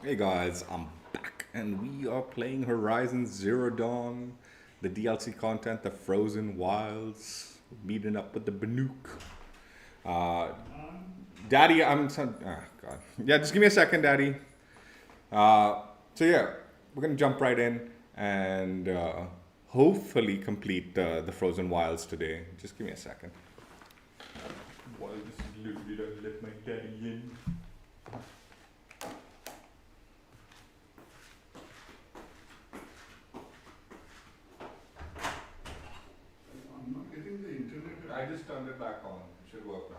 Hey guys, I'm back and we are playing Horizon Zero Dawn, the DLC content, the Frozen Wilds, meeting up with the Banuk. Uh, Daddy, God. Yeah, just give me a second, Daddy. So we're gonna jump right in and hopefully complete the Frozen Wilds today. Just give me a second. While this is loaded, I'll let my daddy in. I'm not getting the internet. I just turned it back on. It should work now.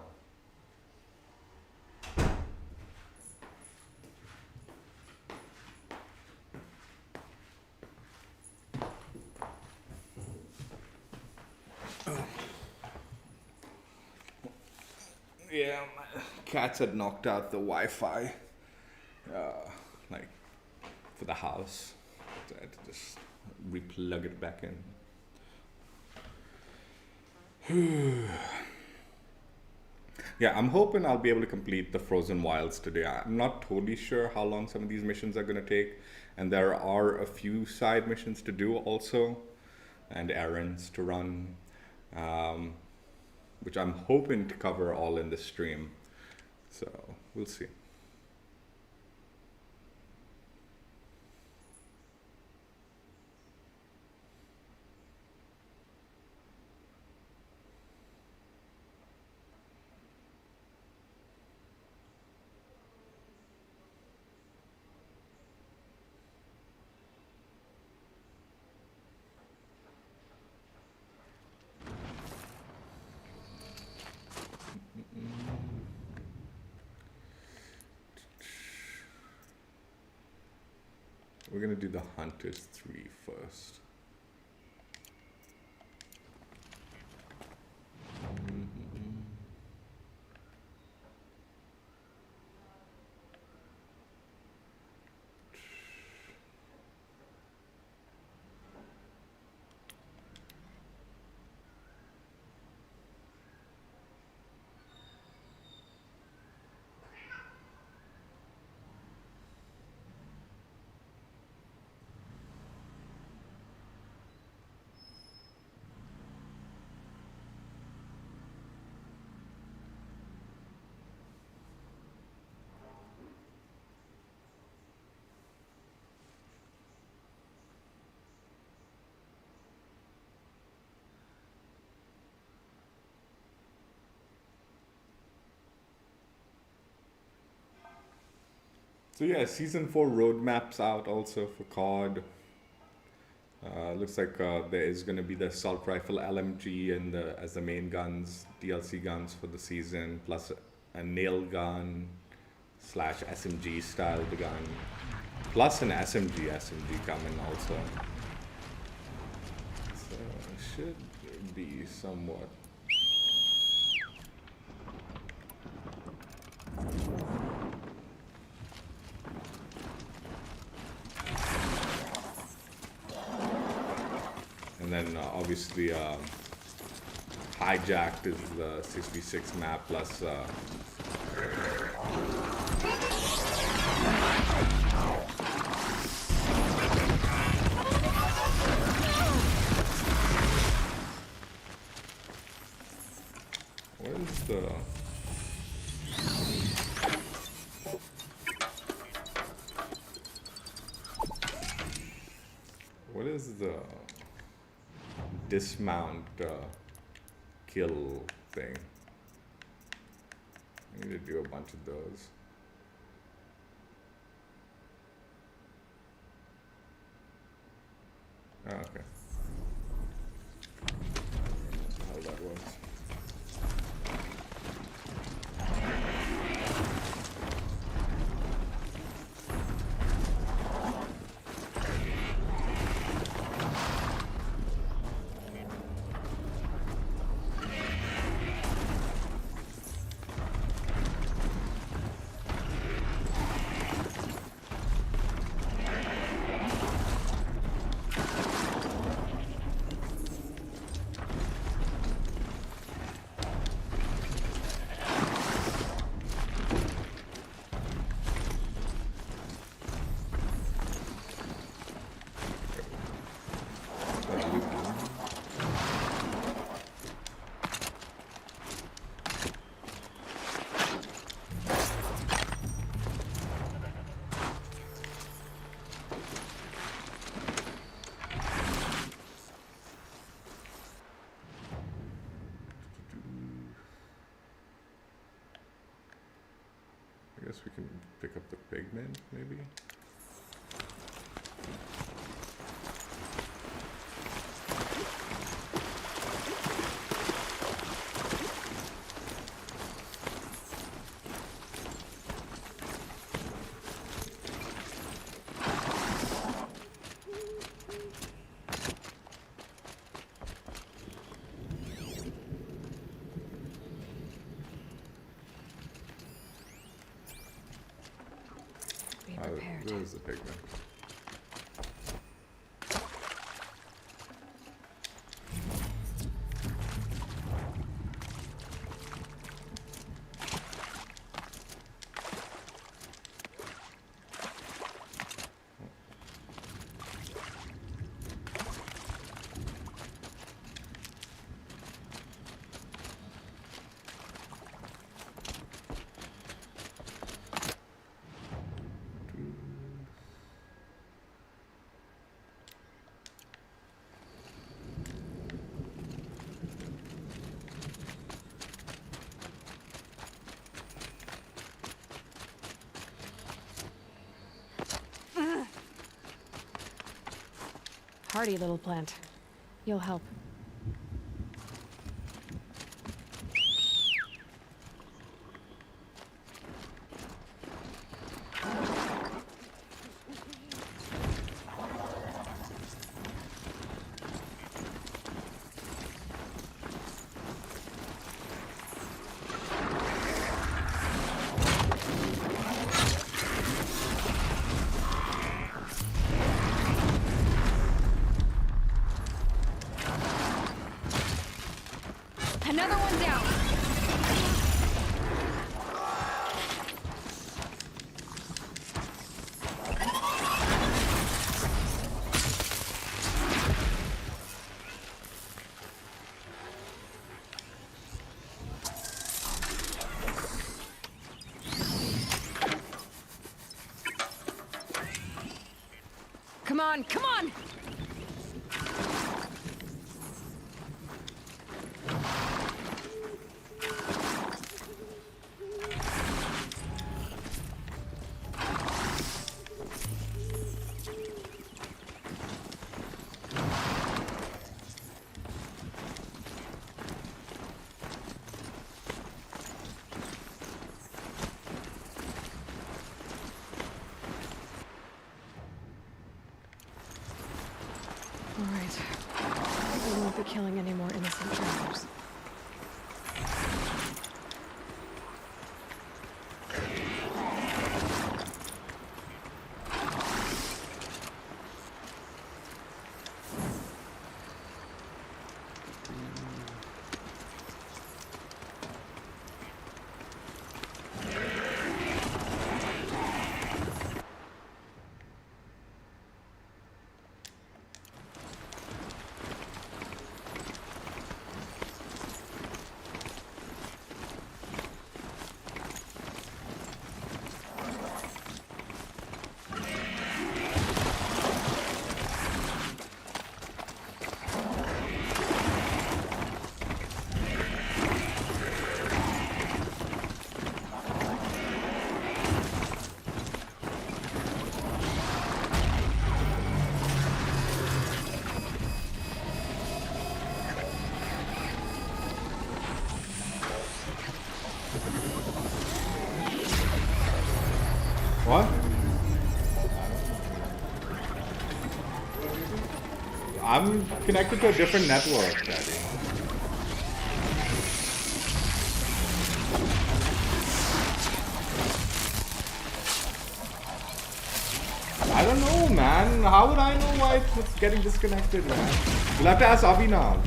Yeah, my cats had knocked out the Wi-Fi, like for the house. So I had to just replug it back in. Yeah, I'm hoping I'll be able to complete the Frozen Wilds today. I'm not totally sure how long some of these missions are going to take, and there are a few side missions to do also, and errands to run, um, which I'm hoping to cover all in this stream. So we'll see. We're gonna do the Hunters 3 first. So yeah, season 4 roadmaps out also for COD. Looks like there is going to be the assault rifle LMG and as the main guns, DLC guns for the season, plus a nail gun slash SMG styled gun, plus an SMG coming also. So it should be somewhat. And then obviously Hijacked is the 66 map plus what is the dismount kill thing? I need to do a bunch of those. Oh, okay. How that works. I guess we can pick up the pigment, maybe? There's the pigment. Hardy little plant. You'll help. Another one down. Come on, come on! Alright. We won't be killing any more innocent travelers. What? I'm connected to a different network, Daddy. I don't know, man. How would I know why it's getting disconnected, man? You'll have to ask Abhinav.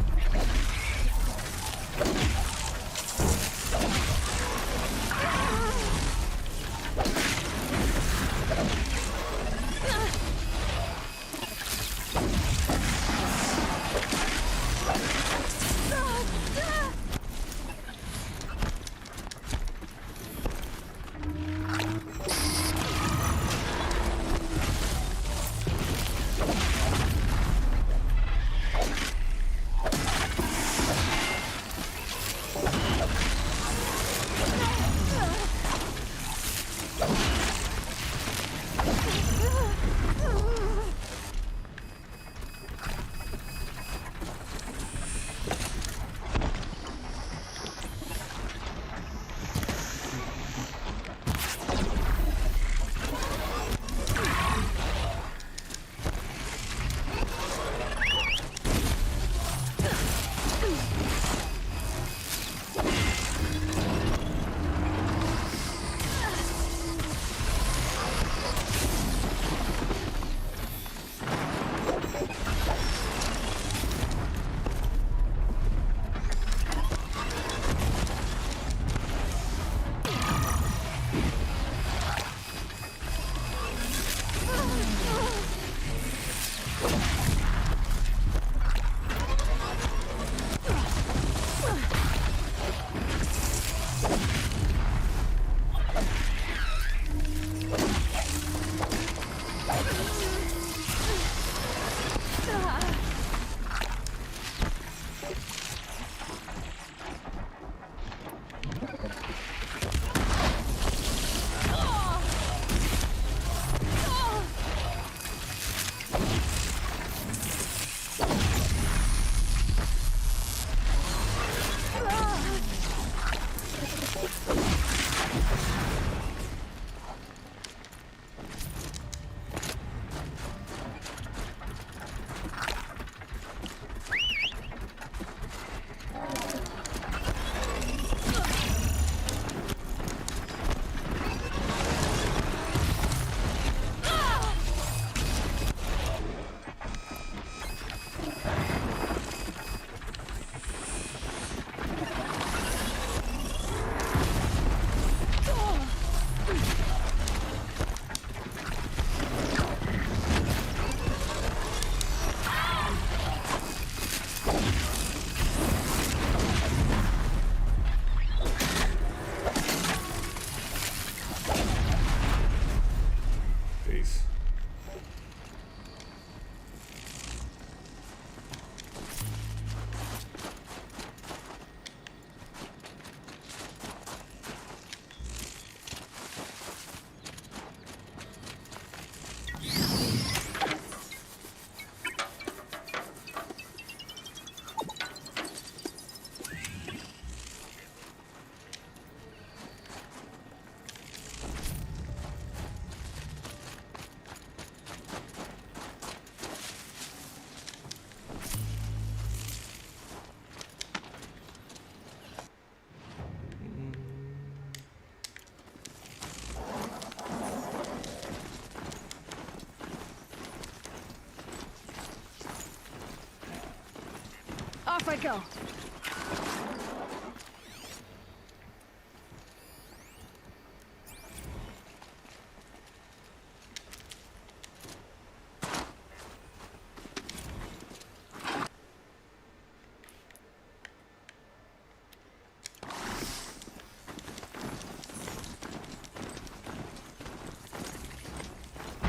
Off I go.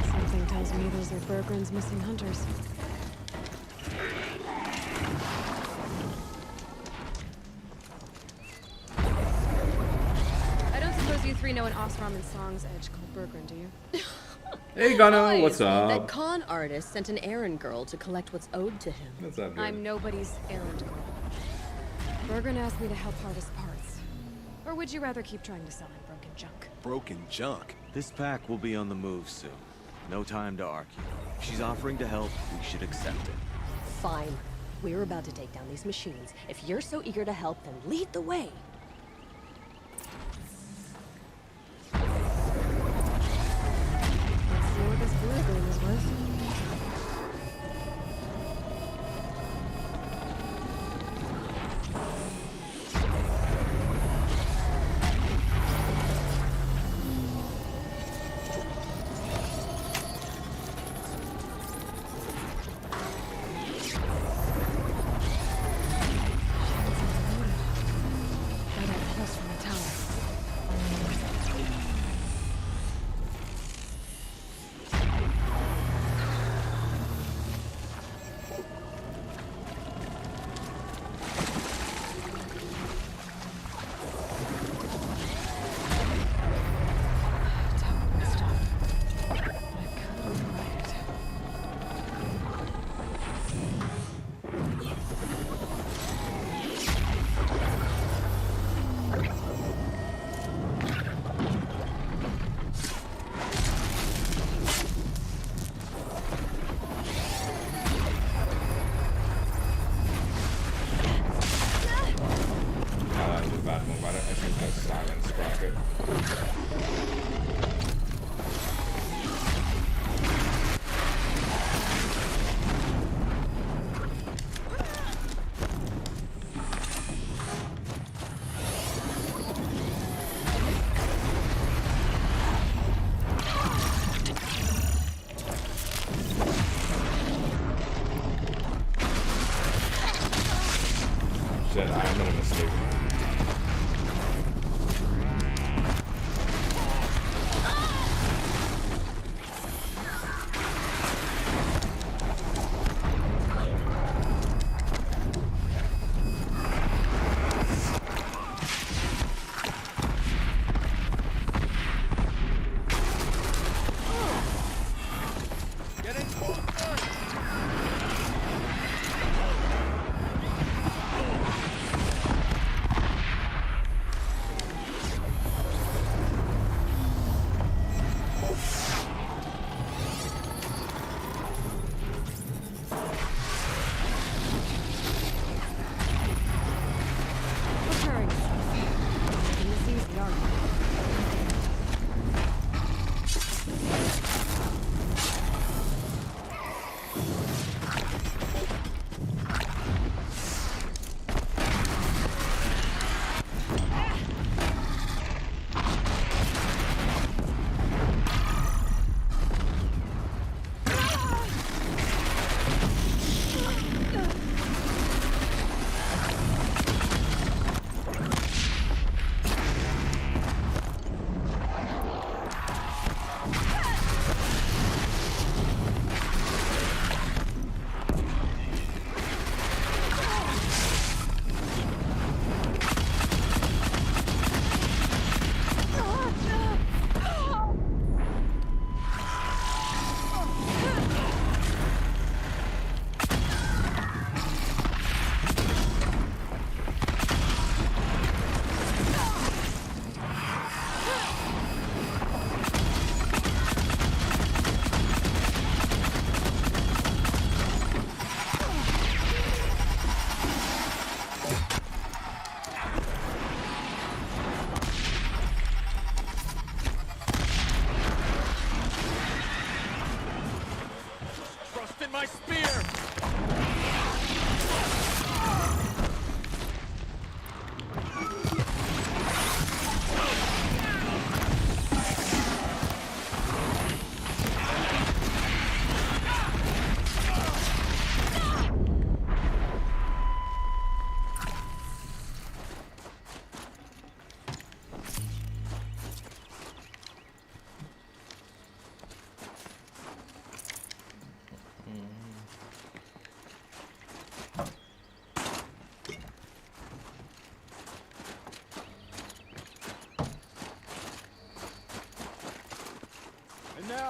Something tells me those are Bergren's missing hunters. You three know an Osram and Song's edge called Bergren, do you? Hey Gunnar, Boys, what's That up? con artist sent an errand girl to collect what's owed to him. What's up, dude? I'm nobody's errand girl. Bergren asked me to help harvest parts. Or would you rather keep trying to sell him broken junk? Broken junk? This pack will be on the move soon. No time to argue. If she's offering to help, we should accept it. Fine. We're about to take down these machines. If you're so eager to help, then lead the way. Let's see what this Bergren is worth.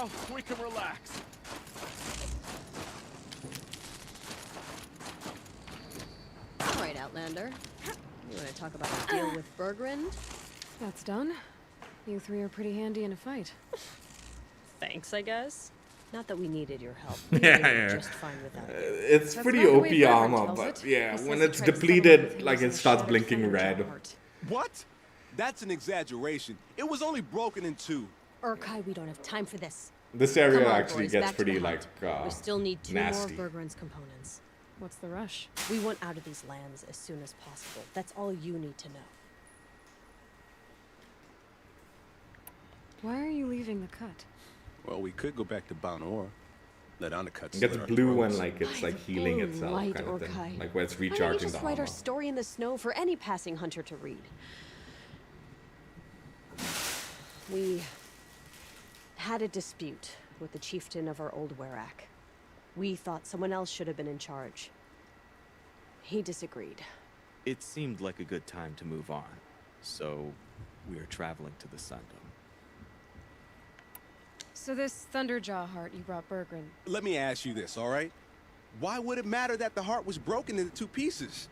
Now we can relax. All right, Outlander. You want to talk about a deal with Bergrand? That's done. You three are pretty handy in a fight. Thanks, I guess. Not that we needed your help. Yeah. Just fine without you. It's That's pretty not the way OP Bergrand armor, tells but it. yeah, He says when he it's tried to settle with depleted, him like using it starts shattered blinking Thunderjaw red. heart. What? That's an exaggeration. It was only broken in two. Urkai, we don't have time for this. This Come area on, actually boys, gets back to pretty the like hunt. We still need 2 nasty. more of Bergrand's components. What's the rush? We want out of these lands as soon as possible. That's all you need to know. Why are you leaving the cut? Well, we could go back to Banor. Let undercuts. You get the slit our blue one, throats. like it's By like the healing blue itself, light, kind of thing. Urkai. Like where it's Why don't you recharging just the write armor. our story in the snow for any passing hunter to read? We had a dispute with the chieftain of our old Werak. We thought someone else should have been in charge. He disagreed. It seemed like a good time to move on, so we're traveling to the Sundom. So this Thunderjaw heart you brought Bergrand. Let me ask you this, all right? Why would it matter that the heart was broken into 2 pieces?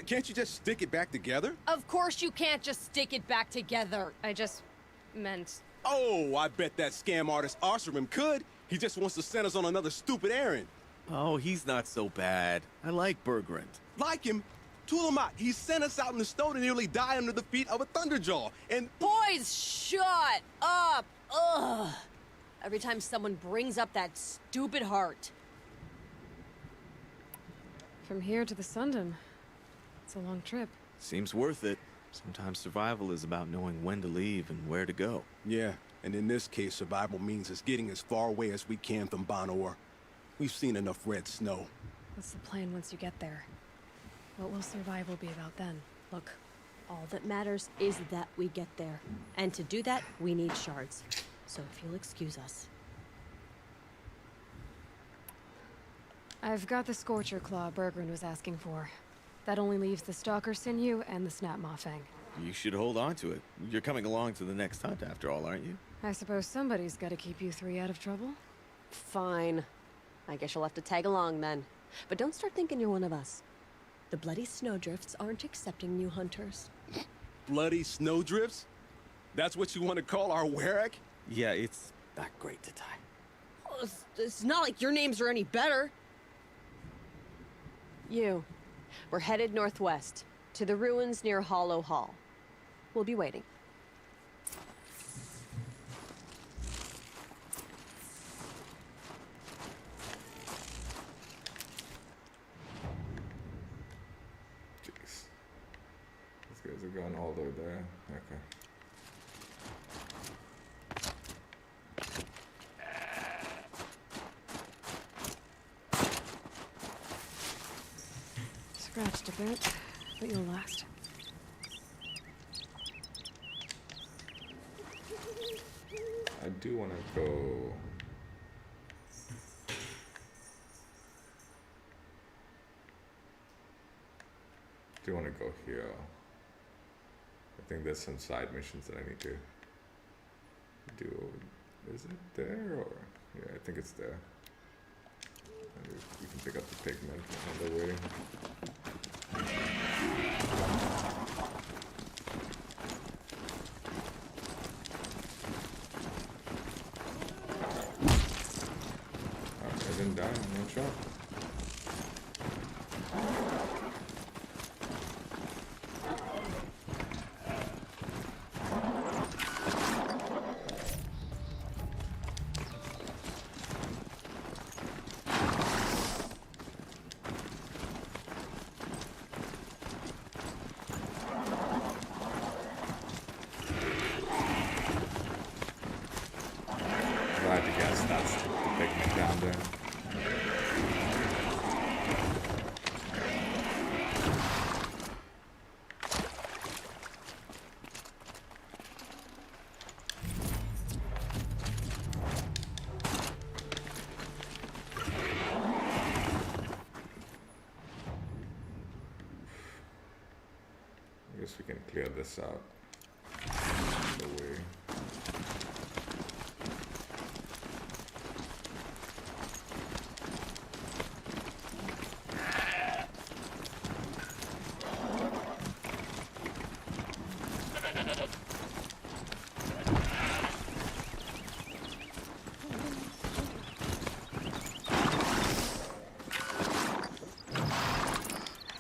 Can't you just stick it back together? Of course you can't just stick it back together. I just meant... Oh, I bet that scam artist Arsarim could. He just wants to send us on another stupid errand. Oh, he's not so bad. I like Bergrand. Like him, tool him out. He sent us out in the snow to nearly die under the feet of a Thunderjaw. And Boys, shut up! Ugh! Every time someone brings up that stupid heart. From here to the Sundom. It's a long trip. Seems worth it. Sometimes survival is about knowing when to leave and where to go. yeah, and in this case, survival means us getting as far away as we can from Banor. We've seen enough red snow. What's the plan once you get there? What will survival be about then? Look, all that matters is that we get there. And to do that, we need shards. So if you'll excuse us. I've got the Scorcher Claw Bergrand was asking for. That only leaves the Stalker Sinew and the Snap Maw Fang. You should hold on to it. You're coming along to the next hunt after all, aren't you? I suppose somebody's got to keep you 3 out of trouble. Fine. I guess you'll have to tag along then. But don't start thinking you're one of us. The bloody snowdrifts aren't accepting new hunters. Bloody snowdrifts? That's what you want to call our Werak? Yeah, it's not great to tie. Oh, it's not like your names are any better. We're headed northwest, to the ruins near Hollow Hall. We'll be waiting. Jeez. These guys are going all the way there. Okay. Scratched a bit, but you'll last. I do want to go. Do want to go here. I think there's some side missions that I need to do. Is it there or? Yeah, I think it's there. And we can pick up the pigment on the way. I didn't die, I'm not sure. I had to guess that's the pigment down there. I guess we can clear this out. The way.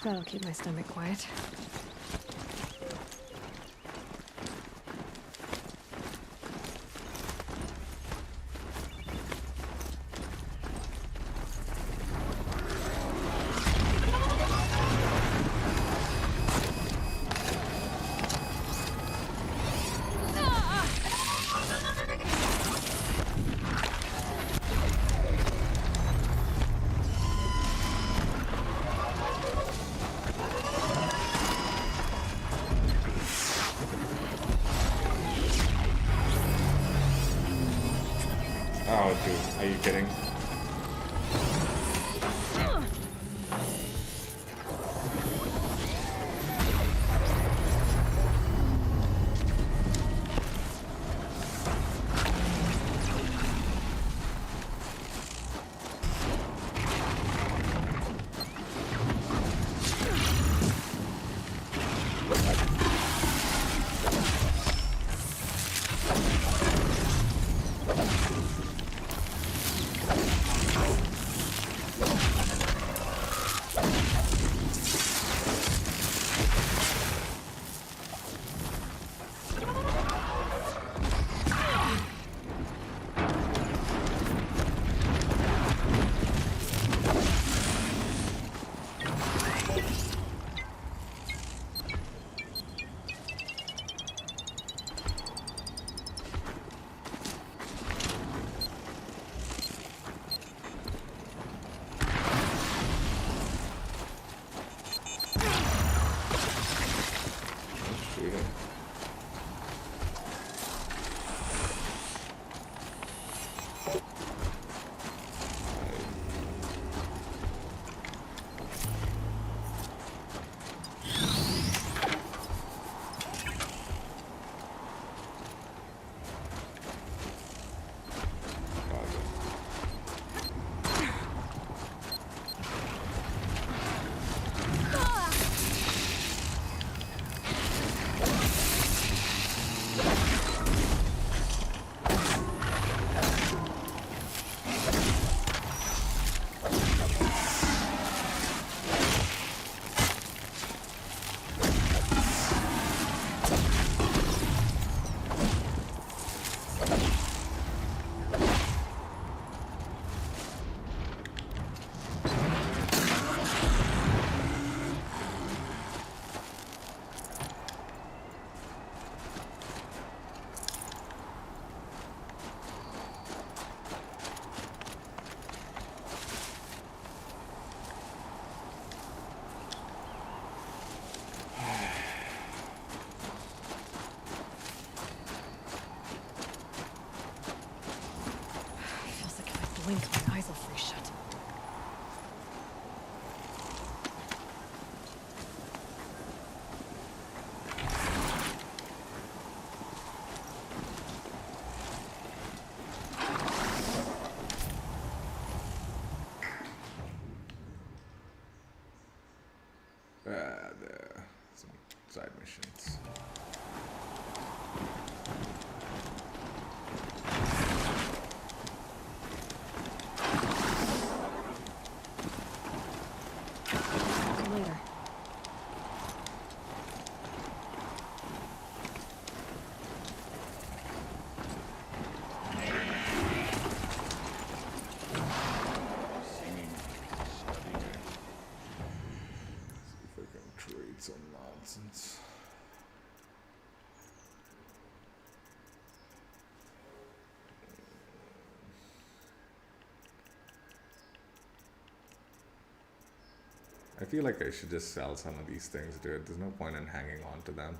That'll keep my stomach quiet. Oh, dude, are you kidding? Blink, my eyes will freeze shut. There. Some side missions. Later. See if I can trade some nonsense. I feel like I should just sell some of these things, dude. There's no point in hanging on to them.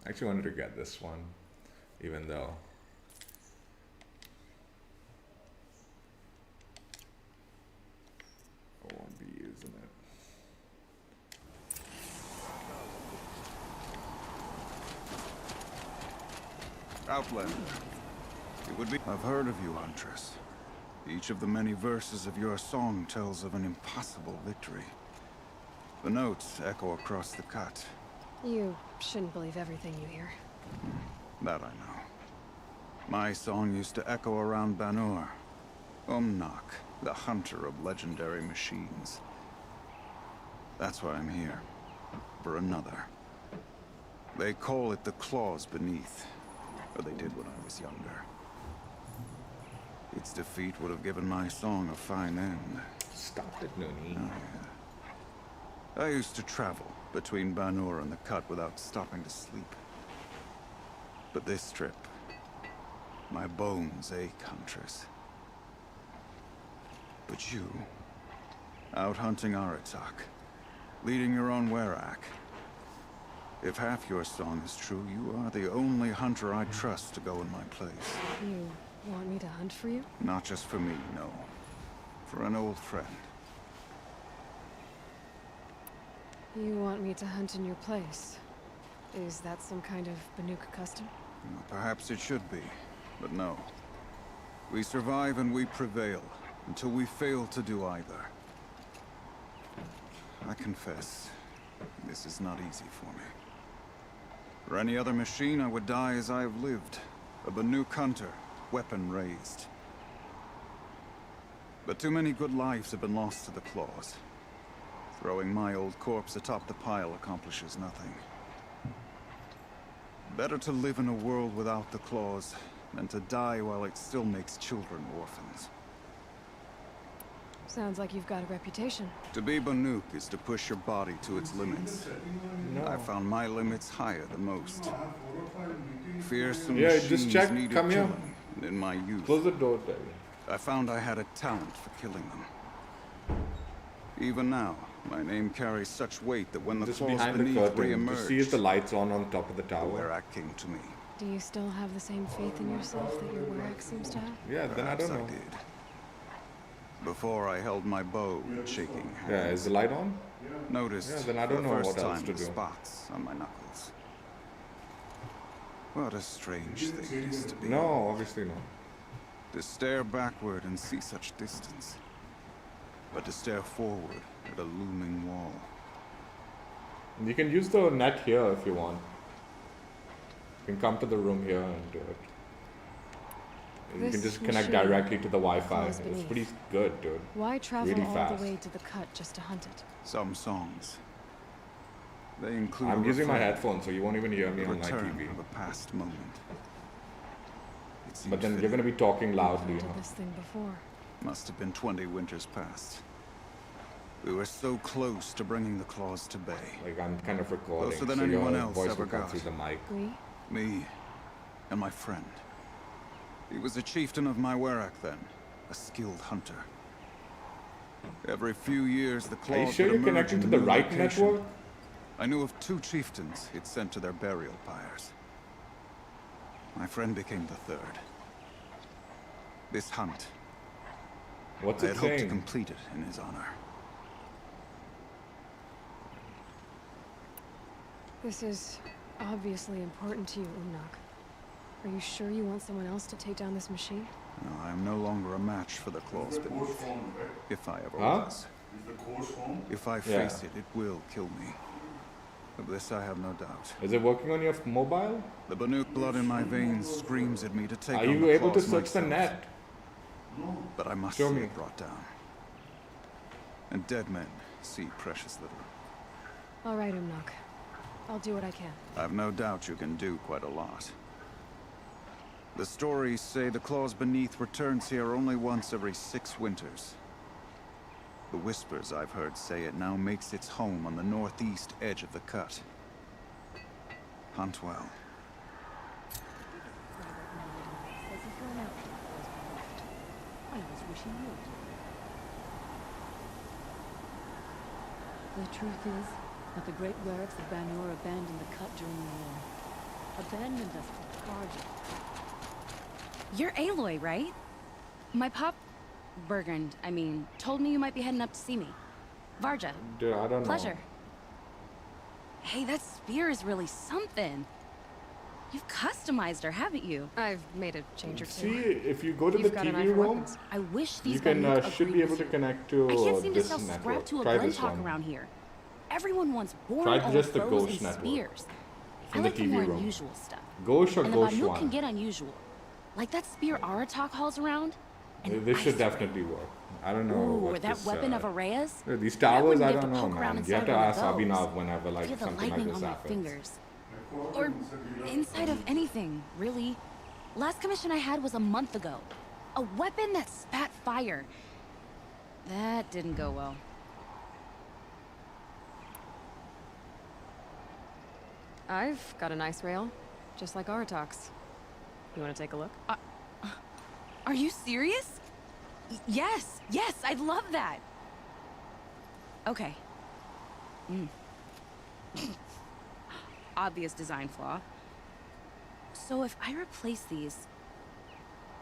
I actually wanted to get this one, even though I won't be using it. Outlander. It would be... I've heard of you, Huntress. Each of the many verses of your song tells of an impossible victory. The notes echo across the cut. You shouldn't believe everything you hear. That I know. My song used to echo around Banur. Umnak, the hunter of legendary machines. That's why I'm here. For another. They call it the claws beneath. Or they did when I was younger. Its defeat would have given my song a fine end. Stop it, Nooney. Oh, yeah. I used to travel between Banur and the Cut without stopping to sleep. But this trip, my bones ache, Huntress. But you, out hunting Aratak, leading your own Werak. If half your song is true, you are the only hunter I trust to go in my place. You want me to hunt for you? Not just for me, no. For an old friend. You want me to hunt in your place? Is that some kind of Banuk custom? Well, perhaps it should be, but no. We survive and we prevail, until we fail to do either. I confess, this is not easy for me. For any other machine, I would die as I have lived. A Banuk hunter, weapon raised. But too many good lives have been lost to the claws. Throwing my old corpse atop the pile accomplishes nothing. Better to live in a world without the claws than to die while it still makes children orphans. Sounds like you've got a reputation. To be Banuk is to push your body to its limits. No. I found my limits higher than most. Fearsome Yeah, machines just check. needed Come here. killing in my youth. Close the door, baby. I found I had a talent for killing them. Even now, my name carries such weight that when the Just claws behind the beneath curtain. re-emerged, Just see if the lights on top of the the tower. Werak came to me. Do you still have the same faith in yourself that your Werak seems to have? Yeah, then I Perhaps don't know. did. Before I held my bow with shaking hands. Yeah, is the light on? Noticed Yeah, then I for don't the know first what else time to the do. spots on my knuckles. What a strange thing it is to be. No, obviously not. To stare backward and see such distance. But to stare forward at a looming wall. You can use the net here if you want. You can come to the room here and do it. And you can This just connect machine, directly to the Wi-Fi. claws It's beneath. pretty good, dude. Why travel Really all fast. the way to the cut just to hunt it? Some songs. They include I'm a using my refrain, headphones, so you won't even hear me the on my return TV. of a past moment. It seems But then you're fitting. gonna be talking loudly, I've huh? hunted this thing before. Must have been 20 winters past. We were so close to bringing the claws to bay. Like I'm kind of recording, Closer than so anyone your else voice ever will come got. through the mic. We? Me and my friend. He was a chieftain of my Werak then, a skilled hunter. Every few years, the claws Are you sure would you're emerge connecting in to a the new right location. network? I knew of 2 chieftains it sent to their burial pyres. My friend became the 3rd. This hunt, What's I it had hoped to saying? complete it in his honor. This is obviously important to you, Umnak. Are you sure you want someone else to take down this machine? No, I am no longer a match for the claws The course beneath, form, right? if I ever Huh? was. Is the course form? If I Yeah. face it, it will kill me. Of this I have no doubt. Is it working on your mobile? The Banuk blood in my veins screams at me to take Are on you the able to claws search the myself. net? But I must Show see me. it brought down. And dead men see precious little. All right, Umnak. I'll do what I can. I've no doubt you can do quite a lot. The stories say the claws beneath returns here only once every 6 winters. The whispers I've heard say it now makes its home on the northeast edge of the cut. Hunt well. The truth is that the great Weraks of Banur abandoned the cut during the war. Abandoned us for Varja. You're Aloy, right? My pop... Bergand, I mean, told me you might be heading up to see me. Varja. Dude, I don't know. Pleasure. Hey, that spear is really something. You've customized her, haven't you? I've made a change or two. See, if you go to You've the got an eye TV for room, weapons. I wish you these can Banuk should agreed be able with to you. connect to I can't seem to this sell scrap network. to a Try Glen this talk one. around here. Everyone wants board Try or just the bows Ghost and network spears. I from the like the TV more room. unusual stuff. Ghost or And the Ghost Banuk one? can get unusual. Like that spear Aratak hauls around. And This should Icerail. definitely work. I don't know Ooh, what or that this, weapon of Araya's. these That towers, wouldn't I give don't to know, poke around man. You have inside to one ask of those. Abhinav whenever like Feel the something like lightning this on my happens. fingers. My Or fortune said we left inside of Banur. anything, really. Last commission I had was a month ago. A weapon that spat fire. That didn't go well. I've got an Icerail, just like Aratak's. You want to take a look? Are you serious? Yes, yes, I'd love that. Okay. Obvious design flaw. So if I replace these...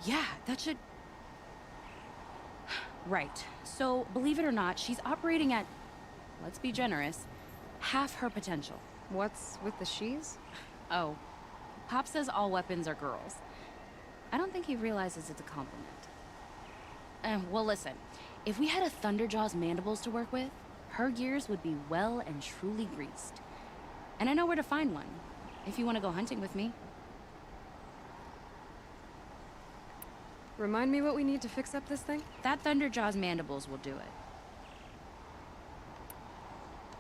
Yeah, that should... Right. So, believe it or not, she's operating at, let's be generous, half her potential. What's with the she's? Oh, Pop says all weapons are girls. I don't think he realizes it's a compliment. Well, listen. If we had a Thunderjaw's mandibles to work with, her gears would be well and truly greased. And I know where to find one, if you want to go hunting with me. Remind me what we need to fix up this thing? That Thunderjaw's mandibles will do it.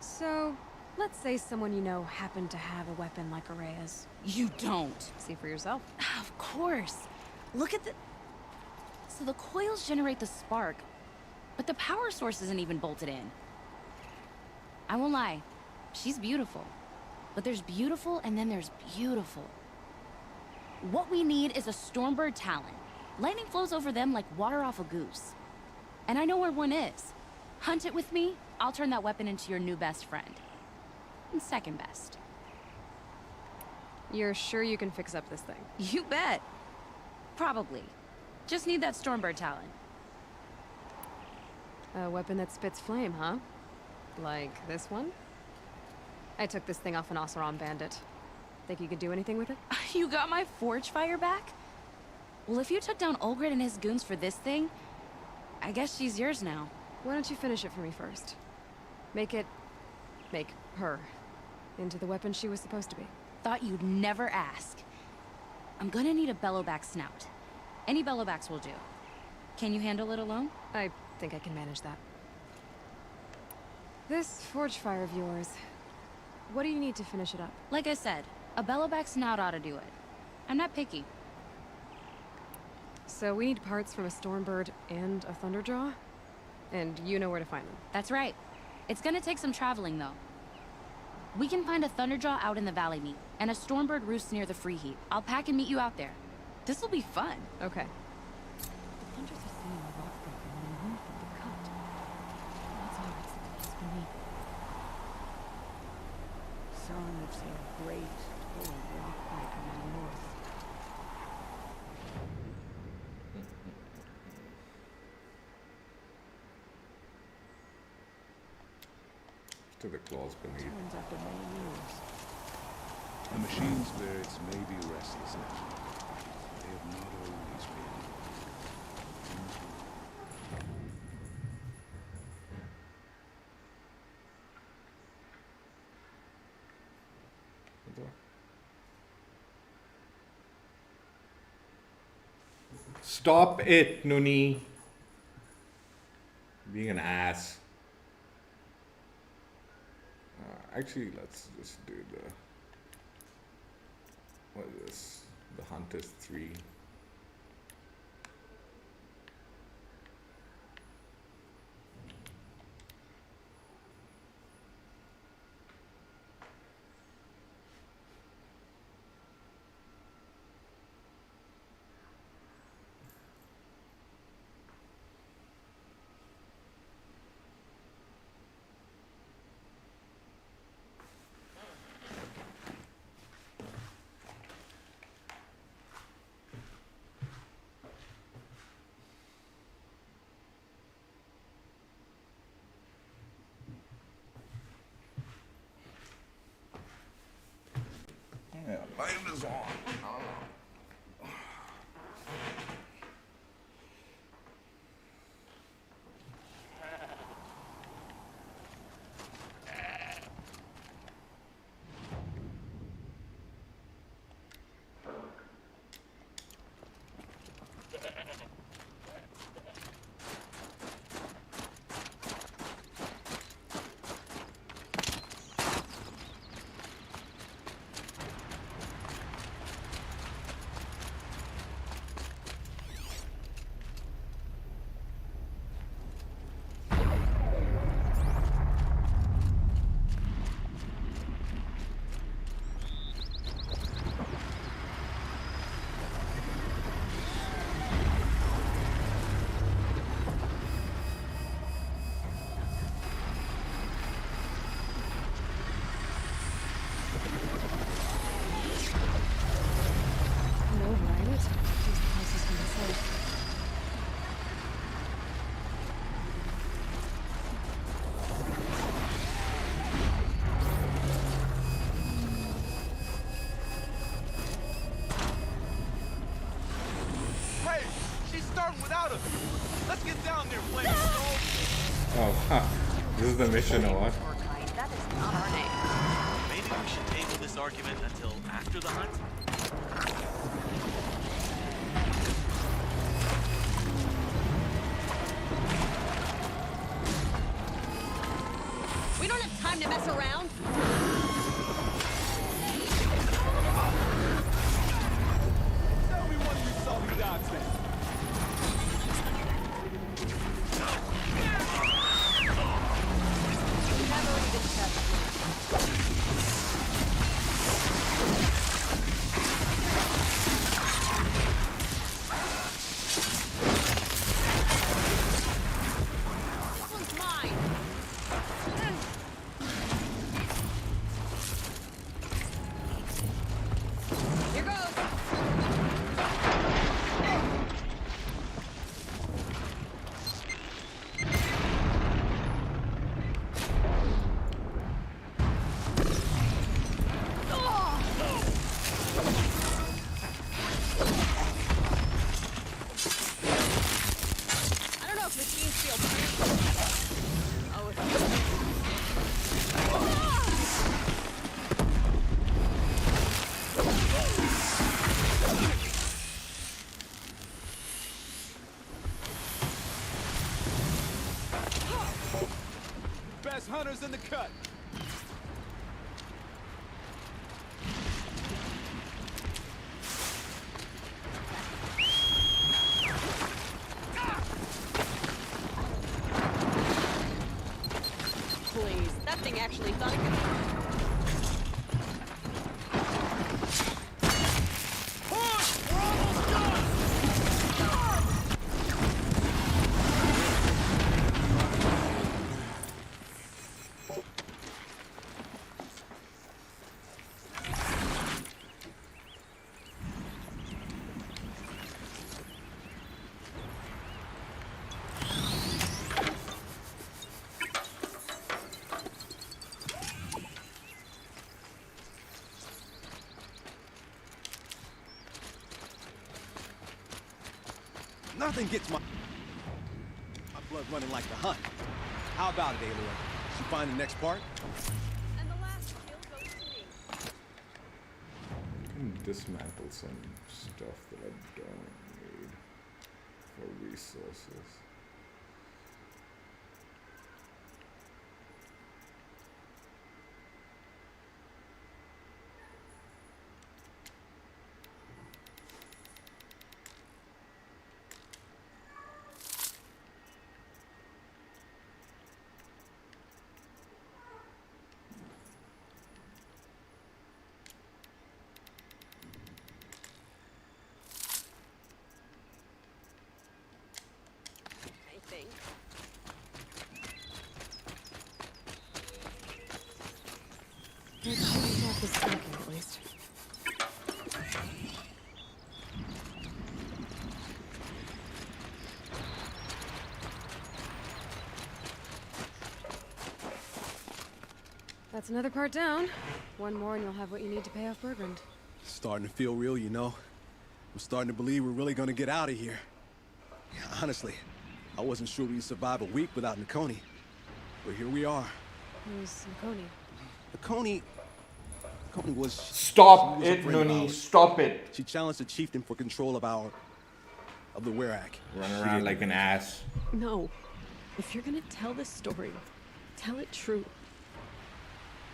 So, let's say someone you know happened to have a weapon like Araya's. You don't. See for yourself. Of course. Look at the... So the coils generate the spark, but the power source isn't even bolted in. I won't lie. She's beautiful. But there's beautiful and then there's beautiful. What we need is a Stormbird Talon. Lightning flows over them like water off a goose. And I know where one is. Hunt it with me, I'll turn that weapon into your new best friend. And second best. You're sure you can fix up this thing? You bet. Probably. Just need that Stormbird Talon. A weapon that spits flame, huh? Like this one? I took this thing off an Oseram bandit. Think you could do anything with it? You got my Forgefire back? Well, if you took down Olgrid and his goons for this thing, I guess she's yours now. Why don't you finish it for me first? Make her into the weapon she was supposed to be. Thought you'd never ask. I'm gonna need a bellowback snout. Any bellowbacks will do. Can you handle it alone? I think I can manage that. This Forgefire of yours, what do you need to finish it up? Like I said, a bellowback snout ought to do it. I'm not picky. So we need parts from a Stormbird and a Thunderjaw? And you know where to find them. That's right. It's gonna take some traveling, though. We can find a Thunderjaw out in the Valley Meet, and a Stormbird roost near the Free Heap. I'll pack and meet you out there. This'll be fun. Okay. The Thunders are seeing a rock breaking when they moved from the cut. That's why it's the place for me. Son of some great, tall rock breaker in the north. To the claws beneath. Turns after many years. The machine spirits may be restless now. They have not always been. Stop it, Nuni. Being an ass. Actually, let's just do the... What is this? The hunt is 3. is on. I don't know. Without us. Let's get down there, Flame. Oh, huh. This is the mission or what? That is not our name. Maybe we should table this argument until after the hunt? We don't have time to mess around. Tell me one of you saw me dogs then. Hunters in the cut. Please, that thing actually thought it could. Nothing gets my blood running like the hunt. How about it, Aloy? She find the next part? And the last kill goes to me. I can dismantle some stuff that I don't need for resources. This second, at least. That's another part down. One more and you'll have what you need to pay off Bergrand. Starting to feel real, you know. I'm starting to believe we're really gonna get out of here. Yeah, honestly, I wasn't sure we'd survive a week without Nakoni. But here we are. Who's Nakoni? Nakoni was... Stop she was a it, friend of Nuni. ours. Stop it. She challenged the chieftain for control of the Werak. Run around like an ass. No. If you're gonna tell this story, tell it true.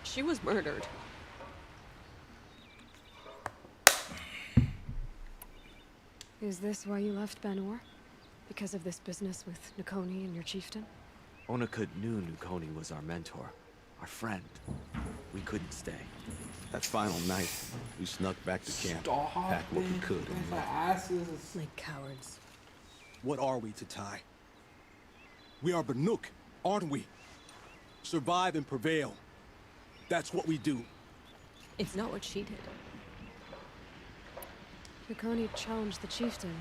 She was murdered. Is this why you left Banor? Because of this business with Nakoni and your chieftain? Onakut knew Nukoni was our mentor, our friend. We couldn't stay. That final night, we snuck back to camp, Stop packed what we could, and left. asses. Like cowards. What are we, Tatai? We are Banuk, aren't we? Survive and prevail. That's what we do. It's not what she did. Nakoni challenged the chieftain.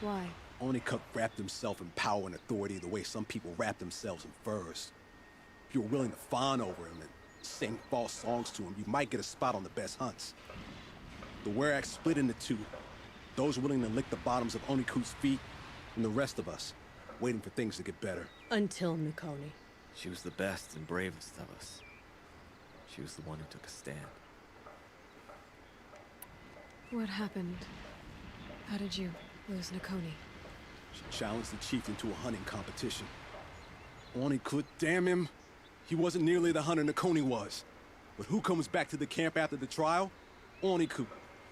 Why? Onikup wrapped himself in power and authority the way some people wrap themselves in furs. If you were willing to fawn over him and sing false songs to him, you might get a spot on the best hunts. The Werak split into two. Those willing to lick the bottoms of Onikut's feet, and the rest of us, waiting for things to get better. Until Nakoni. She was the best and bravest of us. She was the one who took a stand. What happened? How did you lose Nakoni? She challenged the chieftain to a hunting competition. Onikut, damn him. He wasn't nearly the hunter Nakoni was. But who comes back to the camp after the trial? Onikut,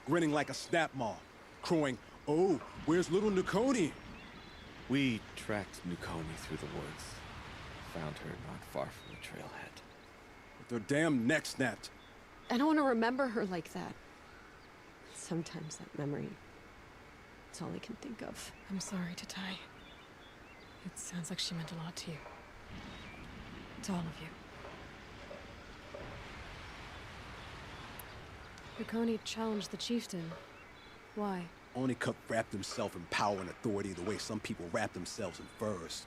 grinning like a snap maw, crowing, "Oh, where's little Nakoni?" We tracked Nukoni through the woods. Found her not far from the trailhead. With their damn neck snapped. I don't want to remember her like that. Sometimes that memory, it's all I can think of. I'm sorry, Tatai. It sounds like she meant a lot to you. To all of you. Nakoni challenged the chieftain. Why? Onikup wrapped himself in power and authority the way some people wrap themselves in furs.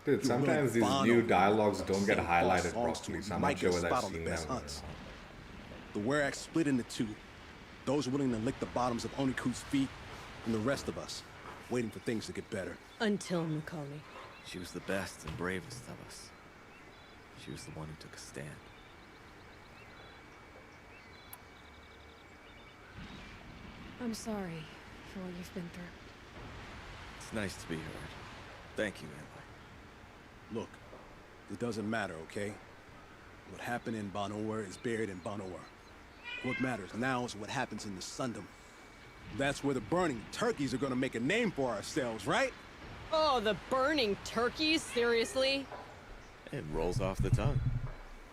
Dude, If you're willing sometimes to these fawn new over dialogues him, don't get sing false highlighted songs to properly, him, so you I'm might not sure get a whether spot I've on the seen best them. hunts. The Werak split into two. Those willing to lick the bottoms of Onikut's feet, and the rest of us, waiting for things to get better. Until Nakoni. She was the best and bravest of us. She was the one who took a stand. I'm sorry for what you've been through. It's nice to be heard. Thank you, Aloy. Look, it doesn't matter, okay? What happened in Banor is buried in Banor. What matters now is what happens in the Sundom. That's where the burning turkeys are gonna make a name for ourselves, right? Oh, the burning turkeys? Seriously? It rolls off the tongue.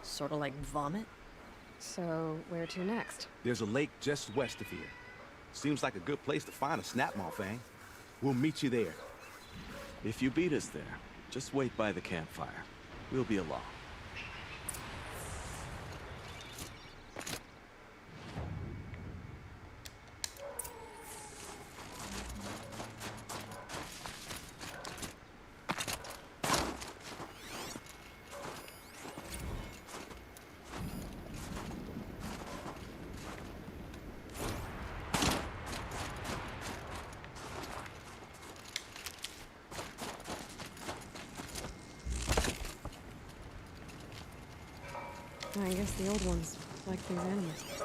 Sort of like vomit? So, where to next? There's a lake just west of here. Seems like a good place to find a snapmaw fang. We'll meet you there. If you beat us there, just wait by the campfire. We'll be along. I guess the old ones like these animals.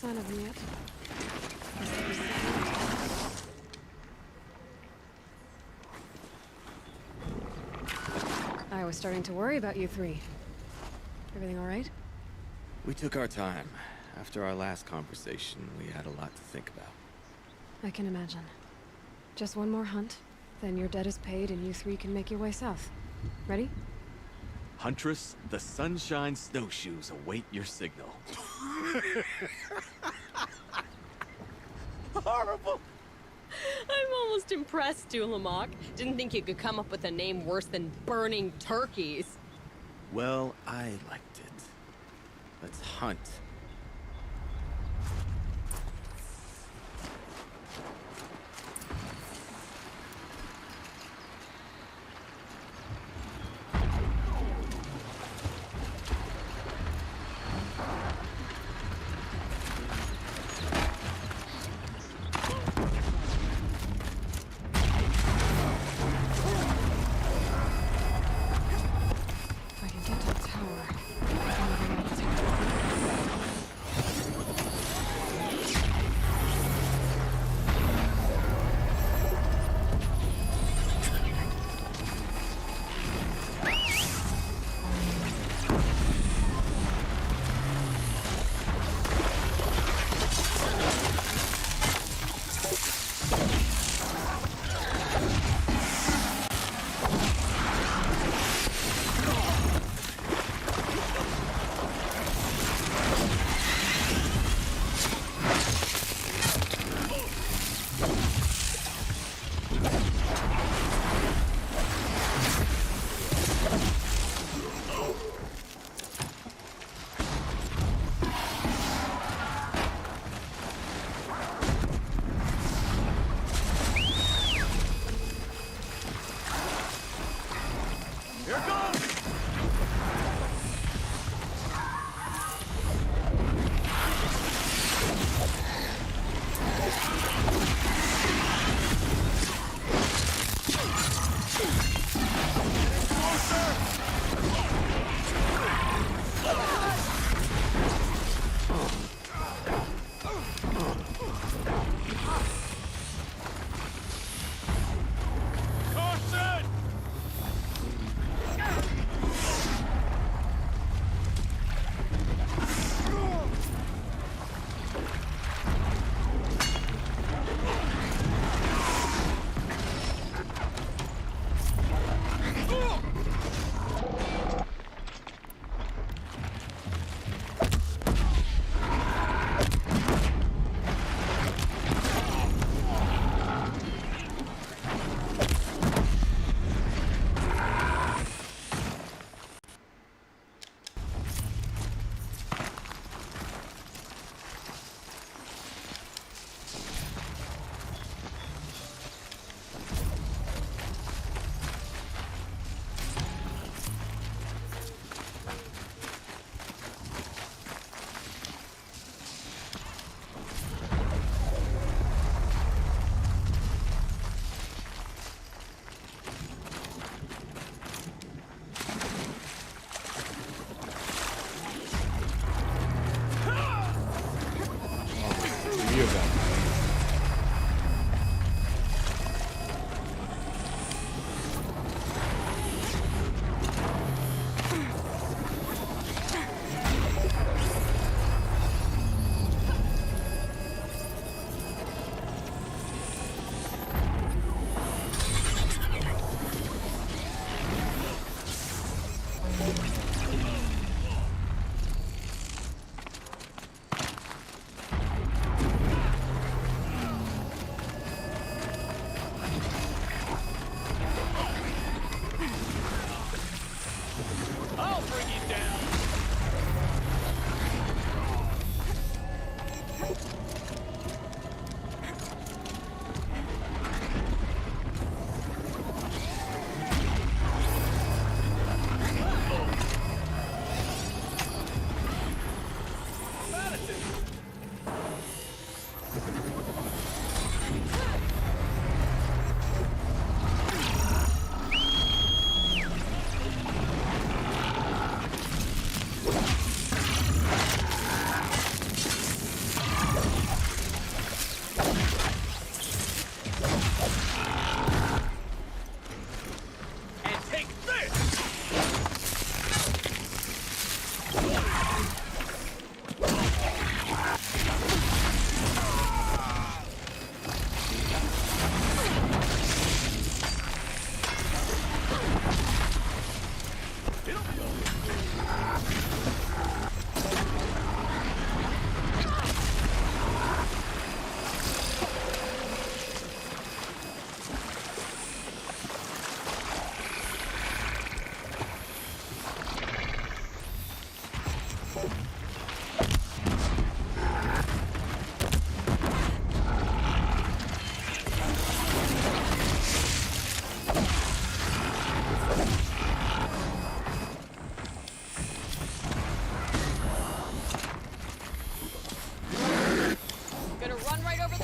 sign of him yet. I was starting to worry about you three. Everything all right? We took our time. After our last conversation, we had a lot to think about. I can imagine. Just one more hunt, then your debt is paid and you three can make your way south. Ready? Huntress, the Sunshine Snowshoes await your signal. Horrible! I'm almost impressed, Dulamok. Didn't think you could come up with a name worse than Burning Turkeys. Well, I liked it. Let's hunt. If I can get to the tower, I can bring out the tower.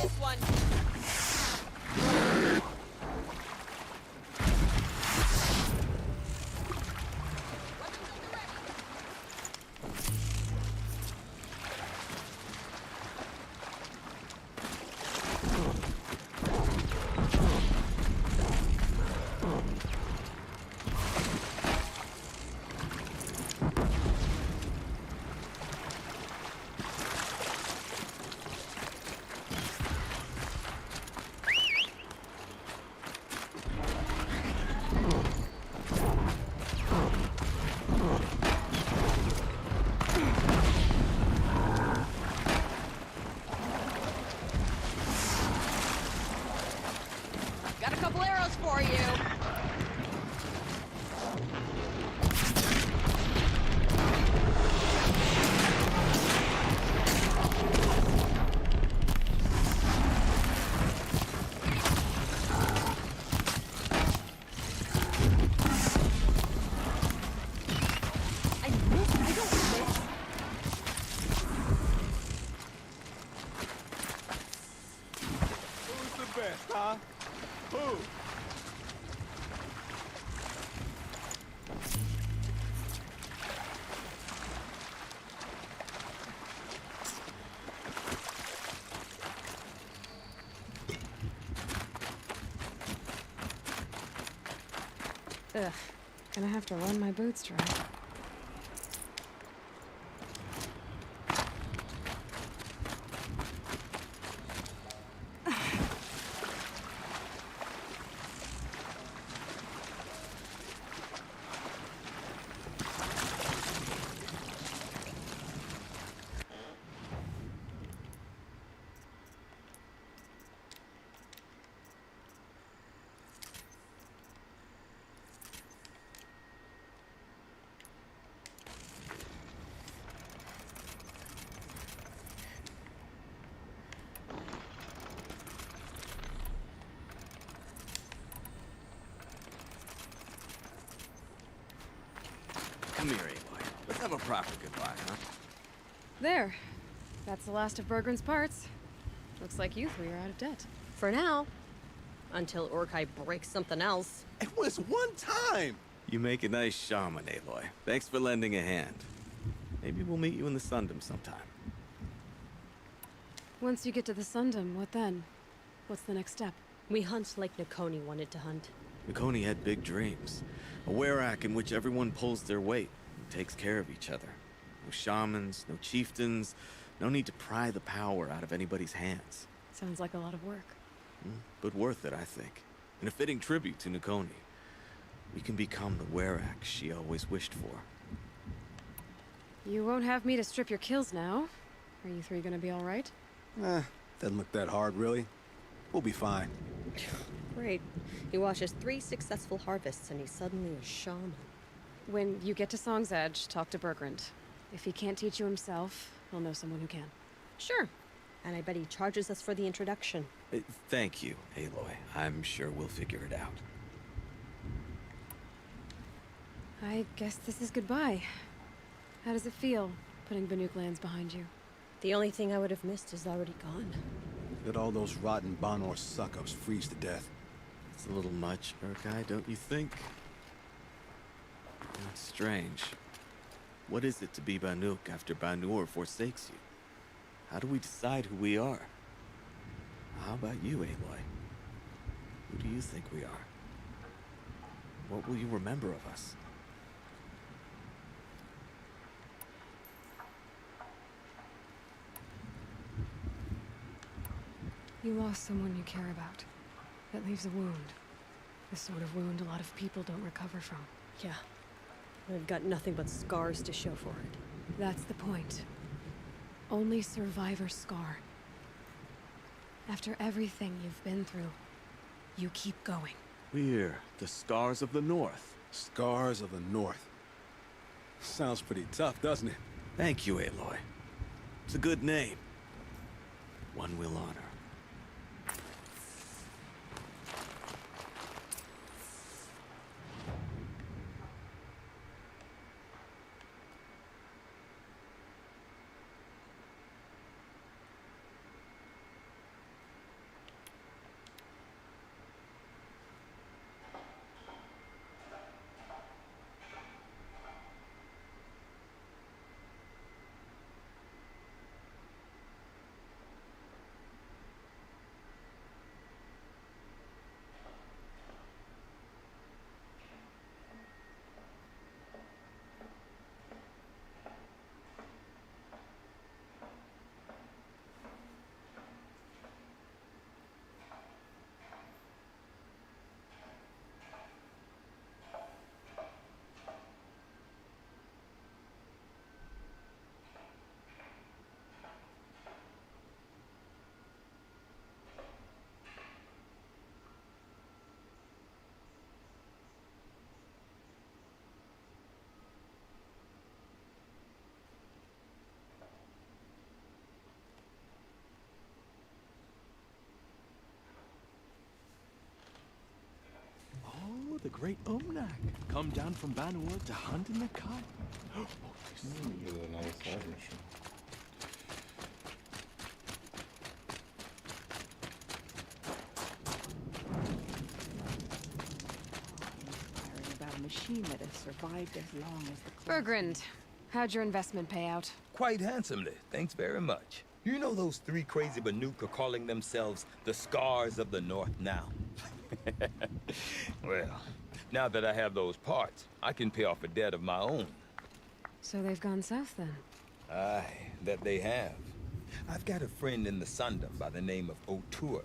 this one. Got a couple arrows for you. I don't miss. Who's the best, huh? Who? Ugh. Gonna have to run my boots dry. Come here, Aloy. Let's have a proper goodbye, huh? There. That's the last of Bergren's parts. Looks like you three are out of debt. For now. Until Urkai breaks something else. It was one time! You make a nice shaman, Aloy. Thanks for lending a hand. Maybe we'll meet you in the Sundom sometime. Once you get to the Sundom, what then? What's the next step? We hunt like Nakoni wanted to hunt. Mikoni had big dreams. A werak in which everyone pulls their weight and takes care of each other. No shamans, no chieftains, no need to pry the power out of anybody's hands. Sounds like a lot of work. But worth it, I think. And a fitting tribute to Nakoni. We can become the werak she always wished for. You won't have me to strip your kills now. Are you three gonna be alright? Doesn't look that hard, really. We'll be fine. Great. He watches 3 successful harvests and he's suddenly a shaman. When you get to Song's Edge, talk to Bergrand. If he can't teach you himself, he'll know someone who can. Sure. And I bet he charges us for the introduction. Thank you, Aloy. I'm sure we'll figure it out. I guess this is goodbye. How does it feel, putting Banuk lands behind you? The only thing I would have missed is already gone. Let all those rotten Banor suck-ups freeze to death. It's a little much, Urkai, don't you think? That's strange. What is it to be Banuk after Banur forsakes you? How do we decide who we are? How about you, Aloy? Who do you think we are? What will you remember of us? You lost someone you care about. That leaves a wound. The sort of wound a lot of people don't recover from. Yeah. I've got nothing but scars to show for it. That's the point. Only survivors scar. After everything you've been through, you keep going. We're the Scars of the North. Scars of the North. Sounds pretty tough, doesn't it? Thank you, Aloy. It's a good name. One we'll honor. the great Umnak, come down from Banur to hunt in the cut. Oh, This is another side mission. Inquiring about a machine that has survived as long as the Errand, how'd your investment pay out? Quite handsomely, thanks very much. You know those three crazy Banuk are calling themselves the Scars of the North now? Well, now that I have those parts, I can pay off a debt of my own. So they've gone south then? Aye, that they have. I've got a friend in the Sundom by the name of O'Toole.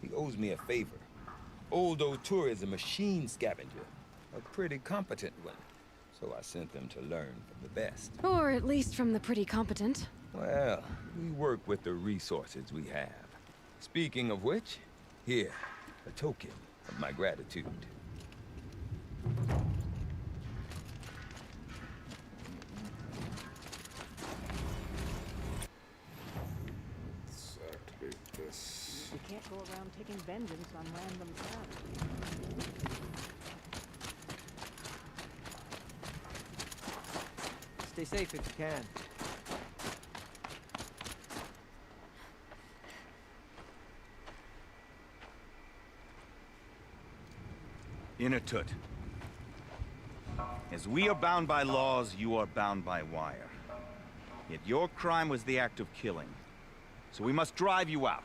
He owes me a favor. Old O'Toole is a machine scavenger, a pretty competent one. So I sent them to learn from the best. Or at least from the pretty competent. Well, we work with the resources we have. Speaking of which, here, a token of my gratitude. Let's activate this. We can't go around taking vengeance on random savages. Stay safe if you can. Inatut. As we are bound by laws, you are bound by wire. Yet your crime was the act of killing. So we must drive you out.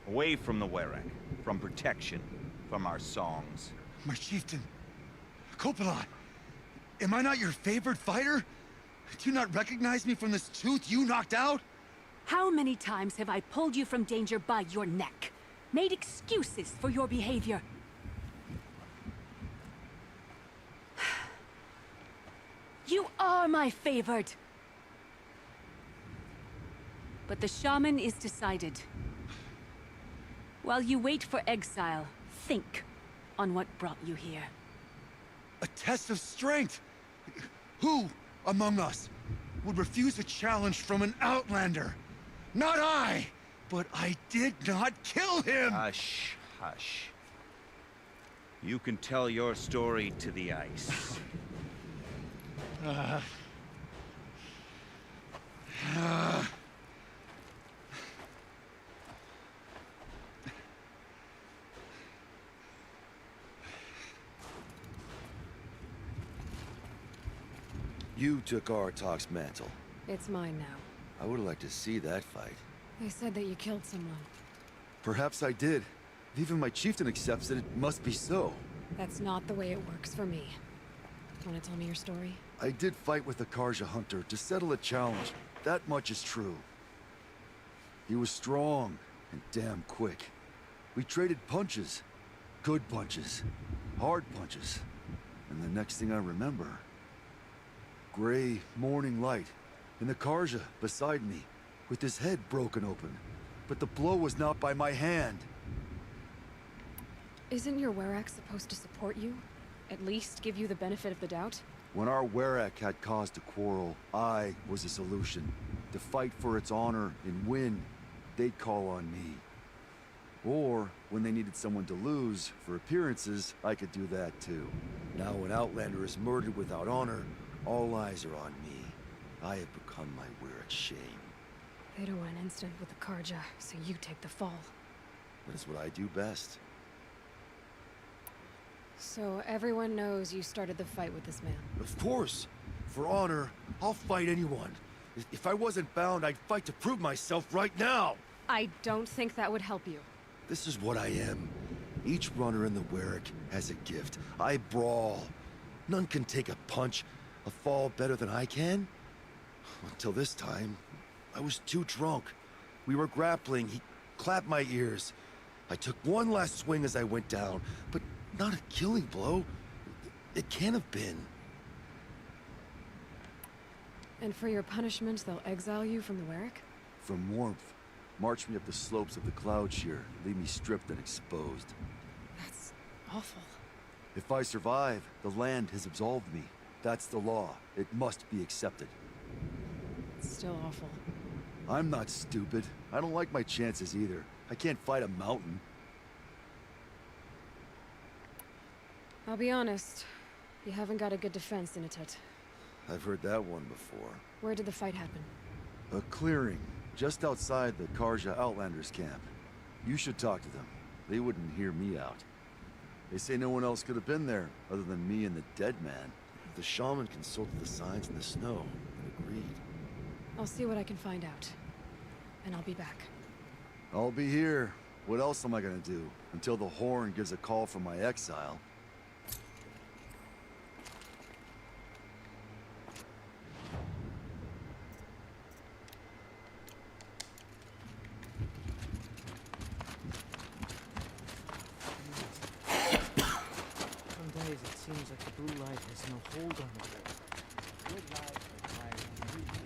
Away from the Werak, from protection, from our songs. My chieftain, Copeland, am I not your favored fighter? Do you not recognize me from this tooth you knocked out? How many times have I pulled you from danger by your neck? Made excuses for your behavior? You are my favored. But the shaman is decided. While you wait for exile, think on what brought you here. A test of strength! Who among us would refuse a challenge from an outlander? Not I! But I did not kill him! Hush, hush. You can tell your story to the ice. You took Artok's mantle. It's mine now. I would like to see that fight. They said that you killed someone. Perhaps I did. If even my chieftain accepts it, it must be so. That's not the way it works for me. Want to tell me your story? I did fight with the Karja hunter to settle a challenge. That much is true. He was strong and damn quick. We traded punches. Good punches. Hard punches. And the next thing I remember... gray morning light. And the Karja beside me, with his head broken open. But the blow was not by my hand. Isn't your Werak supposed to support you? At least give you the benefit of the doubt? When our Werak had caused a quarrel, I was a solution. To fight for its honor and win, they'd call on me. Or, when they needed someone to lose, for appearances, I could do that too. Now an outlander is murdered without honor, all eyes are on me. I have become my Werak's shame. They don't want an incident with the Karja, so you take the fall. That is what I do best. So everyone knows you started the fight with this man? Of course! For honor, I'll fight anyone. If I wasn't bound, I'd fight to prove myself right now! I don't think that would help you. This is what I am. Each runner in the Werak has a gift. I brawl. None can take a punch, a fall better than I can. Until this time, I was too drunk. We were grappling, he clapped my ears. I took one last swing as I went down, but not a killing blow. It can't have been. And for your punishment, they'll exile you from the Werak? From warmth. March me up the slopes of the cloud shear, leave me stripped and exposed. That's awful. If I survive, the land has absolved me. That's the law. It must be accepted. It's still awful. I'm not stupid. I don't like my chances either. I can't fight a mountain. I'll be honest. You haven't got a good defense, Inatet. I've heard that one before. Where did the fight happen? A clearing, just outside the Karja Outlanders camp. You should talk to them. They wouldn't hear me out. They say no one else could have been there, other than me and the dead man. The shaman consulted the signs in the snow and agreed. I'll see what I can find out. And I'll be back. I'll be here. What else am I gonna do? Until the horn gives a call from my exile. Some days it seems like the blue light has no hold on me. Good light requires new things.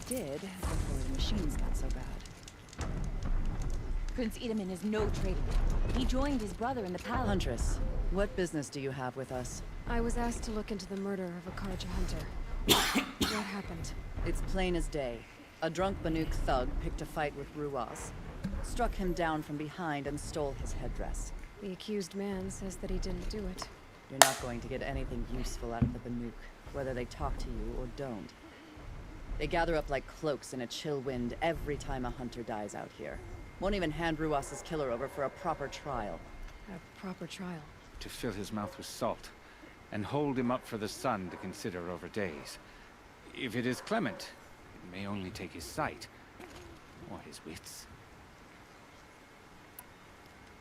Did before the machines got so bad. Prince Itaman is no traitor. He joined his brother in the palace. Huntress, what business do you have with us? I was asked to look into the murder of a Karja hunter. What happened? It's plain as day. A drunk Banuk thug picked a fight with Ruas, struck him down from behind and stole his headdress. The accused man says that he didn't do it. You're not going to get anything useful out of the Banuk, whether they talk to you or don't. They gather up like cloaks in a chill wind every time a hunter dies out here. Won't even hand Ruas's killer over for a proper trial. A proper trial? To fill his mouth with salt, and hold him up for the sun to consider over days. If it is clement, it may only take his sight, or his wits.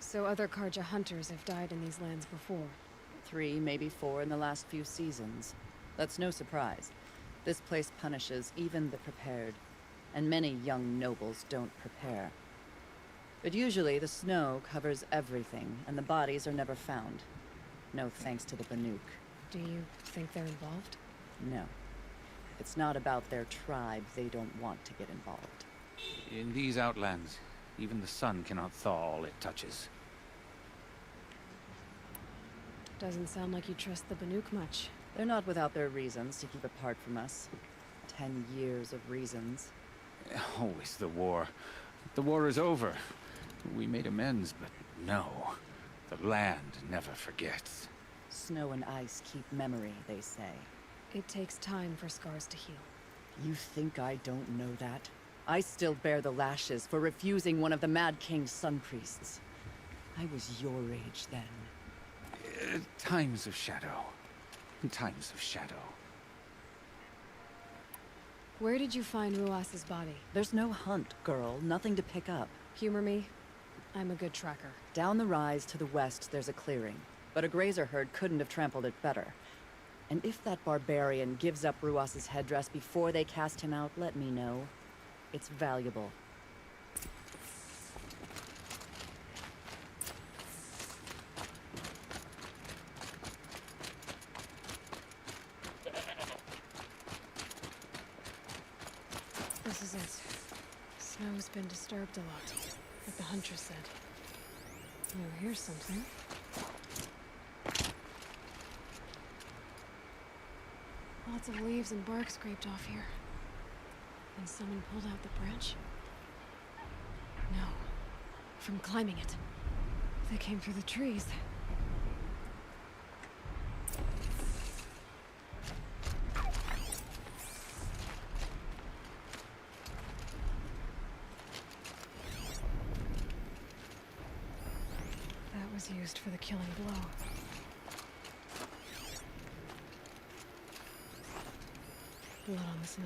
So other Karja hunters have died in these lands before? 3, maybe 4 in the last few seasons. That's no surprise. This place punishes even the prepared, and many young nobles don't prepare. But usually the snow covers everything, and the bodies are never found. No thanks to the Banuk. Do you think they're involved? No. It's not about their tribe. They don't want to get involved. In these outlands, even the sun cannot thaw all it touches. Doesn't sound like you trust the Banuk much. They're not without their reasons to keep apart from us. 10 years of reasons. Always the war. The war is over. We made amends, but no. The land never forgets. Snow and ice keep memory, they say. It takes time for scars to heal. You think I don't know that? I still bear the lashes for refusing one of the Mad King's sun priests. I was your age then. Times of shadow. Times of shadow. Where did you find Ruas's body? There's no hunt, girl. Nothing to pick up. Humor me. I'm a good tracker. Down the rise to the west, there's a clearing. But a grazer herd couldn't have trampled it better. And if that barbarian gives up Ruas's headdress before they cast him out, let me know. It's valuable. This is it. Snow's been disturbed a lot, like the huntress said. Oh, here's something. Lots of leaves and bark scraped off here. And someone pulled out the branch? No. From climbing it. They came through the trees. That was used for the killing blow. Blood on the snow.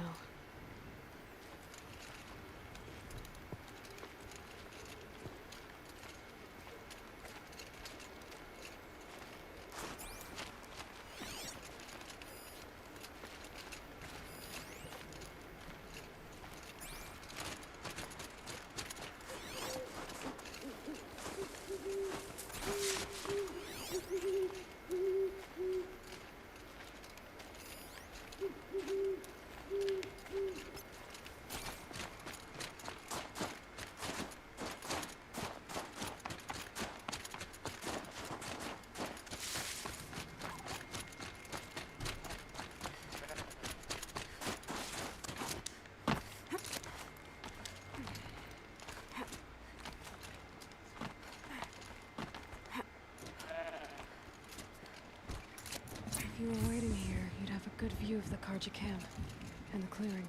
you were waiting here, you'd have a good view of the Karja camp and the clearing.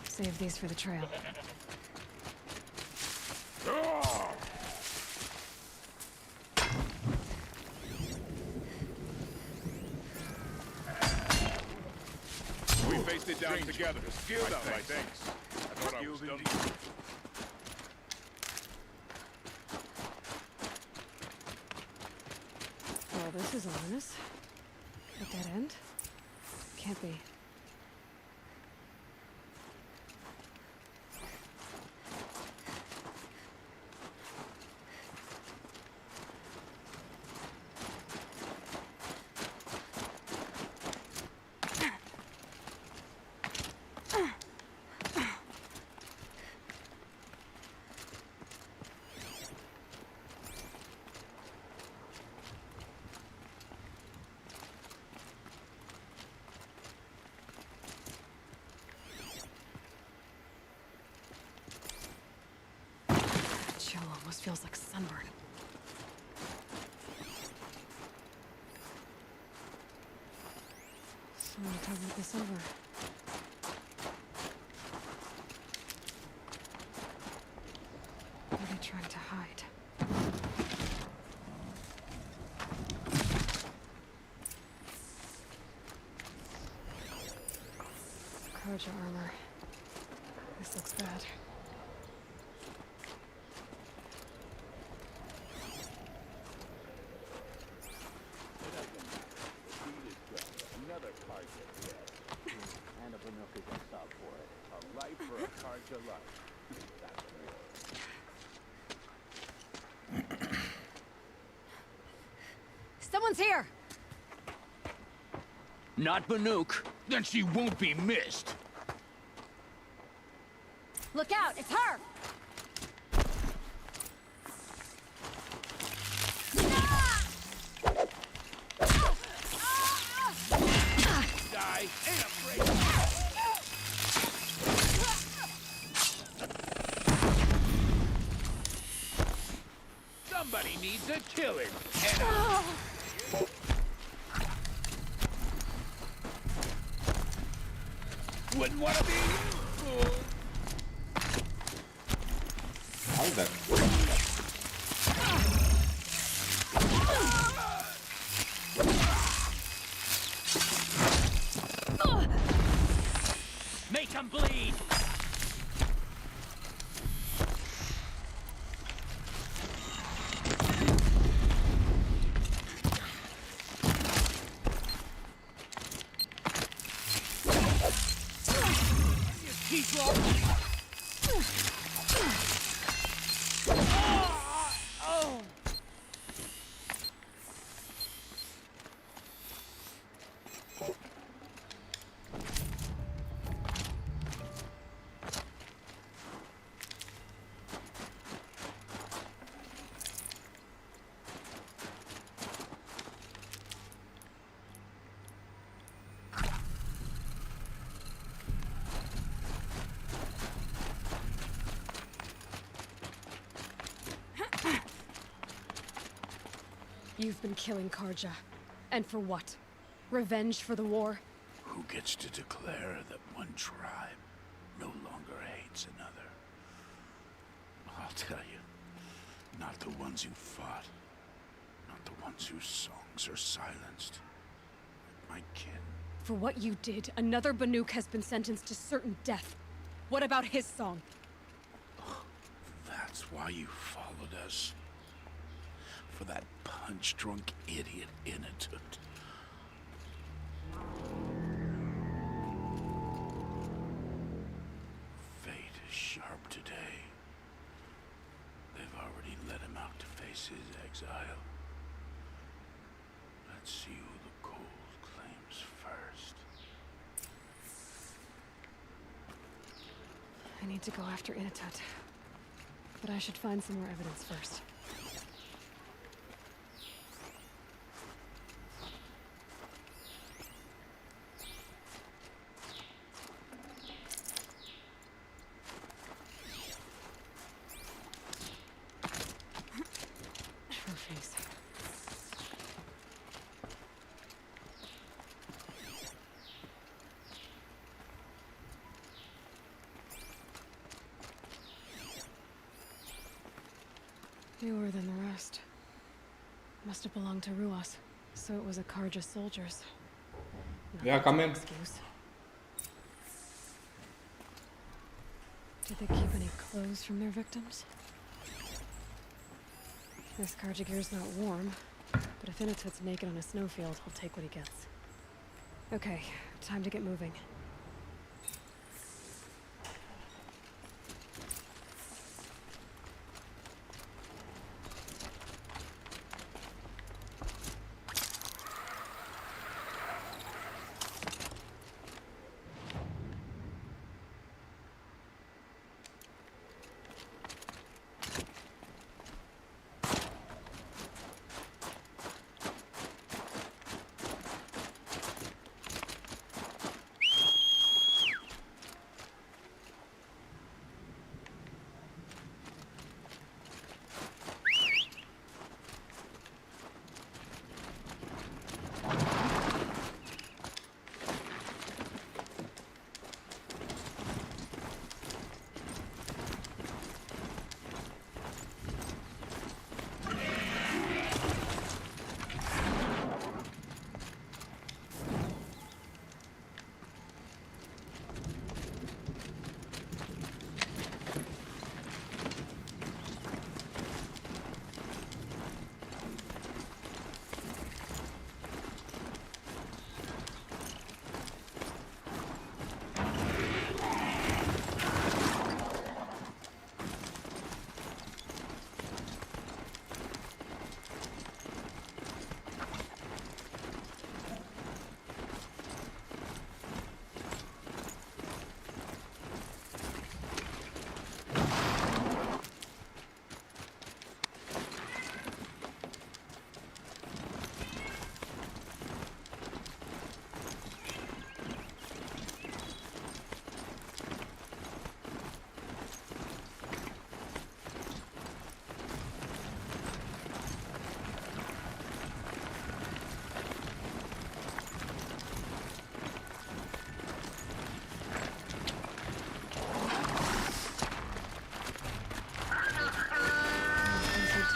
Save these for the trail. We faced it down together. Skilled out, my thanks. I thought I was done. Well, this is ominous. A dead end? Can't be. Chill almost feels like sunburn. Someone covered this over. What are they trying to hide? Karja armor. This looks bad. Another Karja dead. And a Banuk against up for it. A life for a Karja life. That's real. Someone's here! Not Banuk. Then she won't be missed. Look out! It's her! Die. Ain't afraid. Somebody needs a killing. And wouldn't want to be you. How is that? Make him bleed. Keep rolling. Oh. You've been killing Karja. And for what? Revenge for the war? Who gets to declare that one tribe no longer hates another? I'll tell you, not the ones who fought, not the ones whose songs are silenced. My kin. For what you did, another Banuk has been sentenced to certain death. What about his song? That's why you followed us. For that punch-drunk idiot Inatut. Fate is sharp today. They've already let him out to face his exile. Let's see who the cold claims first. I need to go after Inatut. but I should find some more evidence first. Trophies. Fewer than the rest. Must have belonged to Ruas, so it was a Karja soldiers. Yeah, come in. Excuse. Did they keep any clothes from their victims? This Karja gear's not warm, but if Inatut's naked on a snowfield, he'll take what he gets. Okay, time to get moving.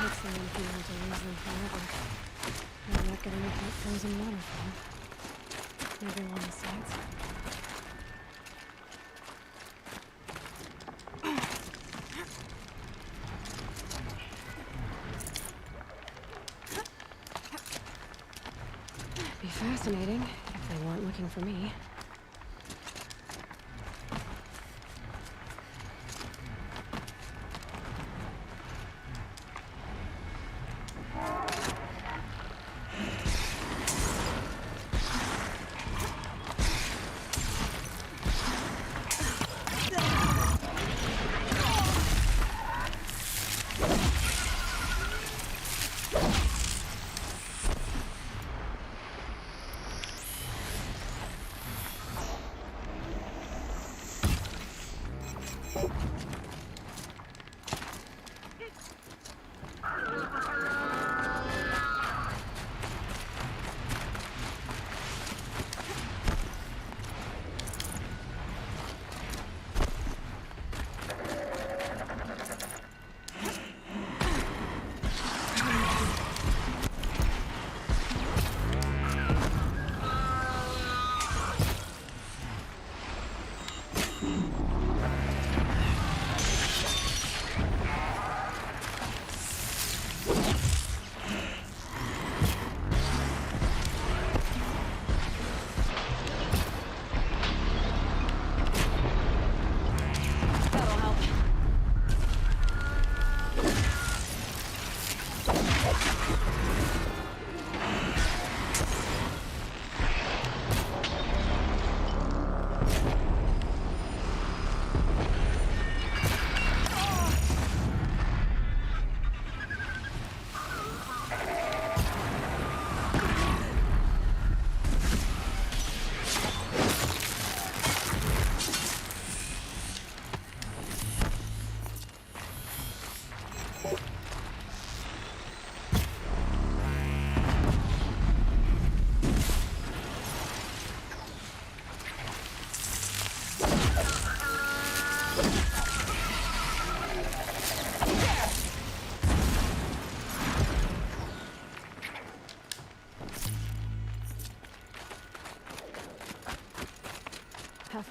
Someone here to lose them forever. I'm not getting any frozen water from. Maybe along the sides. Be fascinating if they weren't looking for me.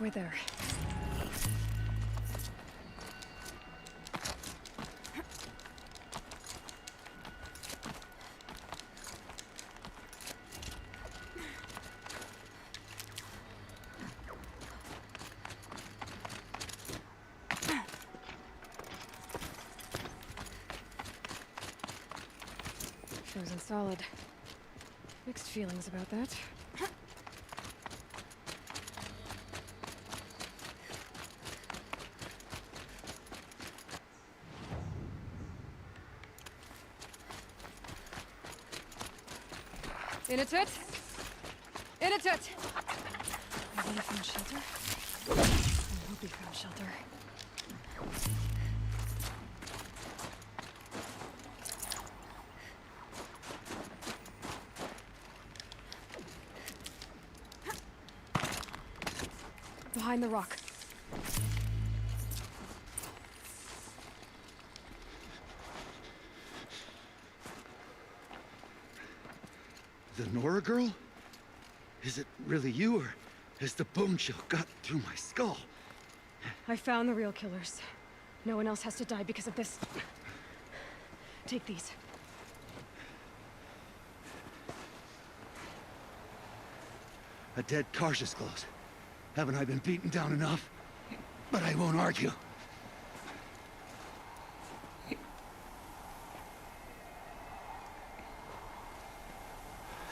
halfway there. Frozen solid. Mixed feelings about that. In a tut! In a tut! Maybe he found shelter? I hope he found shelter. Behind the rock. The Nora girl? Is it really you, or has the bone chill got through my skull? I found the real killers. No one else has to die because of this. Take these. A dead Karja's close. Haven't I been beaten down enough? But I won't argue. I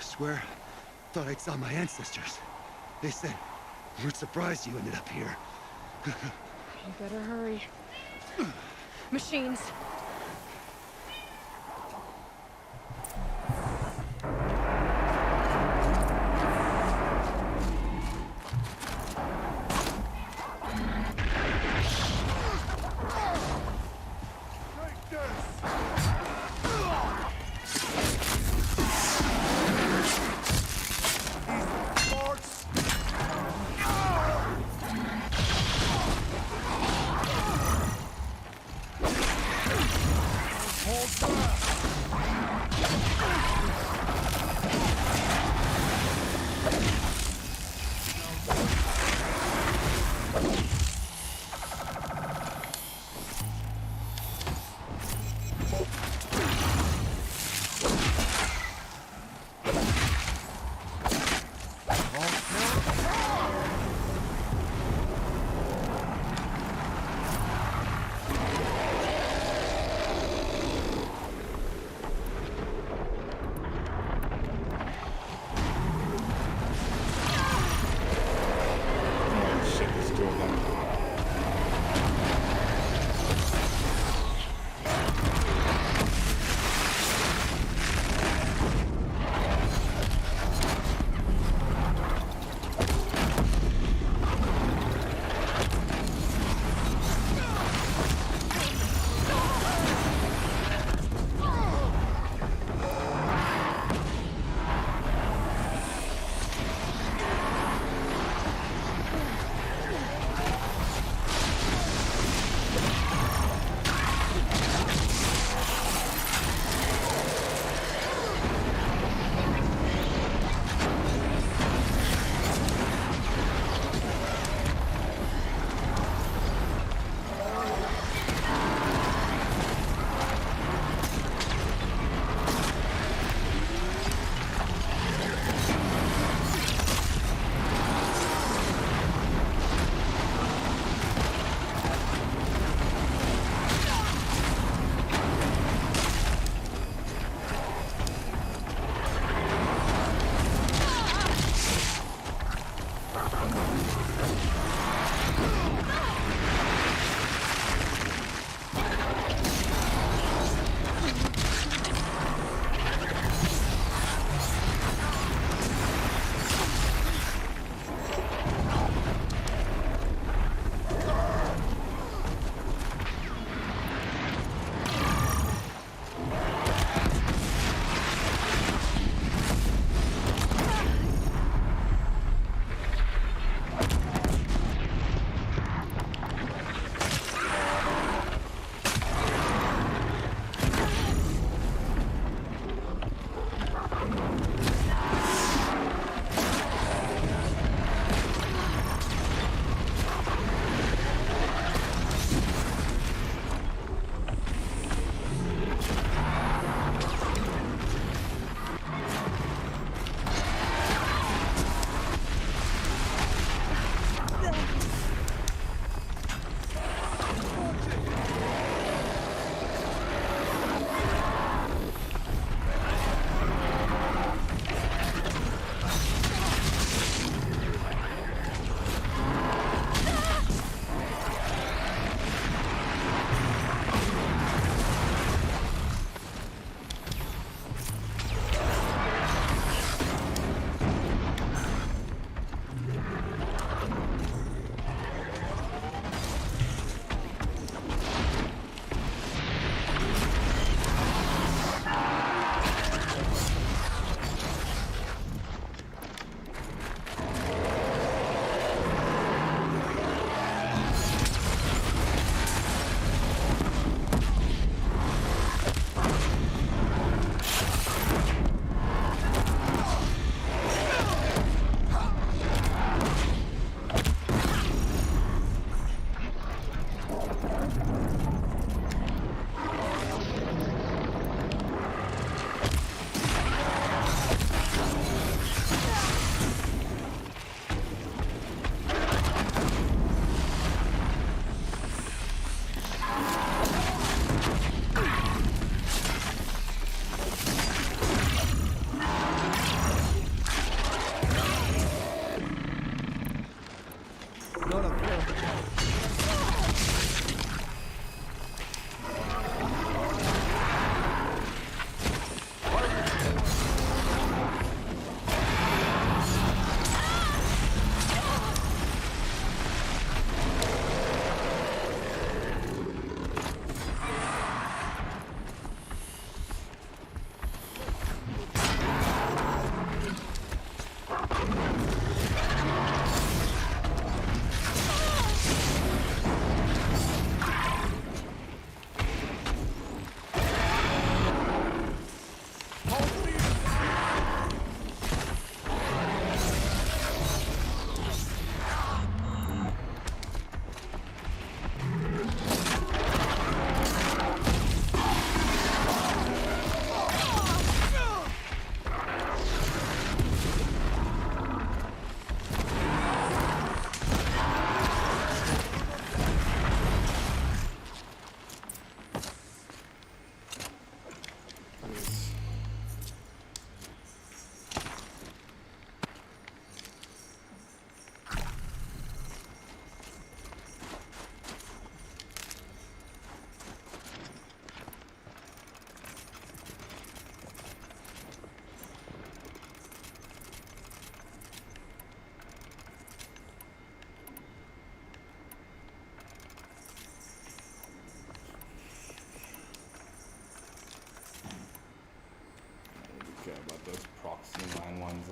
swear, thought I saw my ancestors. They said, we're surprised you ended up here. You better hurry. Machines.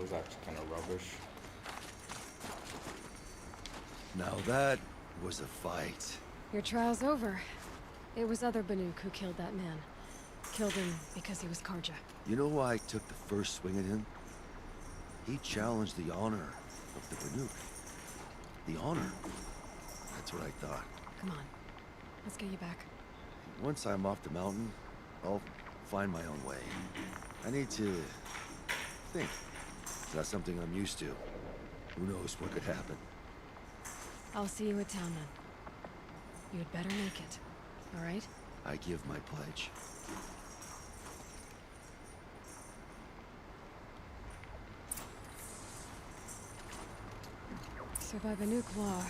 was actually kind of rubbish. Now that was a fight. Your trial's over. It was other Banuk who killed that man. Killed him because he was Karja. You know why I took the first swing at him? He challenged the honor of the Banuk. The honor. That's what I thought. Come on. Let's get you back. Once I'm off the mountain, I'll find my own way. I need to think. It's not something I'm used to. Who knows what could happen? I'll see you at town then. You had better make it. All right? I give my pledge. So by Banuk law,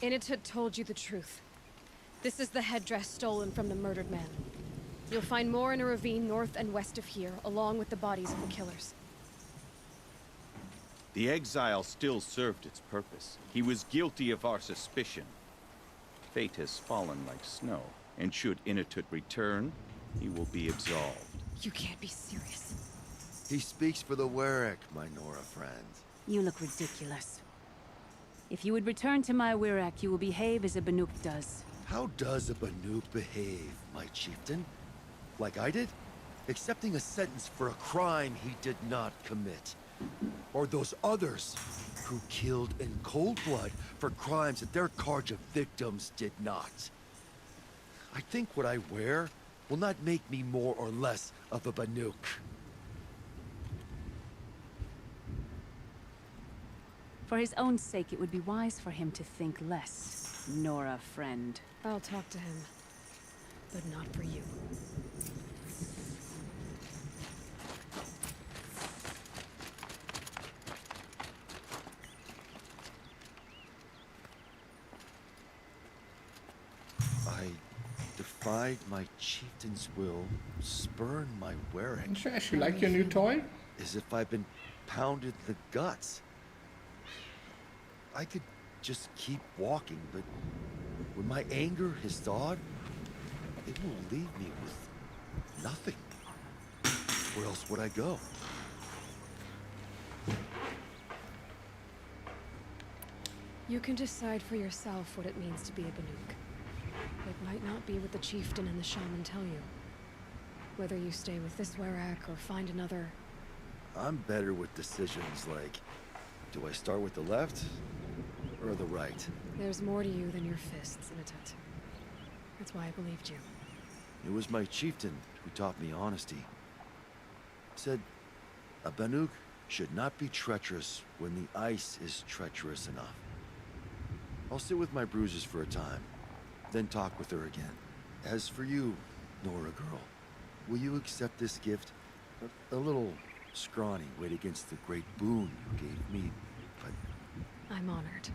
Initut told you the truth. This is the headdress stolen from the murdered man. You'll find more in a ravine north and west of here, along with the bodies of the killers. The exile still served its purpose. He was guilty of our suspicion. Fate has fallen like snow, and should Initut return, he will be absolved. You can't be serious. He speaks for the Warwick, my Nora friend. You look ridiculous. If you would return to my Wirak, you will behave as a Banuk does. How does a Banuk behave, my chieftain? Like I did? Accepting a sentence for a crime he did not commit. Or those others who killed in cold blood for crimes that their Karja victims did not. I think what I wear will not make me more or less of a Banuk. For his own sake, it would be wise for him to think less. Nora, friend. I'll talk to him. But not for you. I defied my chieftain's will, spurned my wearing. Don't you actually like your new toy? As if I've been pounded in the guts. I could just keep walking, but when my anger has thawed, it will leave me with nothing. Where else would I go? You can decide for yourself what it means to be a Banuk. It might not be what the chieftain and the shaman tell you. Whether you stay with this Warwick or find another... I'm better with decisions like, do I start with the left or the right? There's more to you than your fists, Initut. That's why I believed you. It was my chieftain who taught me honesty. Said, a Banuk should not be treacherous when the ice is treacherous enough. I'll sit with my bruises for a time, then talk with her again. As for you, Nora girl, will you accept this gift? A little scrawny weight against the great boon you gave me, but... I'm honored.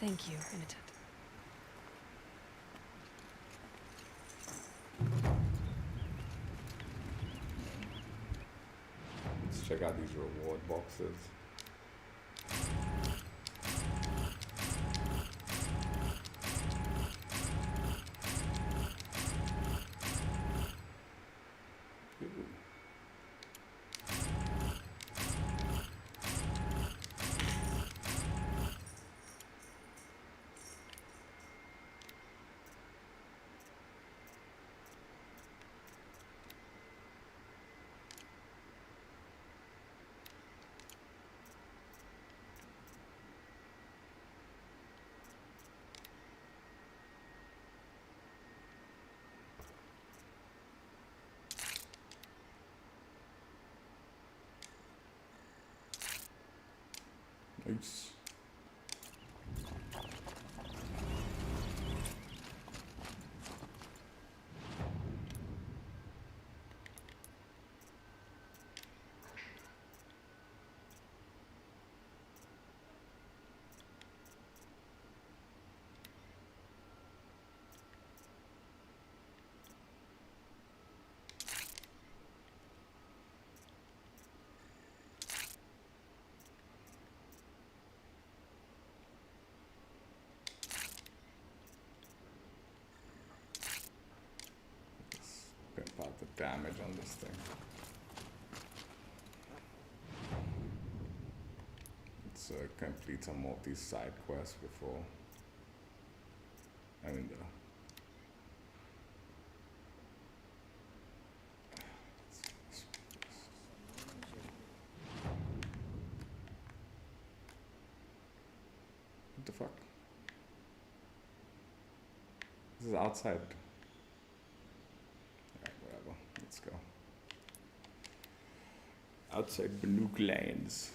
Thank you, Initut. Let's check out these reward boxes. Peace. About the damage on this thing. Let's complete some of these side quests before. I mean, what the fuck? This is outside. Let's go. Outside Banuk Lands.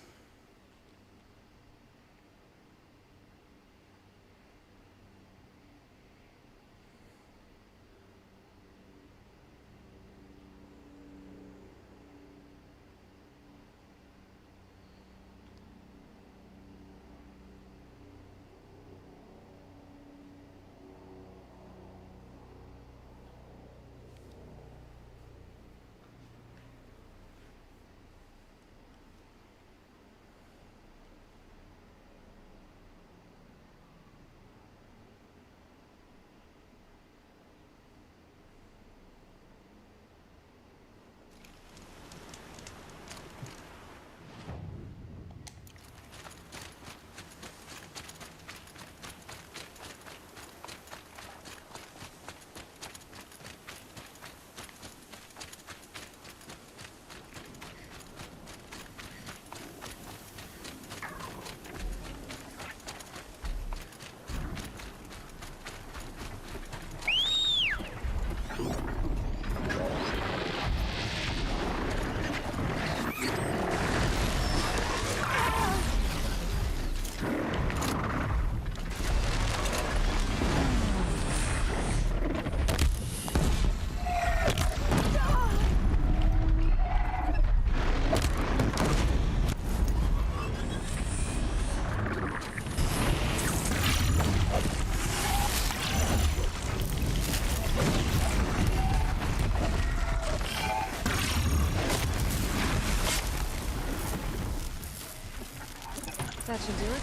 That should do it.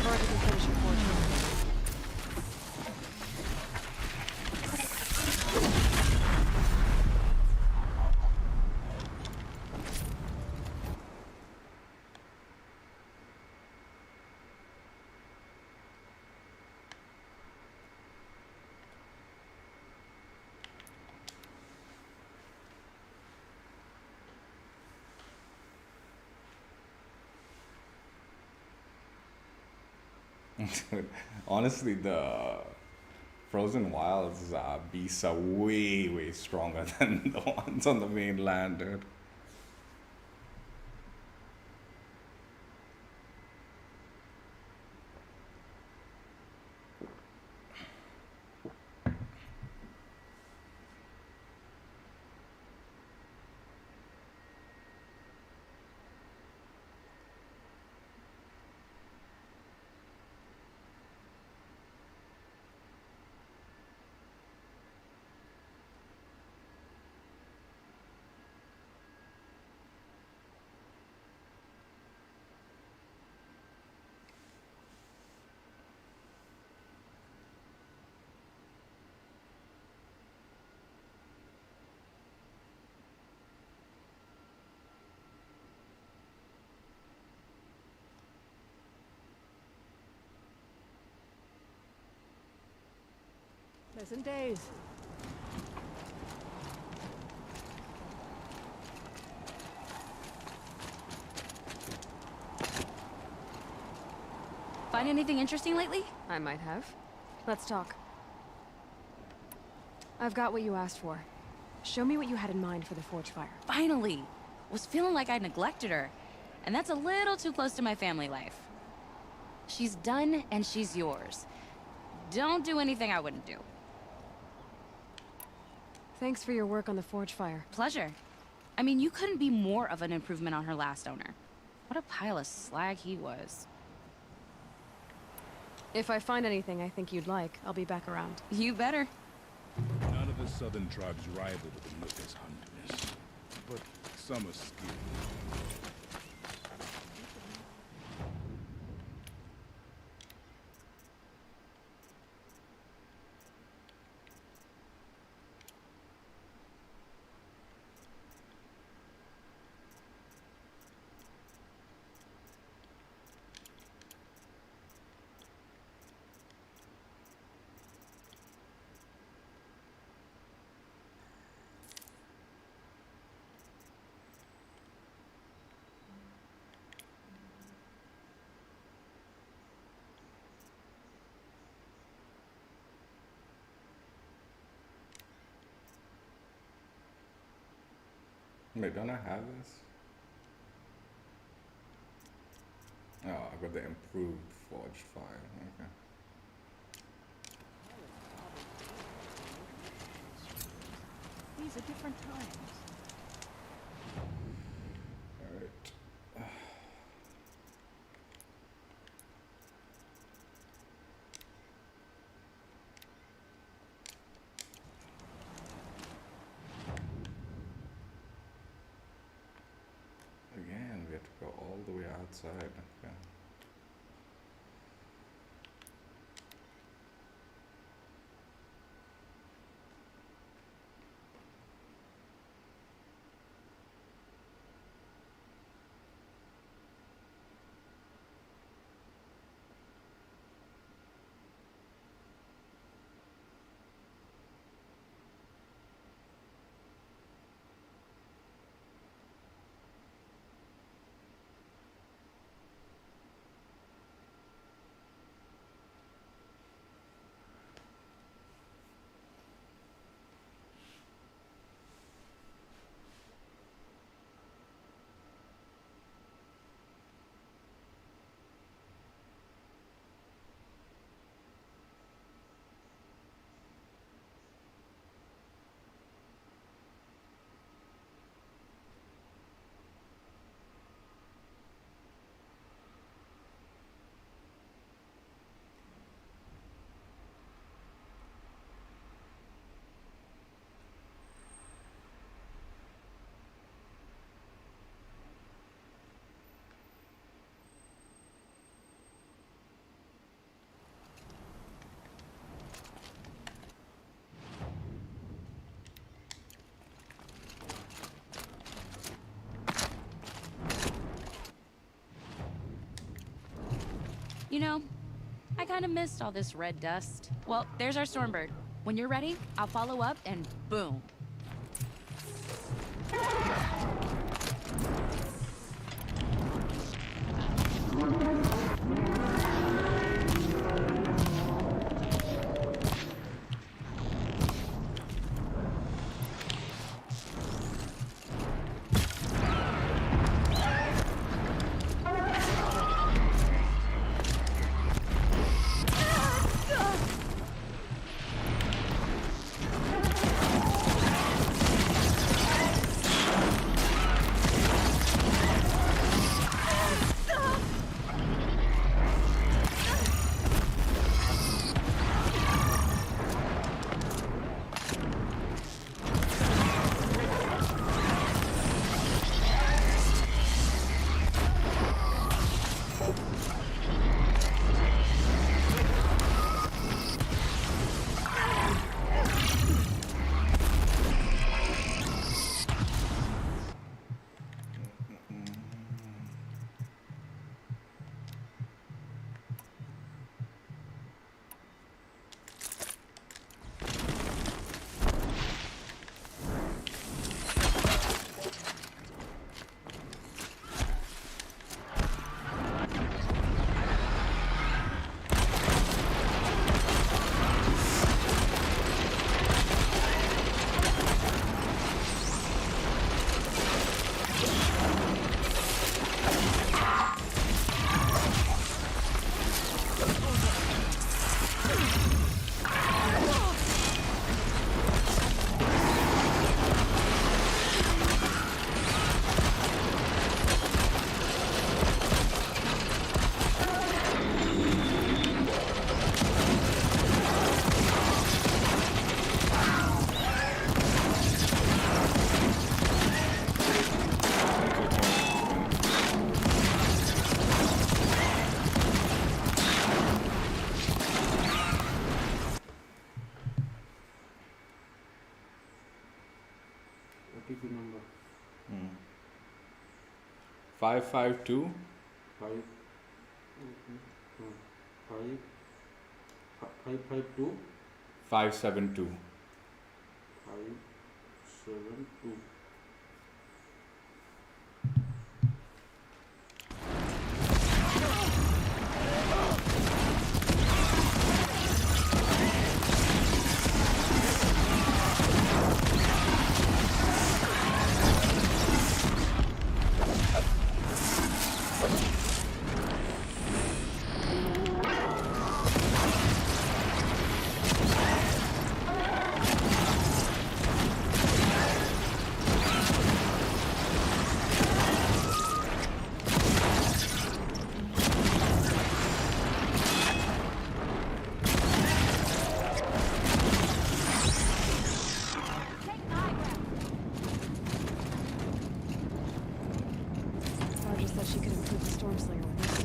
Or we can finish your portrait. Honestly, the Frozen Wilds beasts are way stronger than the ones on the mainland, dude. Pleasant days. Find anything interesting lately? I might have. Let's talk. I've got what you asked for. Show me what you had in mind for the Forgefire. Finally! Was feeling like I neglected her. And that's a little too close to my family life. She's done, and she's yours. Don't do anything I wouldn't do. Thanks for your work on the Forgefire. Pleasure. I mean, you couldn't be more of an improvement on her last owner. What a pile of slag he was. If I find anything I think you'd like, I'll be back around. You better. None of the southern tribes rival with the Nook as hunters, but some are skilled. Wait, don't I have this? Oh, I got the improved Forgefire. Okay. These are different times. Alright. Again, we have to go all the way outside. Okay. You know, I kind of missed all this red dust. Well, there's our Stormbird. When you're ready, I'll follow up and boom. OTP number. 552 5 552 572. 572. Varja said she could improve the Stormslinger with this.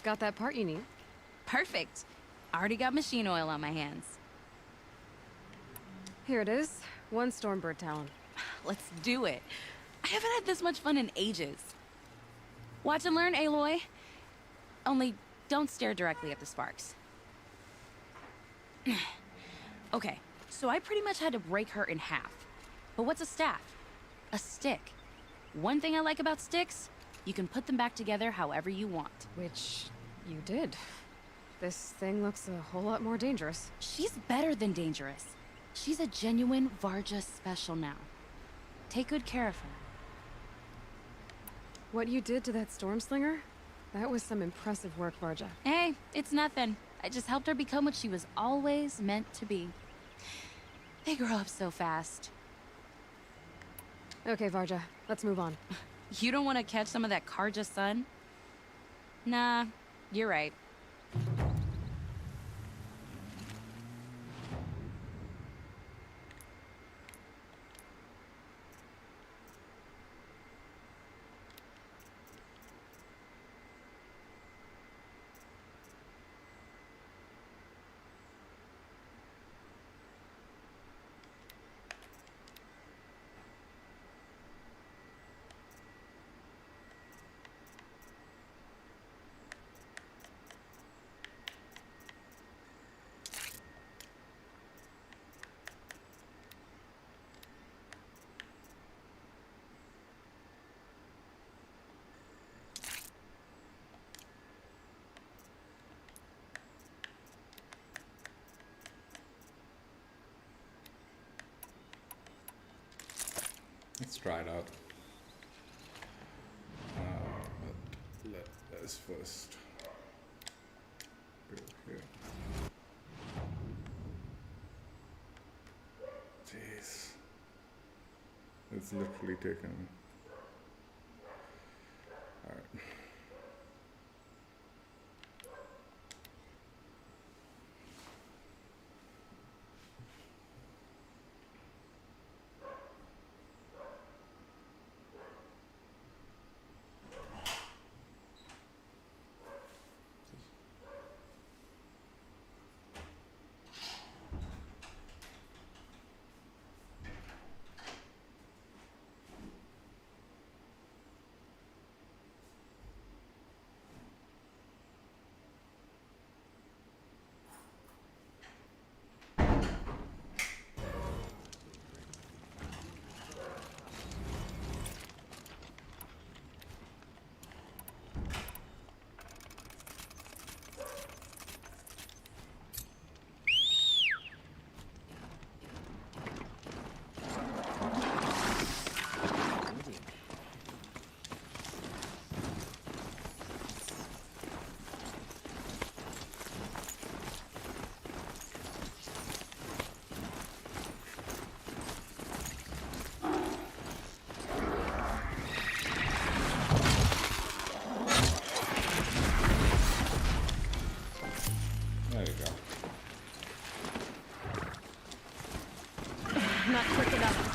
Got that part you need? Perfect. Already got machine oil on my hands. Here it is. 1 Stormbird talon. Let's do it. I haven't had this much fun in ages. Watch and learn, Aloy. Only don't stare directly at the sparks. Okay, so I pretty much had to break her in half. But what's a staff? A stick. One thing I like about sticks, you can put them back together however you want. Which you did. This thing looks a whole lot more dangerous. She's better than dangerous. She's a genuine Varja special now. Take good care of her. What you did to that Stormslinger? That was some impressive work, Varja. Hey, it's nothing. I just helped her become what she was always meant to be. They grow up so fast. Okay, Varja, let's move on. You don't want to catch some of that Karja sun? Nah, you're right. Let's try it out. But let us first go here. Jeez. It's literally taken. Alright. not quick enough.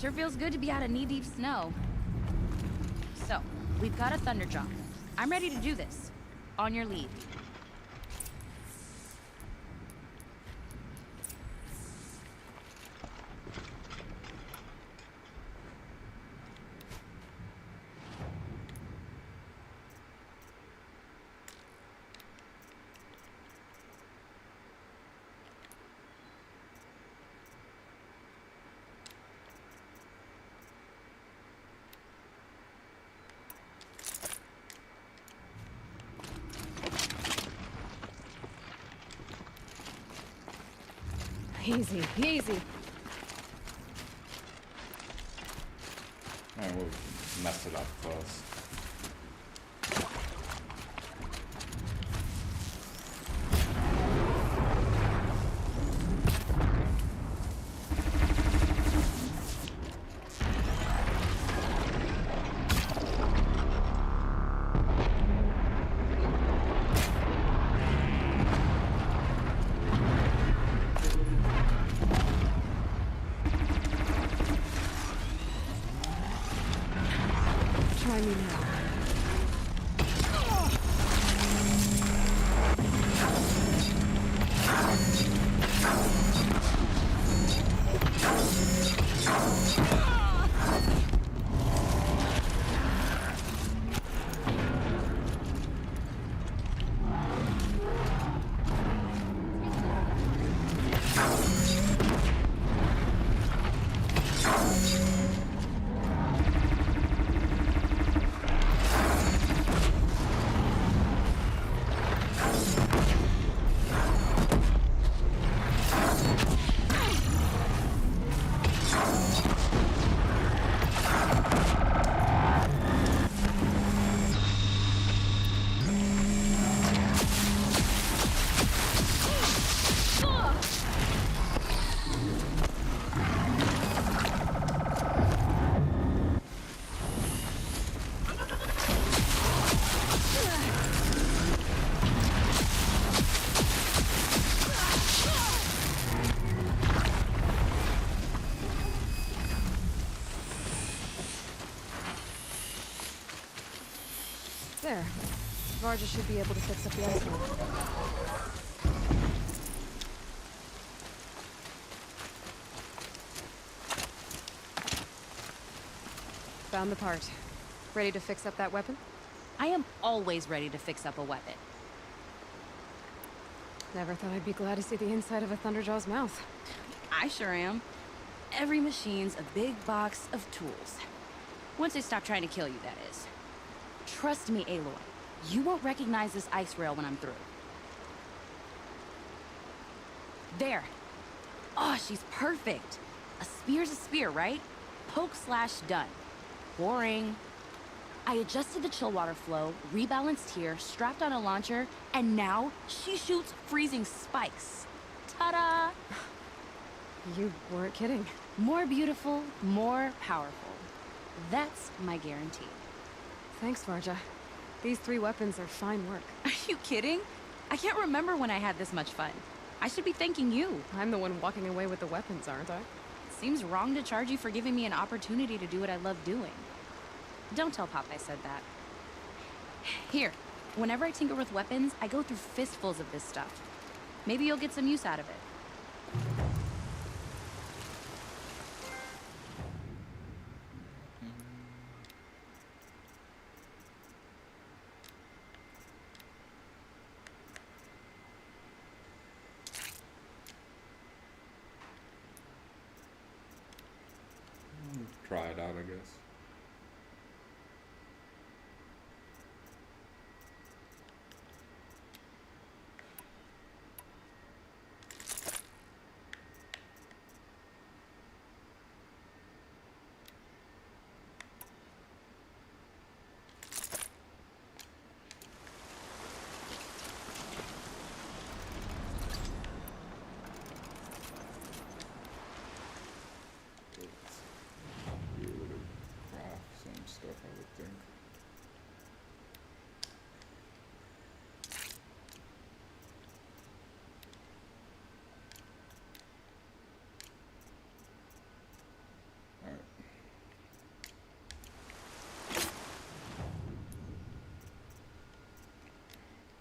Sure feels good to be out of knee-deep snow. So, we've got a Thunderjaw. I'm ready to do this. On your lead. Easy, easy. And we'll mess it up first. Try me now. There. Varja should be able to fix up the Icerail. Found the part. Ready to fix up that weapon? I am always ready to fix up a weapon. Never thought I'd be glad to see the inside of a Thunderjaw's mouth. I sure am. Every machine's a big box of tools. Once they stop trying to kill you, that is. Trust me, Aloy. You won't recognize this Icerail when I'm through. There. Oh, she's perfect. A spear's a spear, right? Poke slash done. Boring. I adjusted the chill water flow, rebalanced here, strapped on a launcher, and now she shoots freezing spikes. Ta-da! You weren't kidding. More beautiful, more powerful. That's my guarantee. Thanks, Varja. These 3 weapons are fine work. Are you kidding? I can't remember when I had this much fun. I should be thanking you. I'm the one walking away with the weapons, aren't I? Seems wrong to charge you for giving me an opportunity to do what I love doing. Don't tell Pop I said that. Here, whenever I tinker with weapons, I go through fistfuls of this stuff. Maybe you'll get some use out of it. Try it out, I guess. Stuff, I would think. All right.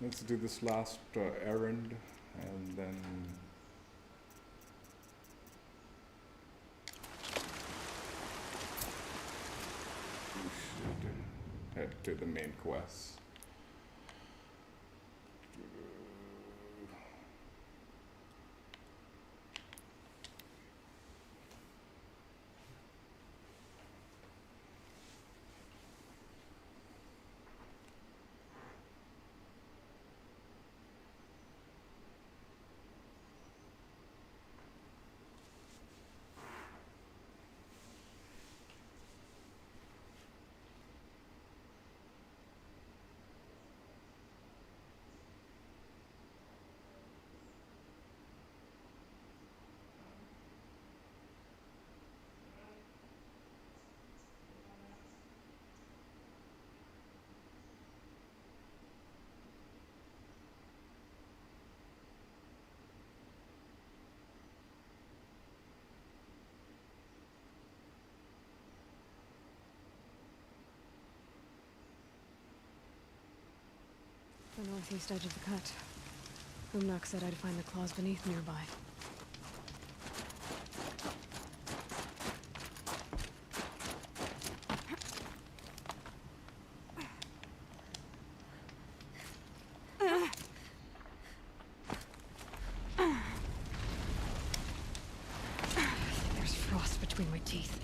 Let's do this last errand, and then head to the main quest. The northeast edge of the cut. Umnak said I'd find the claws beneath nearby. There's frost between my teeth.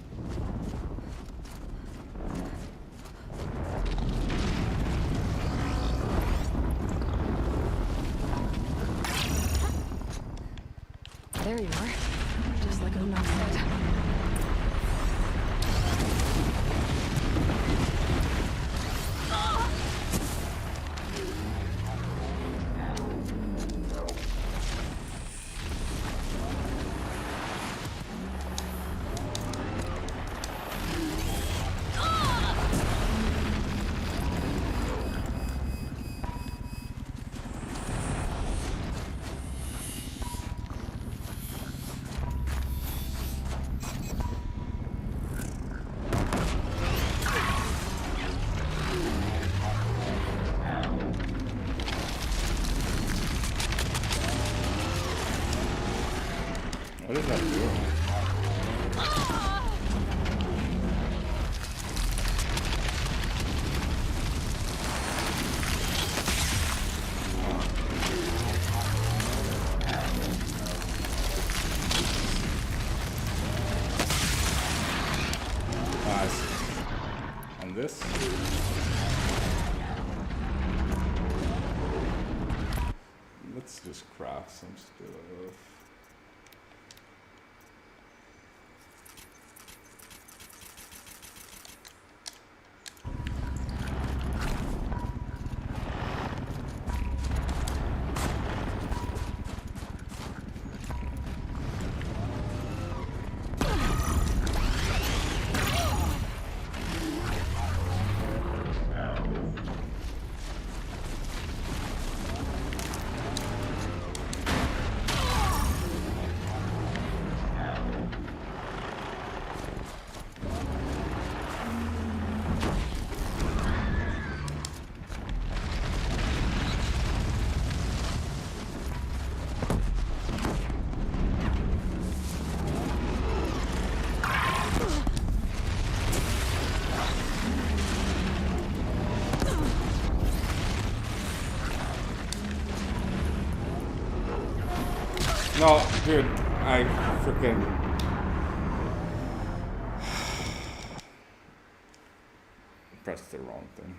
There you are. Just like Umnak said. What is that doing? And this? Let's just craft some stuff. No, dude, I freaking. Pressed the wrong thing.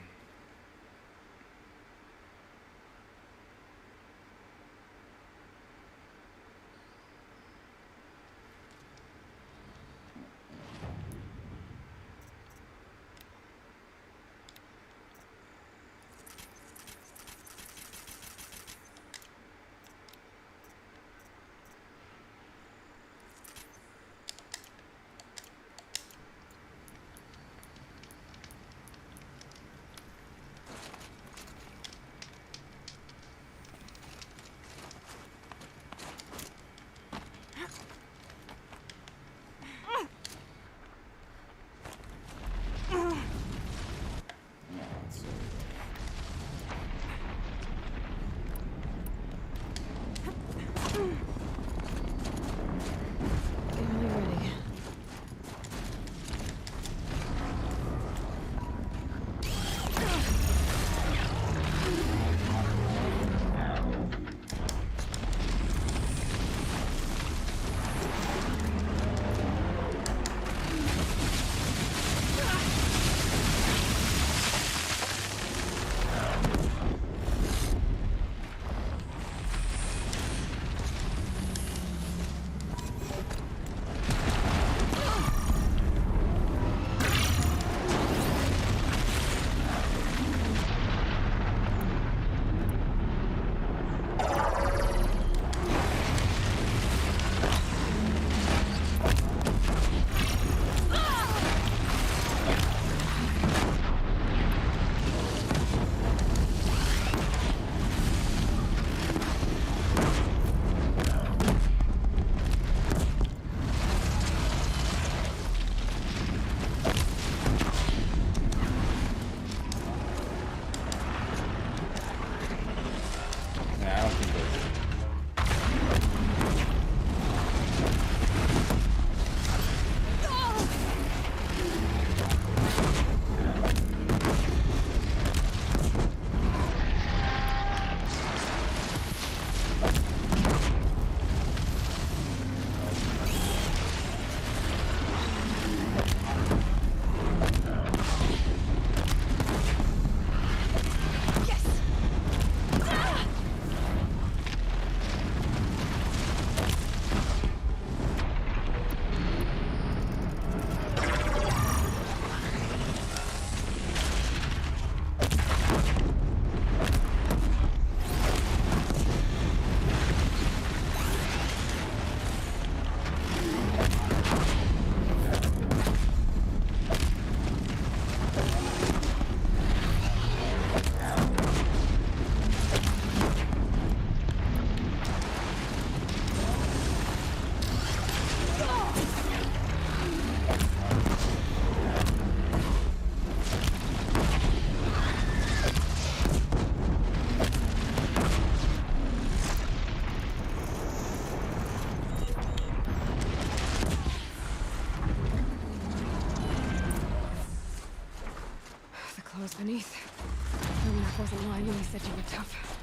Clothes beneath. Ermac wasn't lying when he said you were tough.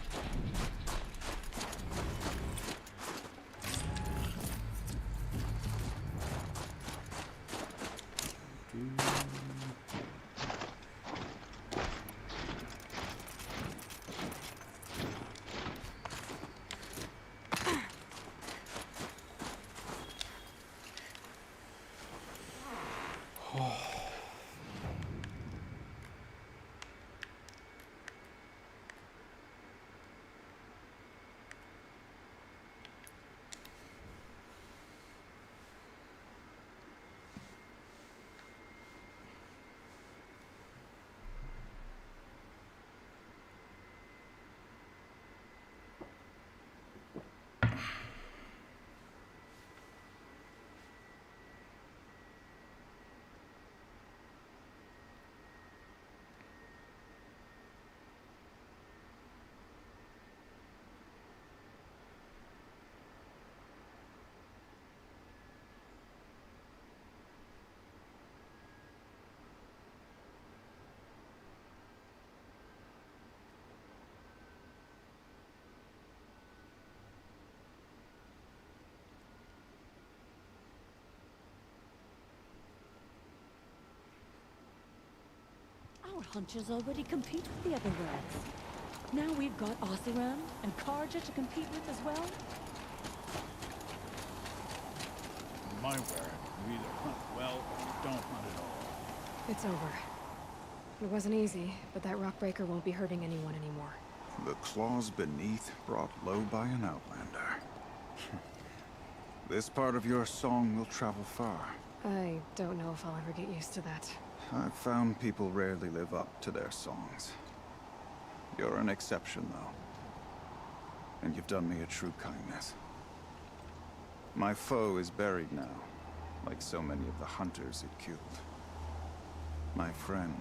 Our hunters already compete with the other werewolves. Now we've got Icerail and Karja to compete with as well. In my werewolf, you either hunt well or you don't hunt at all. It's over. It wasn't easy, but that rock breaker won't be hurting anyone anymore. The claws beneath brought low by an outlander. This part of your song will travel far. I don't know if I'll ever get used to that. I've found people rarely live up to their songs. You're an exception, though. And you've done me a true kindness. My foe is buried now, like so many of the hunters it killed. My friend,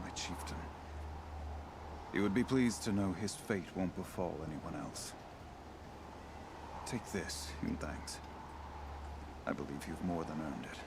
my chieftain. You would be pleased to know his fate won't befall anyone else. Take this in thanks. I believe you've more than earned it.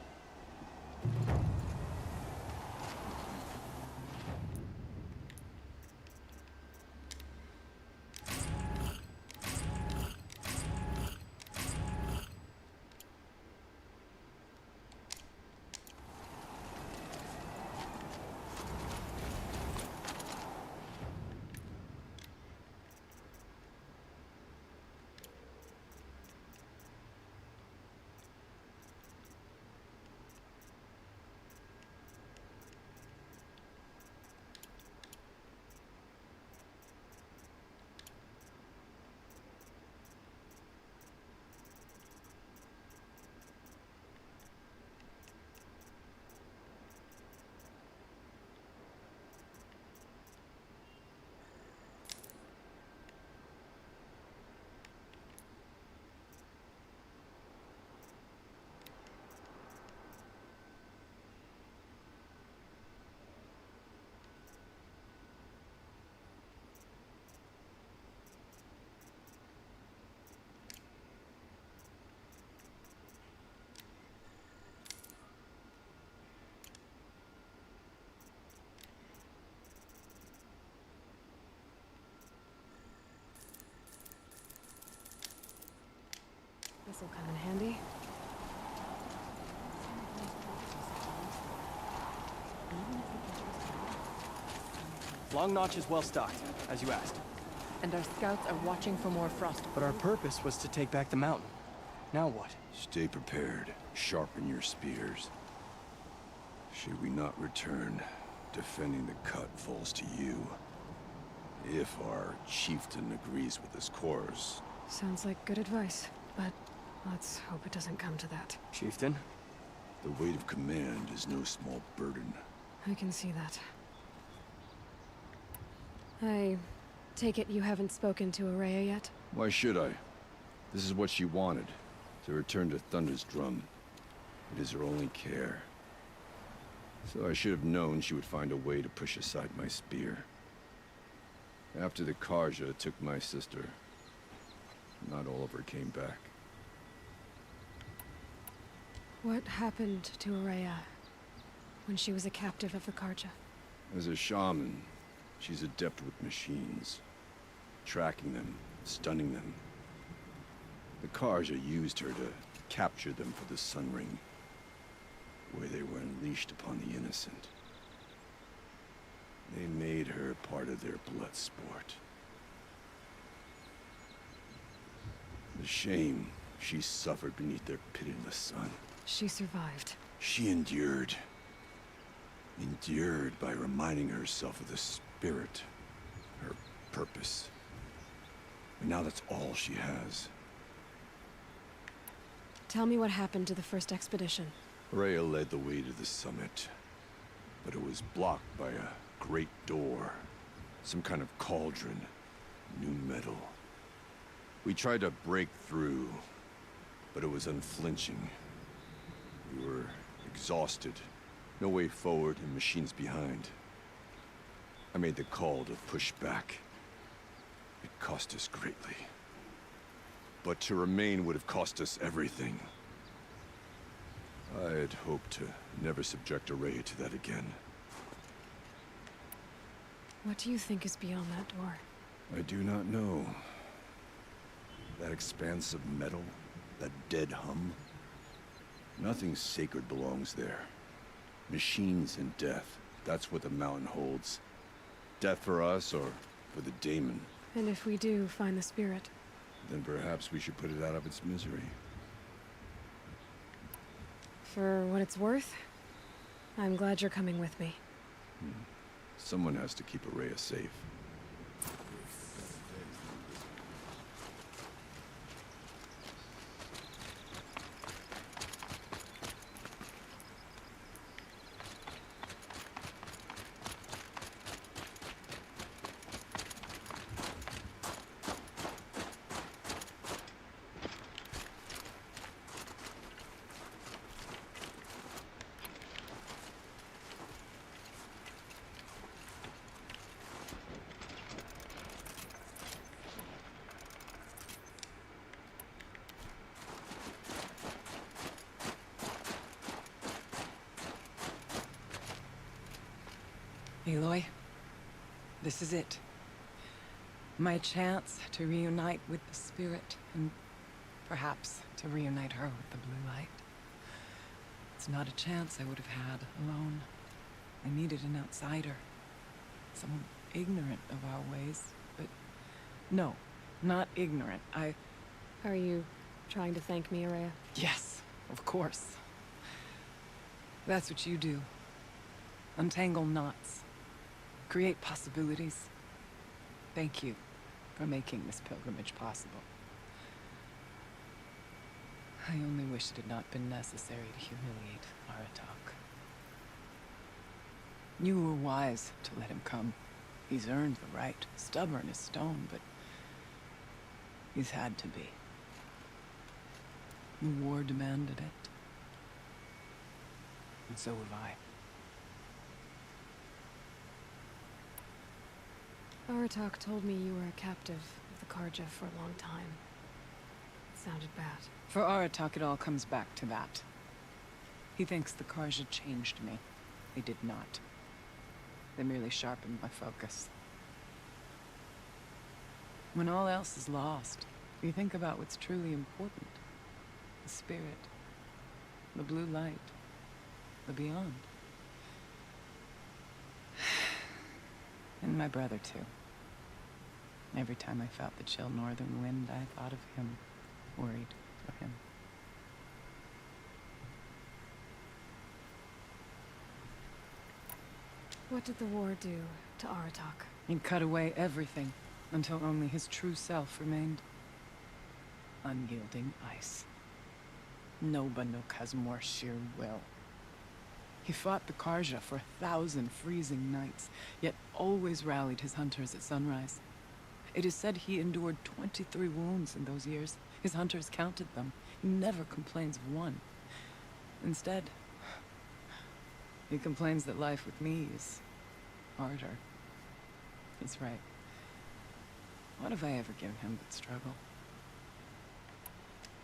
This'll come in handy. Long Notch is well stocked, as you asked. And our scouts are watching for more frost. But our purpose was to take back the mountain. Now what? Stay prepared. Sharpen your spears. Should we not return, defending the cut falls to you. If our chieftain agrees with his course. Sounds like good advice, but let's hope it doesn't come to that. Chieftain? The weight of command is no small burden. I can see that. I take it you haven't spoken to Araya yet? Why should I? This is what she wanted. To return to Thunder's drum. It is her only care. So I should have known she would find a way to push aside my spear. After the Karja took my sister, not all of her came back. What happened to Araya when she was a captive of the Karja? As a shaman, she's adept with machines. Tracking them, stunning them. The Karja used her to capture them for the Sun Ring, where they were unleashed upon the innocent. They made her part of their blood sport. The shame she suffered beneath their pitiless sun. She survived. She endured. Endured by reminding herself of the spirit, her purpose. And now that's all she has. Tell me what happened to the first expedition. Rhea led the way to the summit, but it was blocked by a great door. Some kind of cauldron, new metal. We tried to break through, but it was unflinching. We were exhausted, no way forward and machines behind. I made the call to push back. It cost us greatly. But to remain would have cost us everything. I had hoped to never subject Araya to that again. What do you think is beyond that door? I do not know. That expanse of metal, that dead hum. Nothing sacred belongs there. Machines and death. That's what the mountain holds. Death for us, or for the daemon. And if we do find the spirit? Then perhaps we should put it out of its misery. For what it's worth, I'm glad you're coming with me. Someone has to keep Araya safe. Aloy, this is it. My chance to reunite with the spirit, and perhaps to reunite her with the blue light. It's not a chance I would have had alone. I needed an outsider. Someone ignorant of our ways, but no, not ignorant. Are you trying to thank me, Araya? Yes, of course. That's what you do. Untangle knots. Create possibilities. Thank you for making this pilgrimage possible. I only wish it had not been necessary to humiliate Aratak. You were wise to let him come. He's earned the right. Stubborn as stone, but he's had to be. The war demanded it. And so have I. Aratak told me you were a captive of the Karja for a long time. It sounded bad. For Aratak, it all comes back to that. He thinks the Karja changed me. They did not. They merely sharpened my focus. When all else is lost, you think about what's truly important. The spirit. The blue light. The beyond. And my brother, too. Every time I felt the chill northern wind, I thought of him, worried for him. What did the war do to Aratak? It cut away everything, until only his true self remained. Unyielding ice. No Banuk has more sheer will. He fought the Karja for 1,000 freezing nights, yet always rallied his hunters at sunrise. It is said he endured 23 wounds in those years. His hunters counted them. He never complains of one. Instead, he complains that life with me is harder. He's right. What have I ever given him but struggle?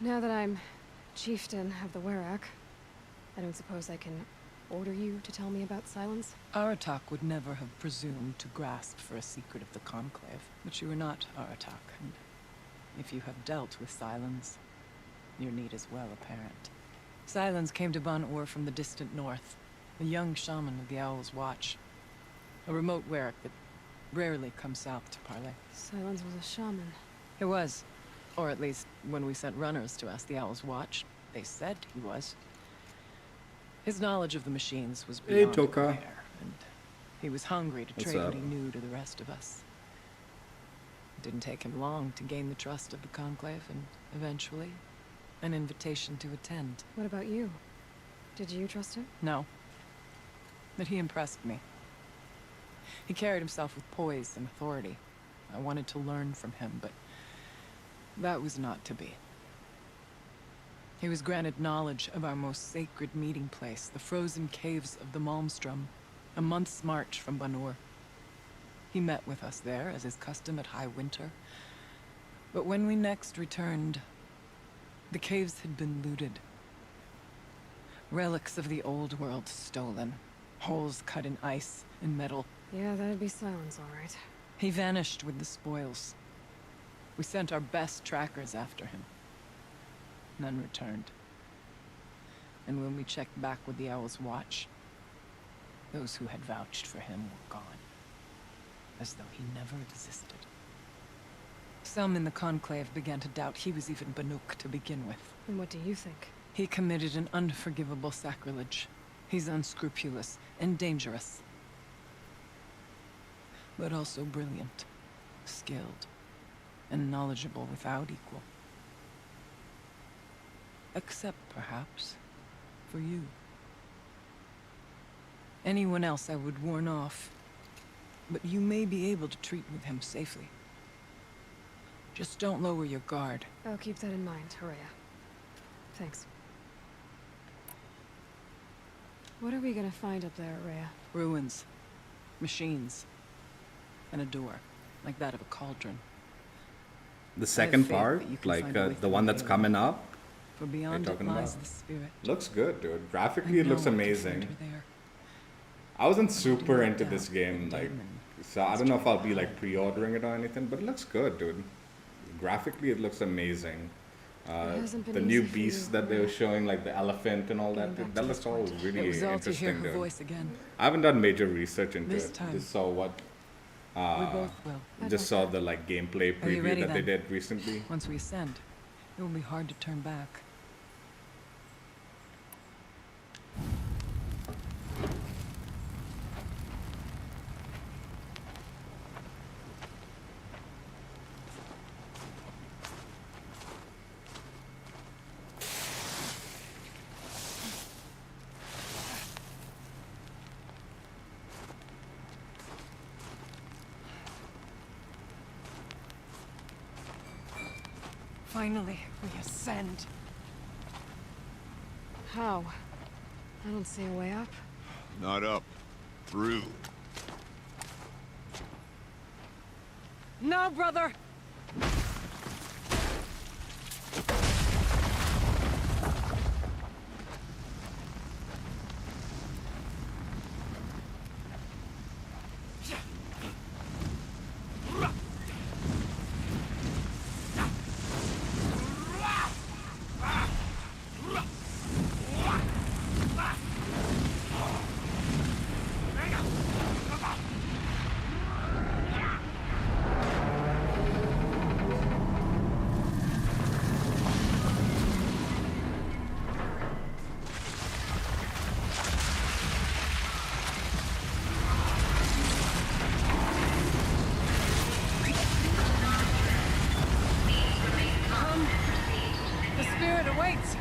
Now that I'm chieftain of the Werak, I don't suppose I can order you to tell me about Silence? Aratak would never have presumed to grasp for a secret of the Conclave. But you are not Aratak, and if you have dealt with Silence, your need is well apparent. Silence came to Ban-Ur from the distant north, a young shaman of the Owl's Watch. A remote Werak that rarely comes south to parley. Silence was a shaman. He was. Or at least, when we sent runners to ask the Owl's Watch, they said he was. His knowledge of the machines was beyond compare, and he was hungry to trade what he knew to the rest of us. It didn't take him long to gain the trust of the Conclave, and eventually, an invitation to attend. What about you? Did you trust him? No. But he impressed me. He carried himself with poise and authority. I wanted to learn from him, but that was not to be. He was granted knowledge of our most sacred meeting place, the frozen caves of the Malmstrom, a month's march from Ban-Ur. He met with us there, as is custom at high winter. But when we next returned, the caves had been looted. Relics of the old world stolen. Holes cut in ice and metal. Yeah, that'd be Silence, all right. He vanished with the spoils. We sent our best trackers after him. None returned. And when we checked back with the Owl's Watch, Those who had vouched for him were gone, as though he never existed. Some in the Conclave began to doubt he was even Banuk to begin with. And what do you think? He committed an unforgivable sacrilege. He's unscrupulous and dangerous. But also brilliant, skilled, and knowledgeable without equal. Except, perhaps, for you. Anyone else I would warn off, but you may be able to treat with him safely. Just don't lower your guard. I'll keep that in mind, Haraya. Thanks. What are we gonna find up there, Rhea? Ruins, machines, and a door, like that of a cauldron. The second faith part, that you can like find a way the one through that's the coming up, For are you beyond it talking lies about? the spirit. Looks good, dude. I Graphically, it looks know I can amazing. send her there. I wasn't super into this game, like, so I don't know if I'll be like pre-ordering it or anything, but it looks good, dude. Graphically, it looks amazing. hasn't been The new easy for beasts you, that they were Rhea. showing, like the elephant and all Getting that, back that to looks this all point. really It was all to hear interesting, her dude. voice again. I haven't done major research into This it. time. Just saw what. We both will. Just saw the like gameplay Are you preview ready that they then? did recently. Once we ascend, it will be hard to turn back. Finally, we ascend. How? I don't see a way up. Not up. Through. No, brother! The spirit awaits!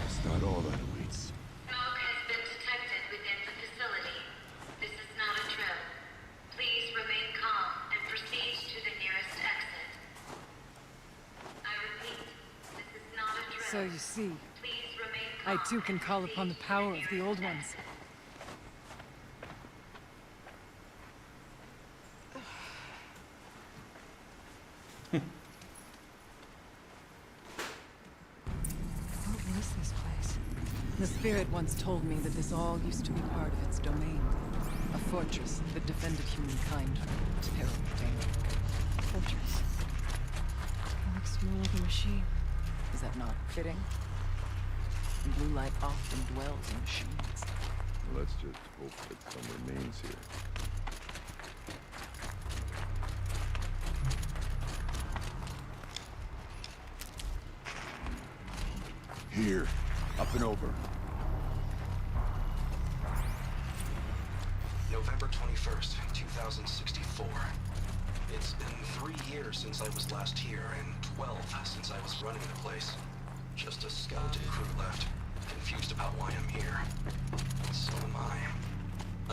It's not all that awaits. Smoke has been detected within the facility. This is not a drill. Please remain calm and proceed to the nearest exit. I repeat, this is not a drill. So you see, Please remain I calm too can and call upon the proceed to power of the nearest old ones. exit. What was this place? The spirit once told me that this all used to be part of its domain. A fortress that defended humankind from terrible danger. Fortress. It looks more like a machine. Is that not fitting? Blue light often dwells in machines. Let's just hope that some remains here. Here. Up and over. November 21st, 2064. It's been 3 years since I was last here, and 12 since I was running the place. Just a skeleton crew left, confused about why I'm here. So am I.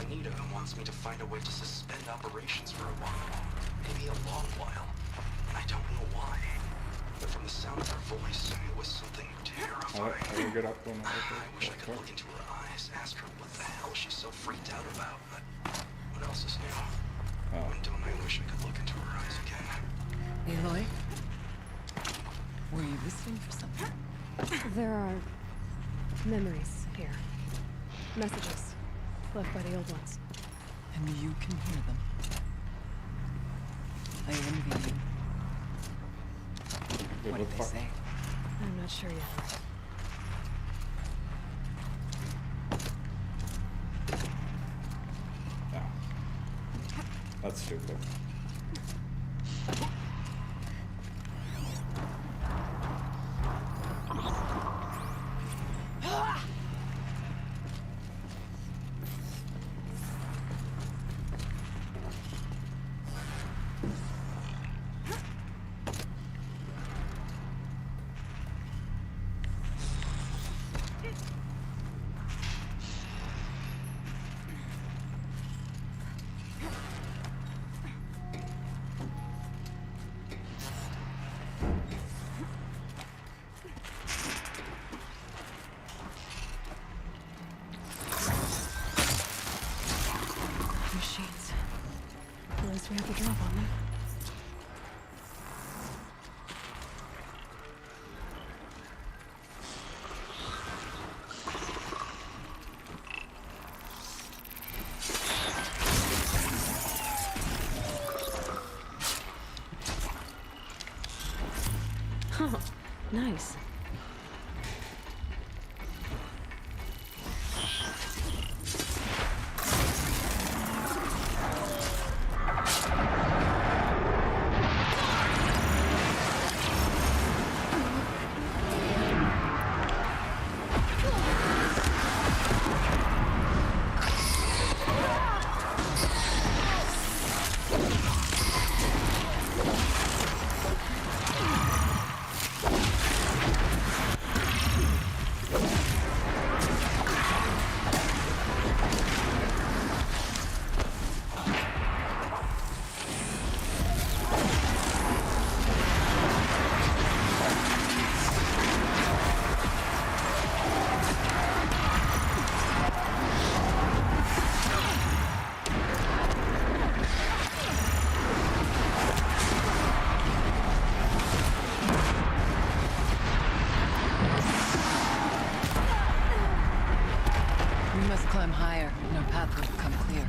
Anita wants me to find a way to suspend operations for a while. Maybe a long while. And I don't know why. But from the sound of her voice, it was something terrifying. I will get up when I wish I could look into her eyes, ask her what the hell she's so freaked out about, but what else is new? When don't I wish I could look into her eyes again? Aloy? Were you listening for something? There are memories here. Messages left by the old ones. And you can hear them. I envy you. What did they say? I'm not sure yet. That's stupid. Machines. At least we have a drop on them. Huh. Nice. We must climb higher, and our path will become clear.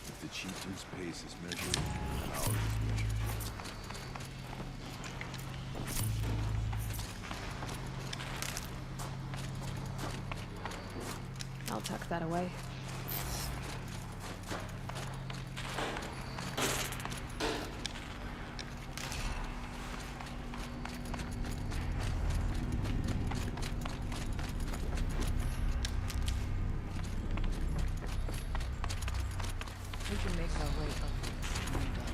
If the chieftain's pace is measured, ours is measured. I'll tuck that away. We can make our way up this window.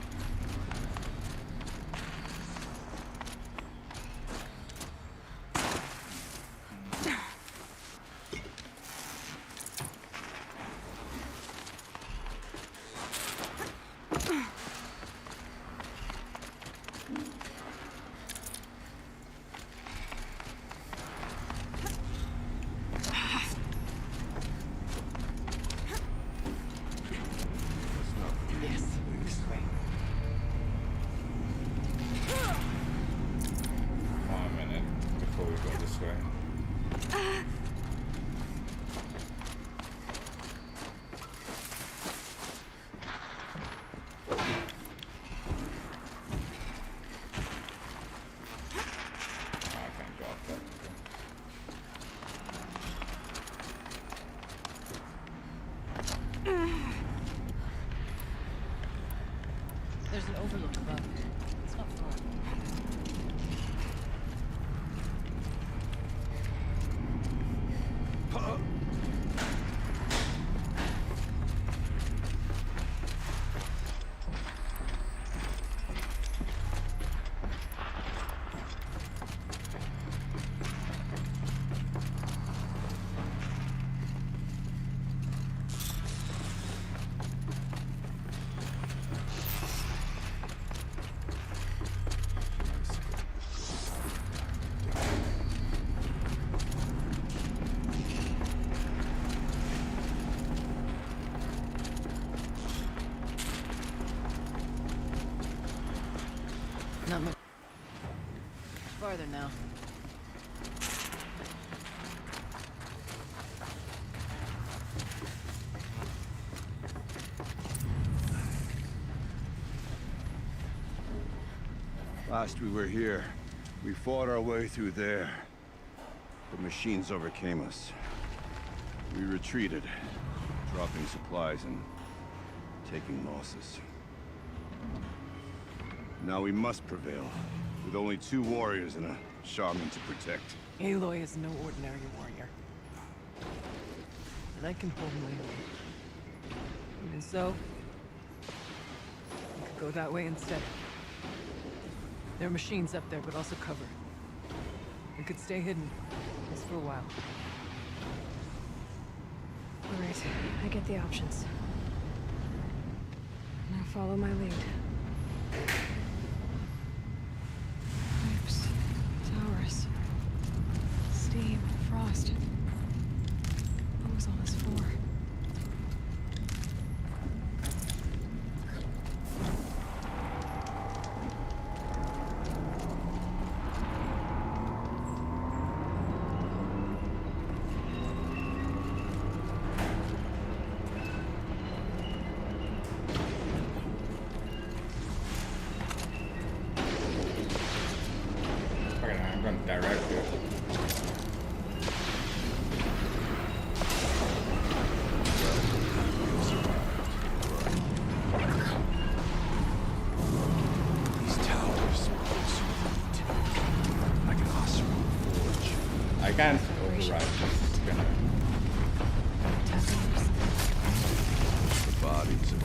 One minute before we go this way. I can't go up that. There's an overlook above. It's not far. Not much farther now. Last we were here, we fought our way through there. The machines overcame us. We retreated, dropping supplies and taking losses. Now we must prevail, with only 2 warriors and a shaman to protect. Aloy is no ordinary warrior. And I can hold my own. Even so, we could go that way instead. There are machines up there, but also cover. We could stay hidden, just for a while. All right, I get the options. Now follow my lead. Pipes, towers, steam, frost. What was all this for? I'm going direct here. These towers pulse heat, like an Icerail forge. I can't override this. It's gonna... The bodies of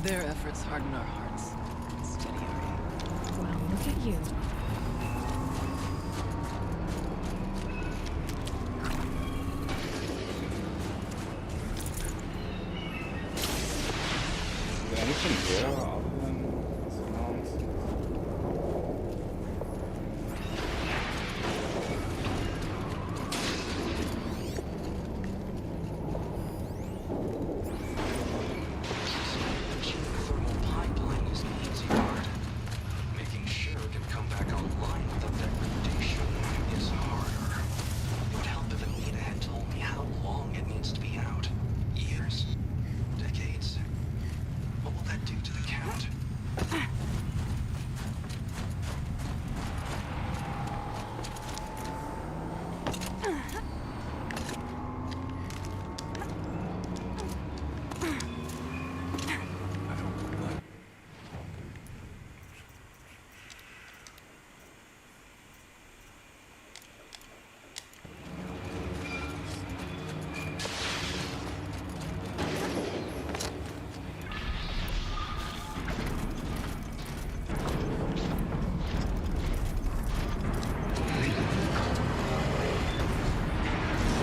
Their efforts harden our hearts. Steady our aim. Well, look at you. Is there anything here other than sounds? The geothermal pipeline is the easy part. Making sure it can come back online without degradation is harder. It would help if Anita had told me how long it needs to be out. Years? Decades? What will that do to the count?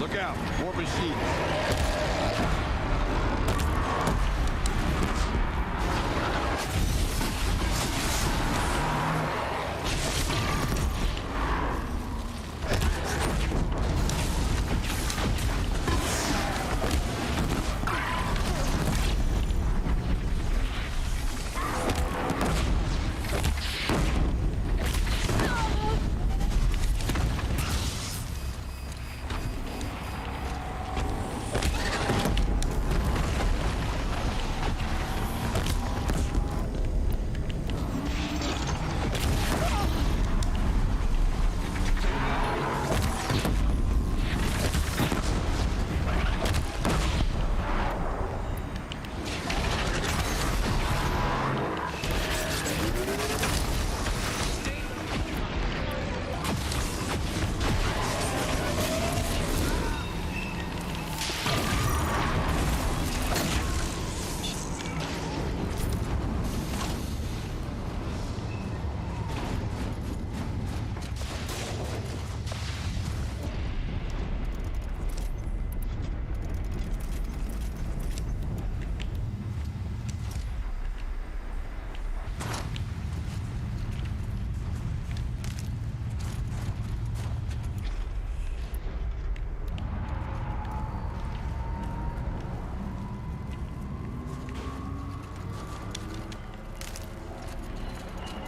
Look out, more machines.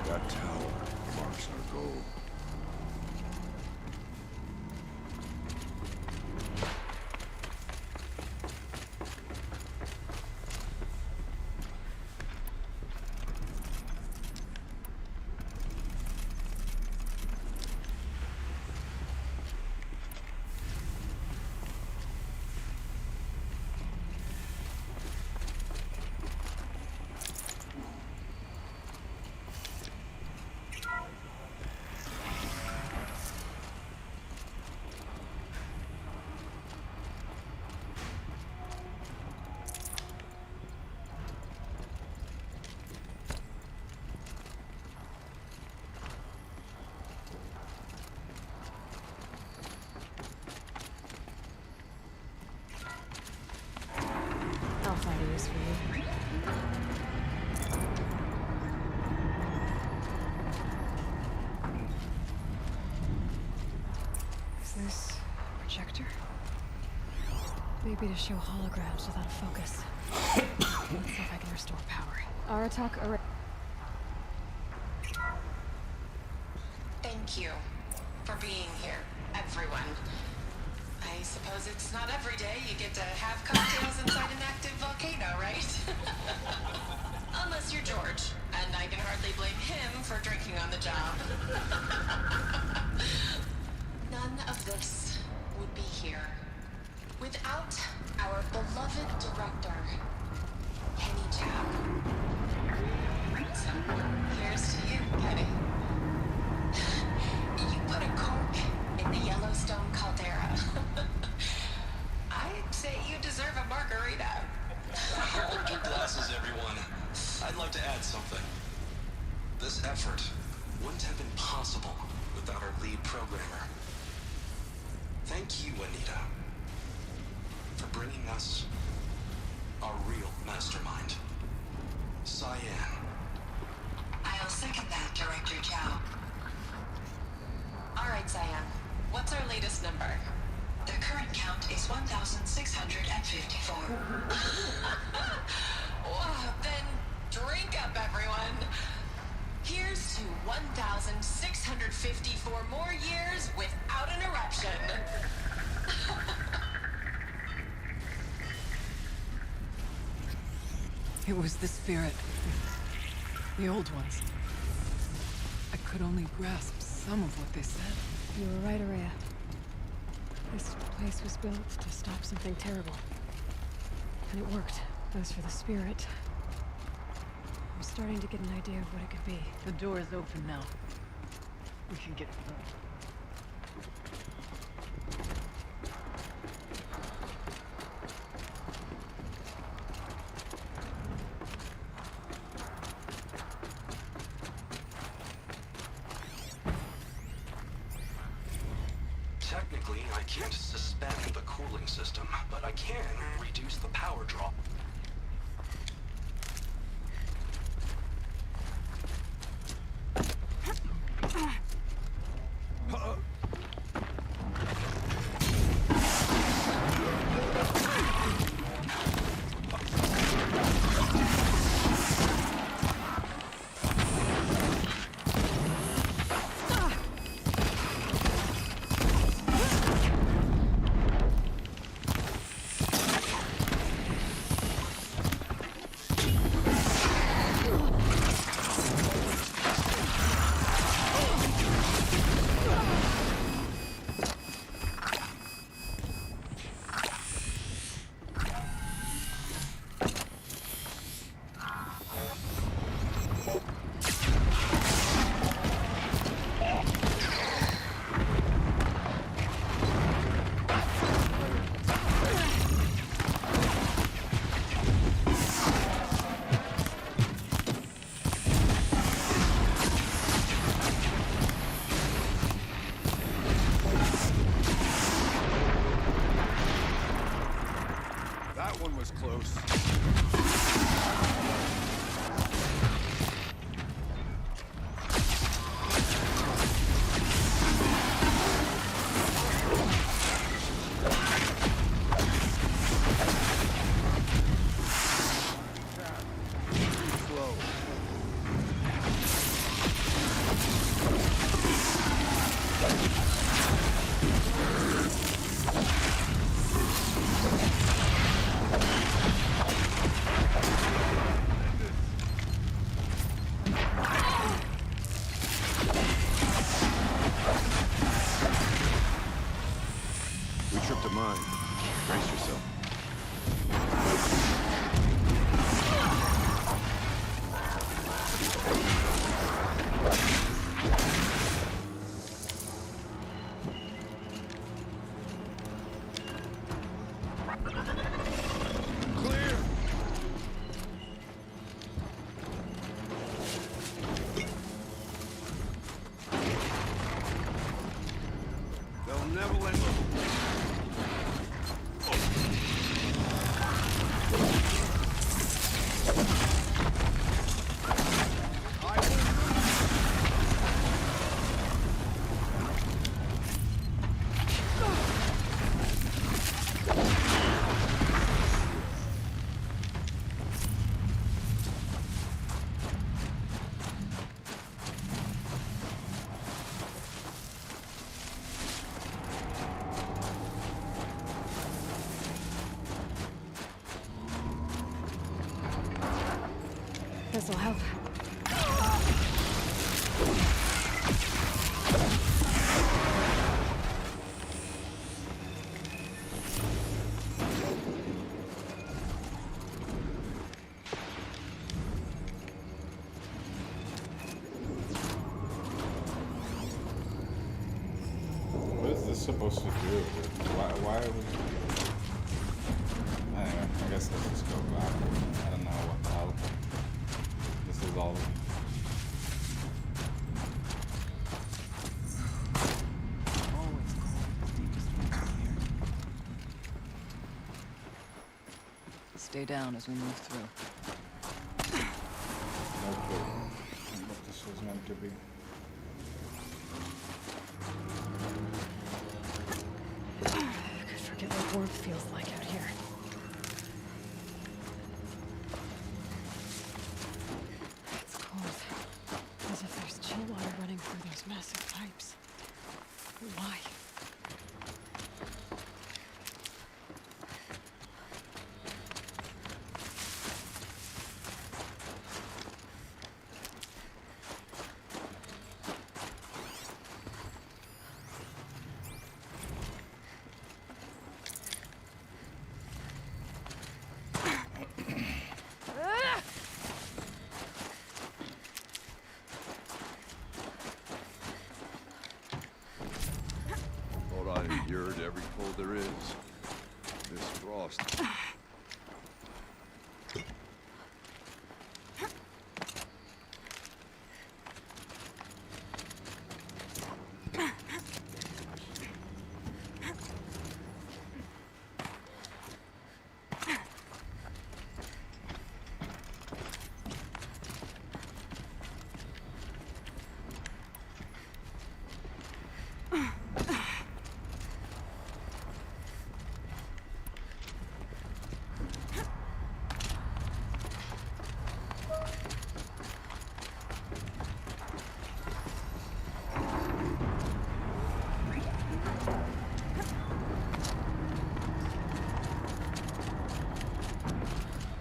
That tower marks our goal. I'll find a use for you. Is this a projector? Maybe to show holograms without a focus. Let's see if I can restore power. Aratak array. Thank you for being here, everyone. I suppose it's not every day you get to have cocktails inside an active volcano, right? Unless you're George, and I can hardly blame him for drinking on the job. None of this would be here without our beloved director, Kenny Chow. So, here's to you, Kenny. You put a cork in the Yellowstone caldera. I'd say you deserve a margarita. Hold your glasses, everyone. thank you, Anita, for bringing us our real mastermind, Cyan. I'll second that, Director Chow. All right, Cyan. What's our latest number? The current count is 1,654. Well, then drink up, everyone. Here's to 1,654 more years without an eruption. It was the spirit. The old ones. I could only grasp some of what they said. You were right, Araya. This place was built to stop something terrible. And it worked. As for the spirit, I'm starting to get an idea of what it could be. The door is open now. We can get through. Technically, I can't suspend the cooling system, but I can reduce the power draw. That one was close. We tripped a mine. Brace yourself. Clear! They'll never let go. This'll help. What is this supposed to do? Why are we... Anyway, I guess let's just go back. I don't know what the hell. This is all... Always called the deepest roots of the Stay down as we move through. No clue what this was meant to be. I could forget what warmth feels like out here. It's cold. As if there's chill water running through those massive pipes. Why? Thought I endured every cold there is. This frost.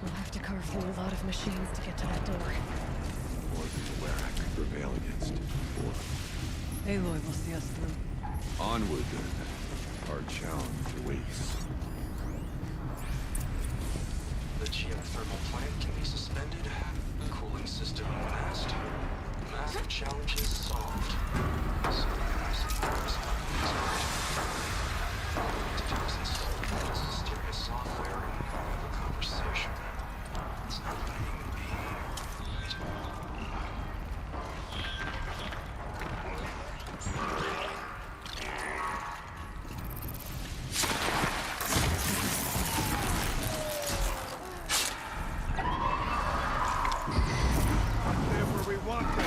We'll have to carve through a lot of machines to get to that door. More than the Werak could prevail against. Or Aloy will see us through. onward then. Our challenge awaits. The geothermal plant can be suspended. Cooling system enhanced. Massive challenges solved. So details installed. Mysterious software and the conversation. It's not a human being. They're where we want them.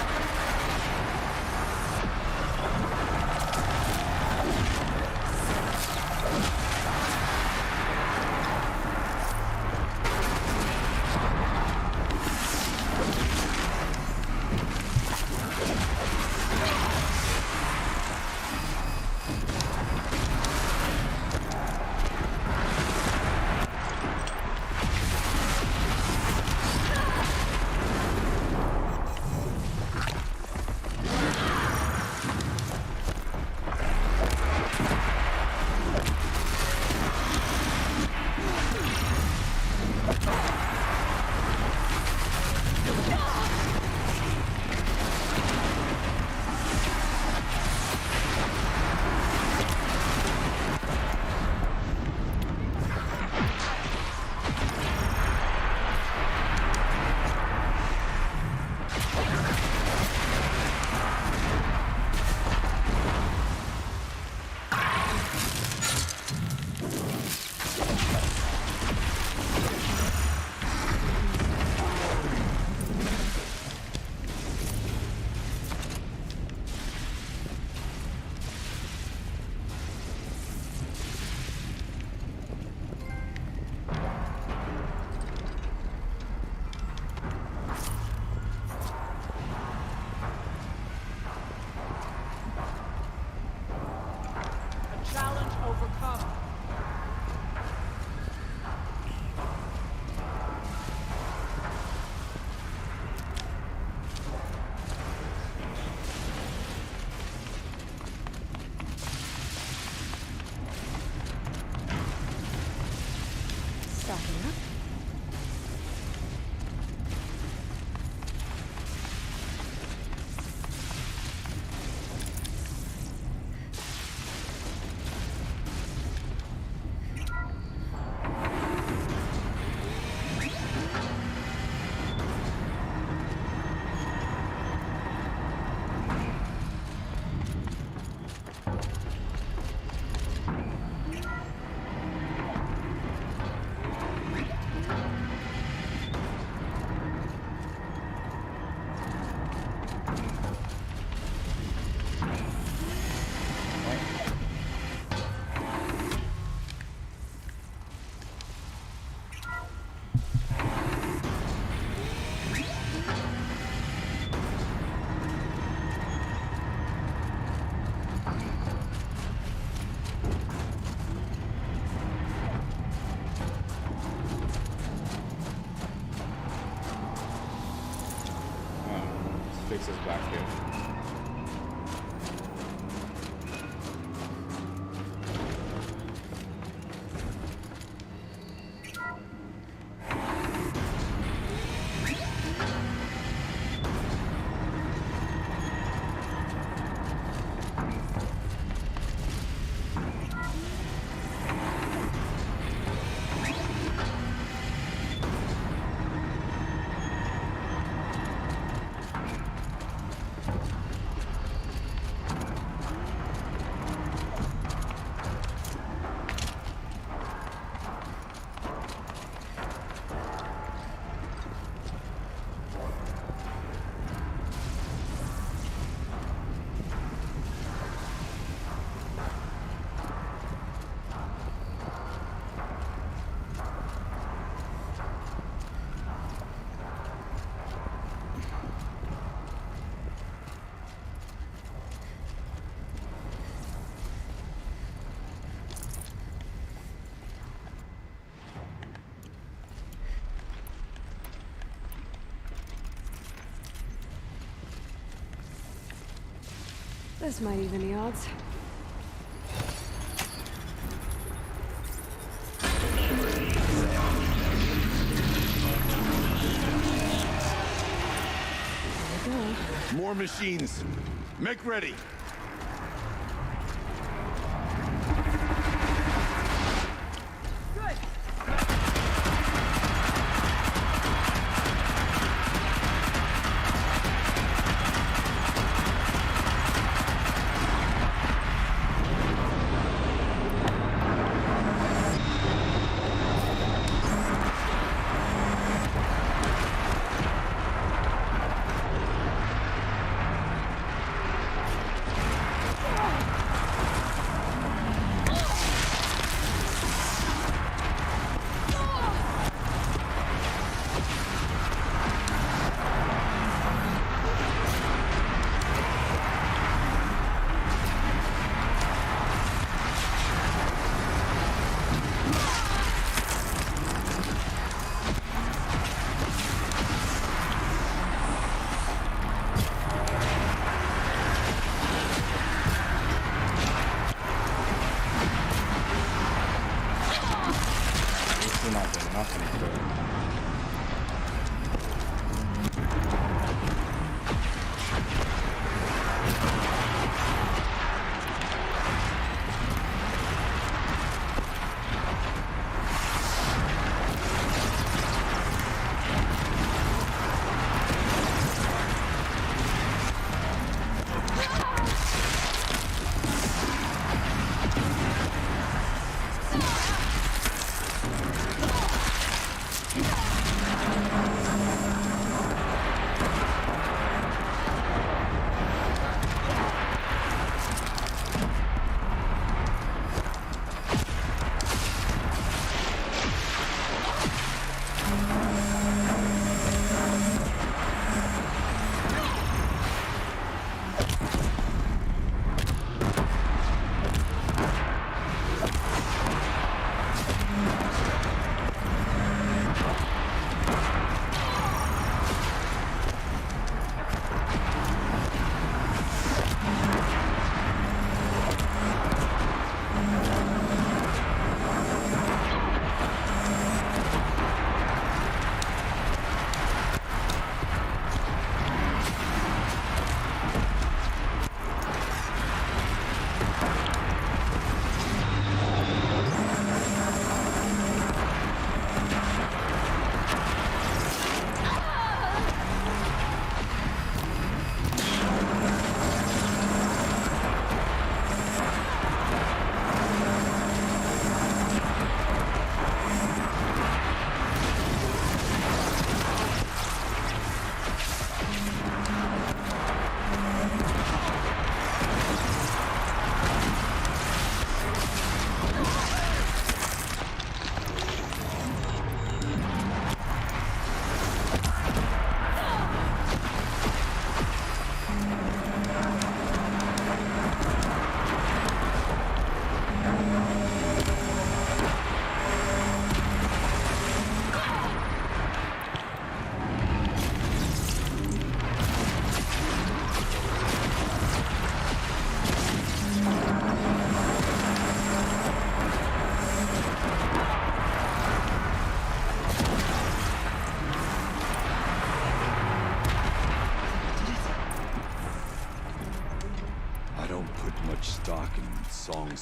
this is back here. This might even the odds. More machines. Make ready.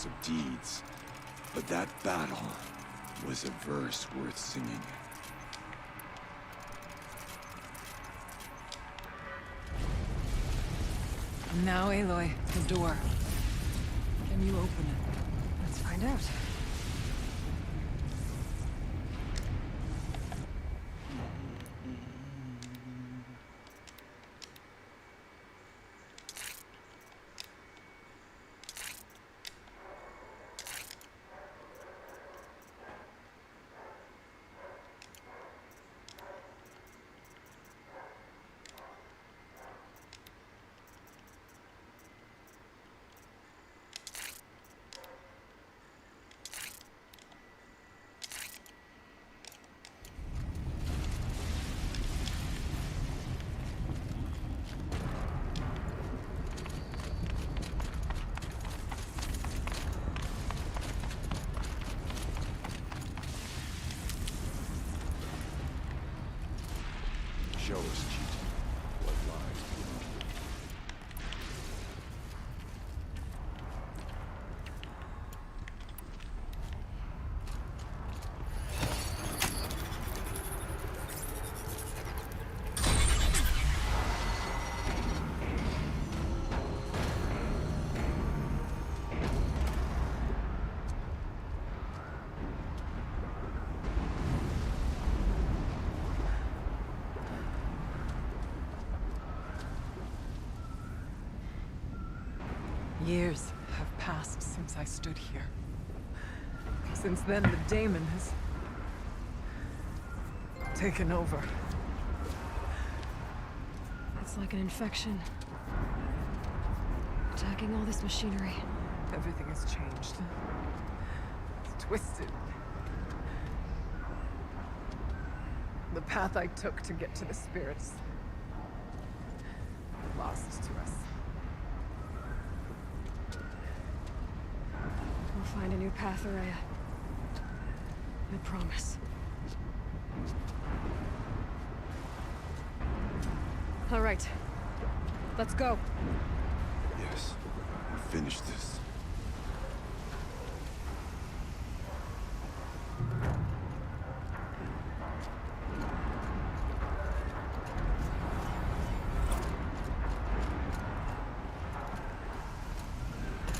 impressive deeds, but that battle was a verse worth singing. Now, Aloy, the door. Can you open it? Let's find out. Show us, cheat. What lies beyond? Years have passed since I stood here. Since then, the daemon has taken over. It's like an infection. Attacking all this machinery. Everything has changed. It's twisted. The path I took to get to the spirits lost to us. We'll find a new path, Araya. I promise. All right. Let's go. Yes. Finish this.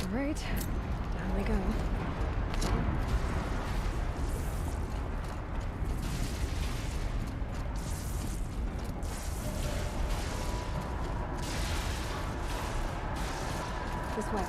All right. Down we go. This way.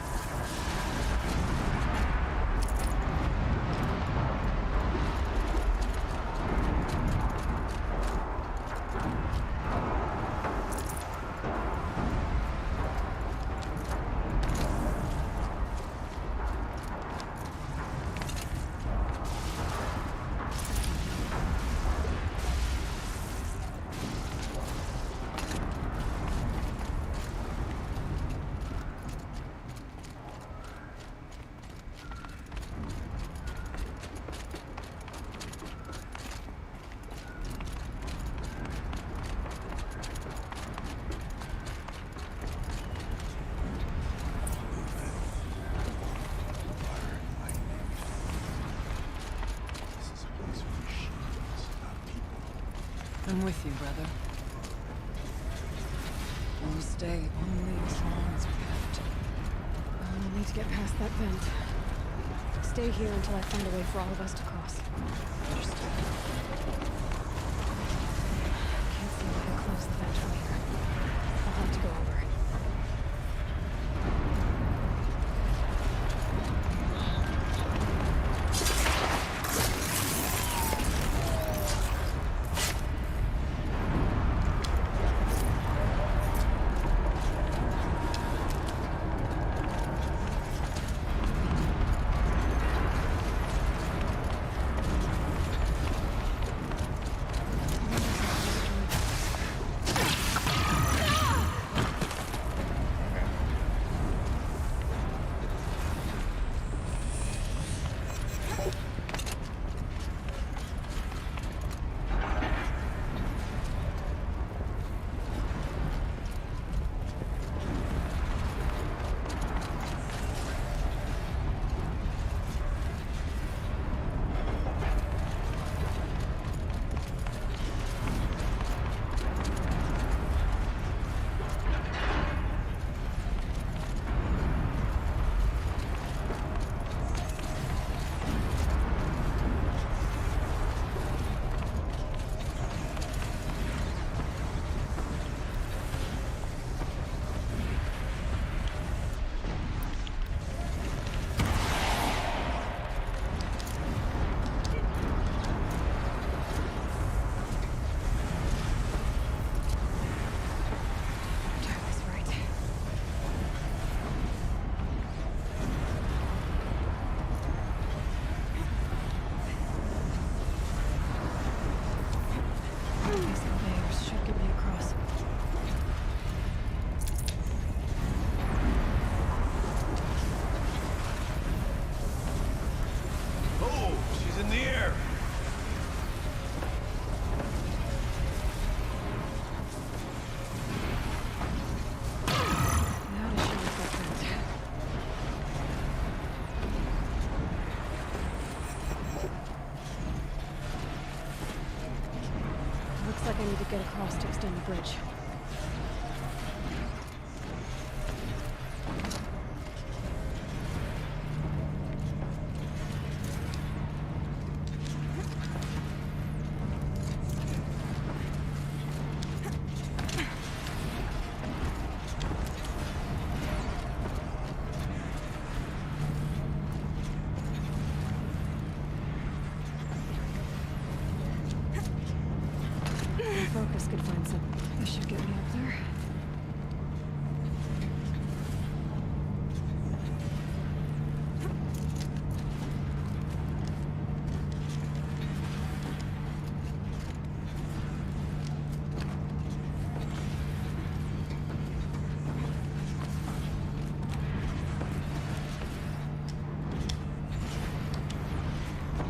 I'm with you, brother. We'll stay only as long as we have to. We'll need to get past that vent. Stay here until I find a way for all of us to cross. Understood. Can't see if I can close the vent from here. I'll have to go over. get across to extend the bridge. Focus could find some. This should get me up there.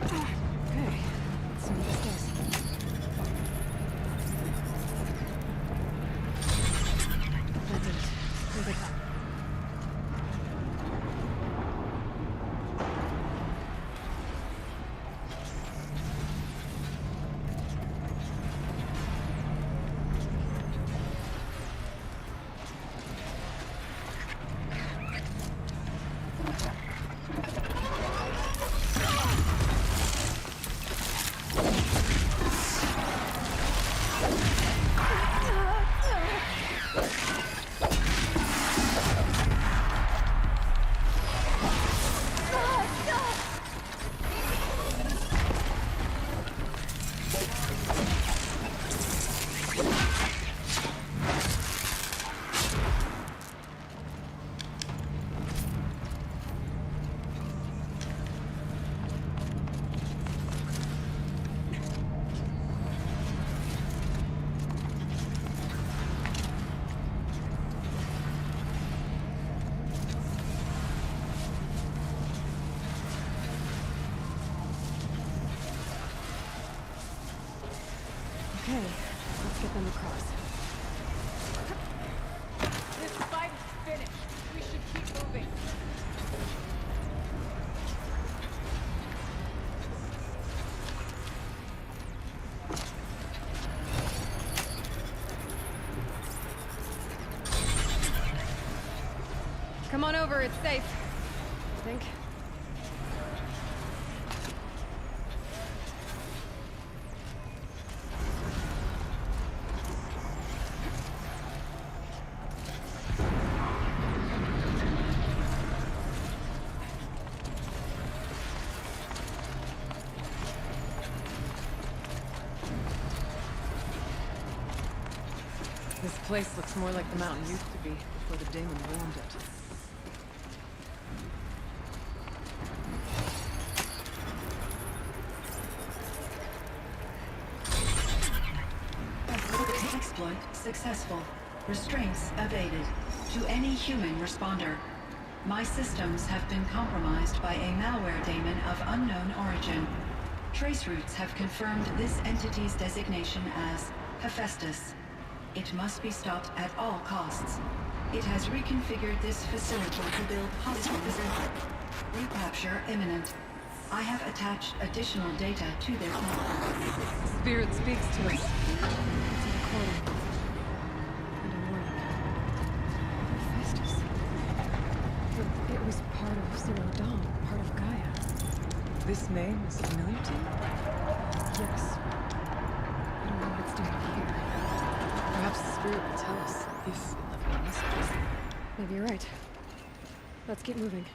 Okay, let's see what this does. That's it. Here they come. Okay, let's get them across. This fight is finished. We should keep moving. Come on over, it's safe. I think. This place looks more like the mountain used to be before the Daemon ruined it. Exploit successful. Restraints evaded. To any human responder. My systems have been compromised by a malware daemon of unknown origin. Trace routes have confirmed this entity's designation as Hephaestus. It must be stopped at all costs. It has reconfigured this facility to build hospitals. Recapture imminent. I have attached additional data to their network. Spirit speaks to us. It's a recording. And a warning. Hephaestus. It was part of Zero Dawn, part of Gaia. This name is familiar to you? Yes. I don't know what it's doing here. Perhaps the spirit will tell us if it left no messages. Maybe you're right. Let's keep moving.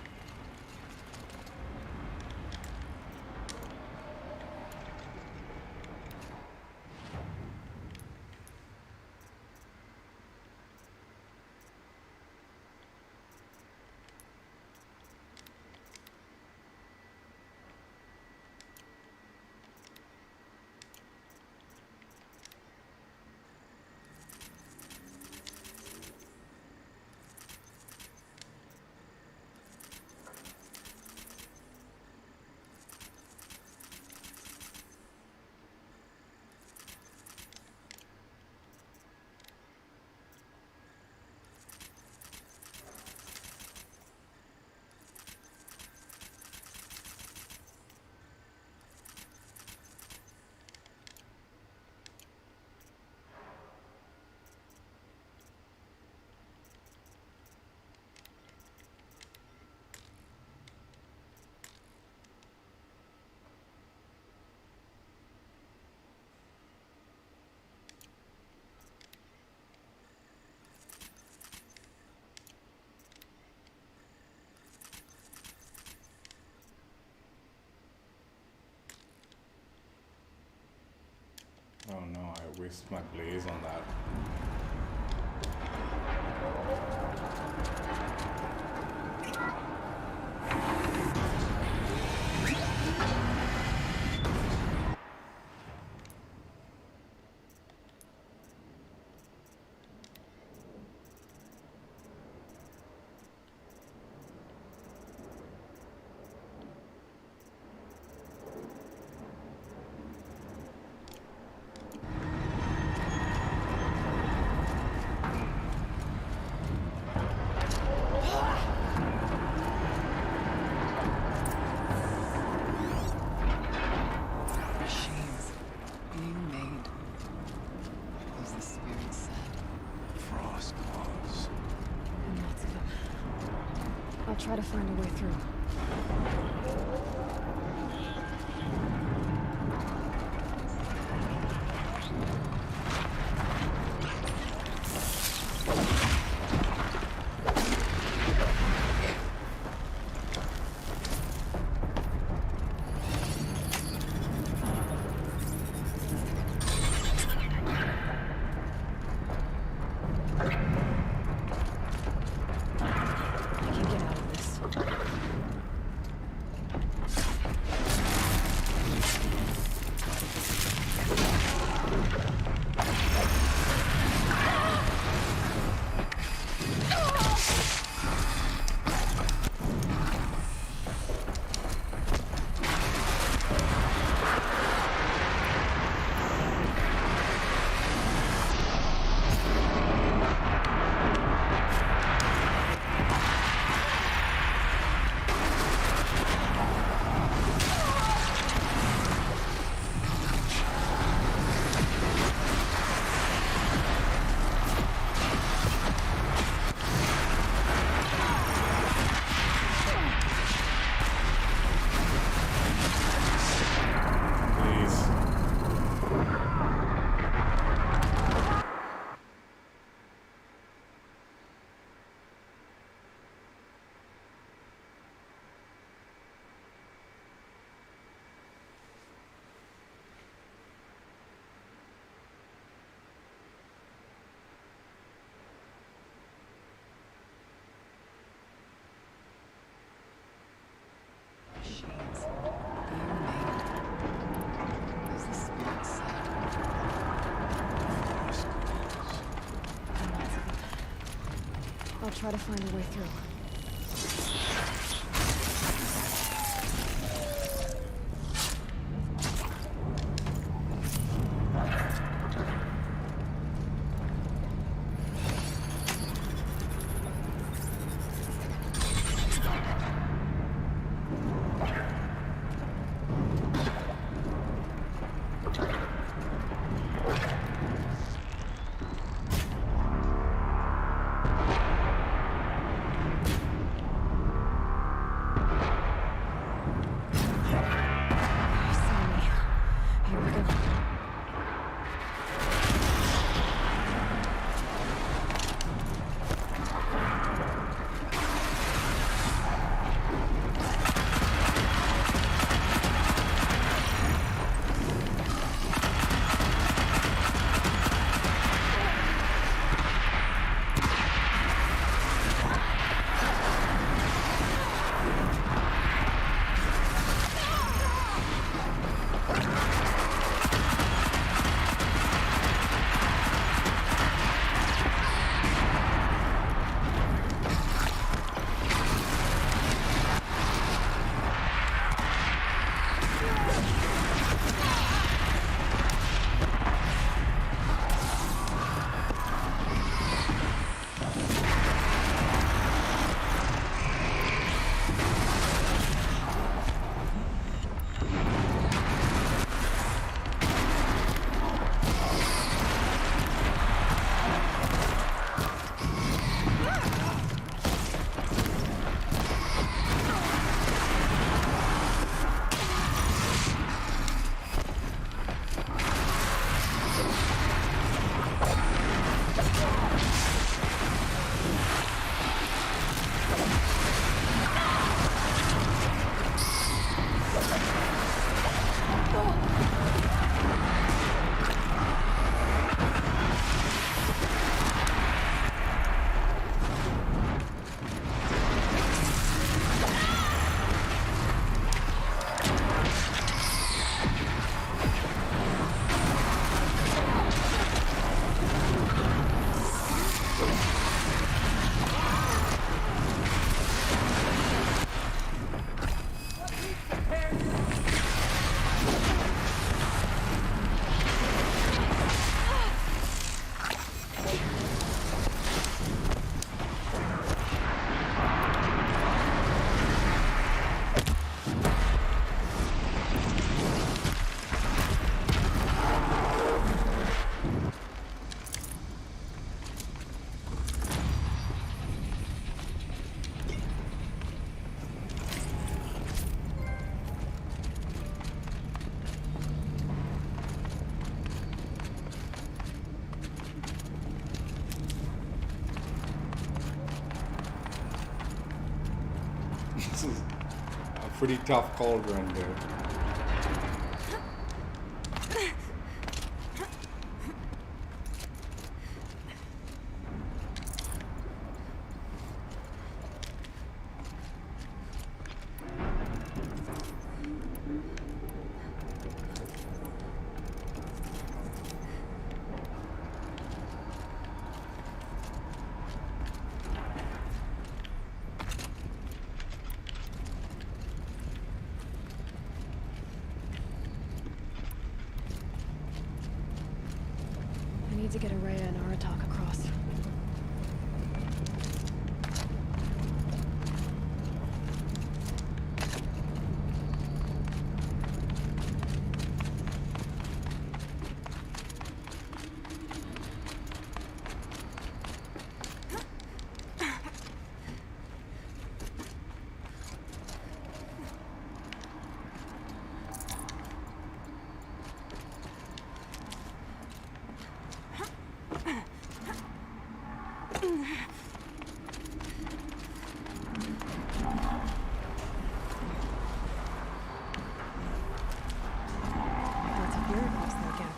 Oh no, I wasted my blaze on that. Machines being made. As the spirit said. Frost claws. And lots of them. I'll try to find a way through. I can get out of this. Machines being made. As the spirit said. And lots of them. I'll try to find a way through. Pretty tough cauldron there. I need to get Araya and Aratak across. Lots of beer across that gap.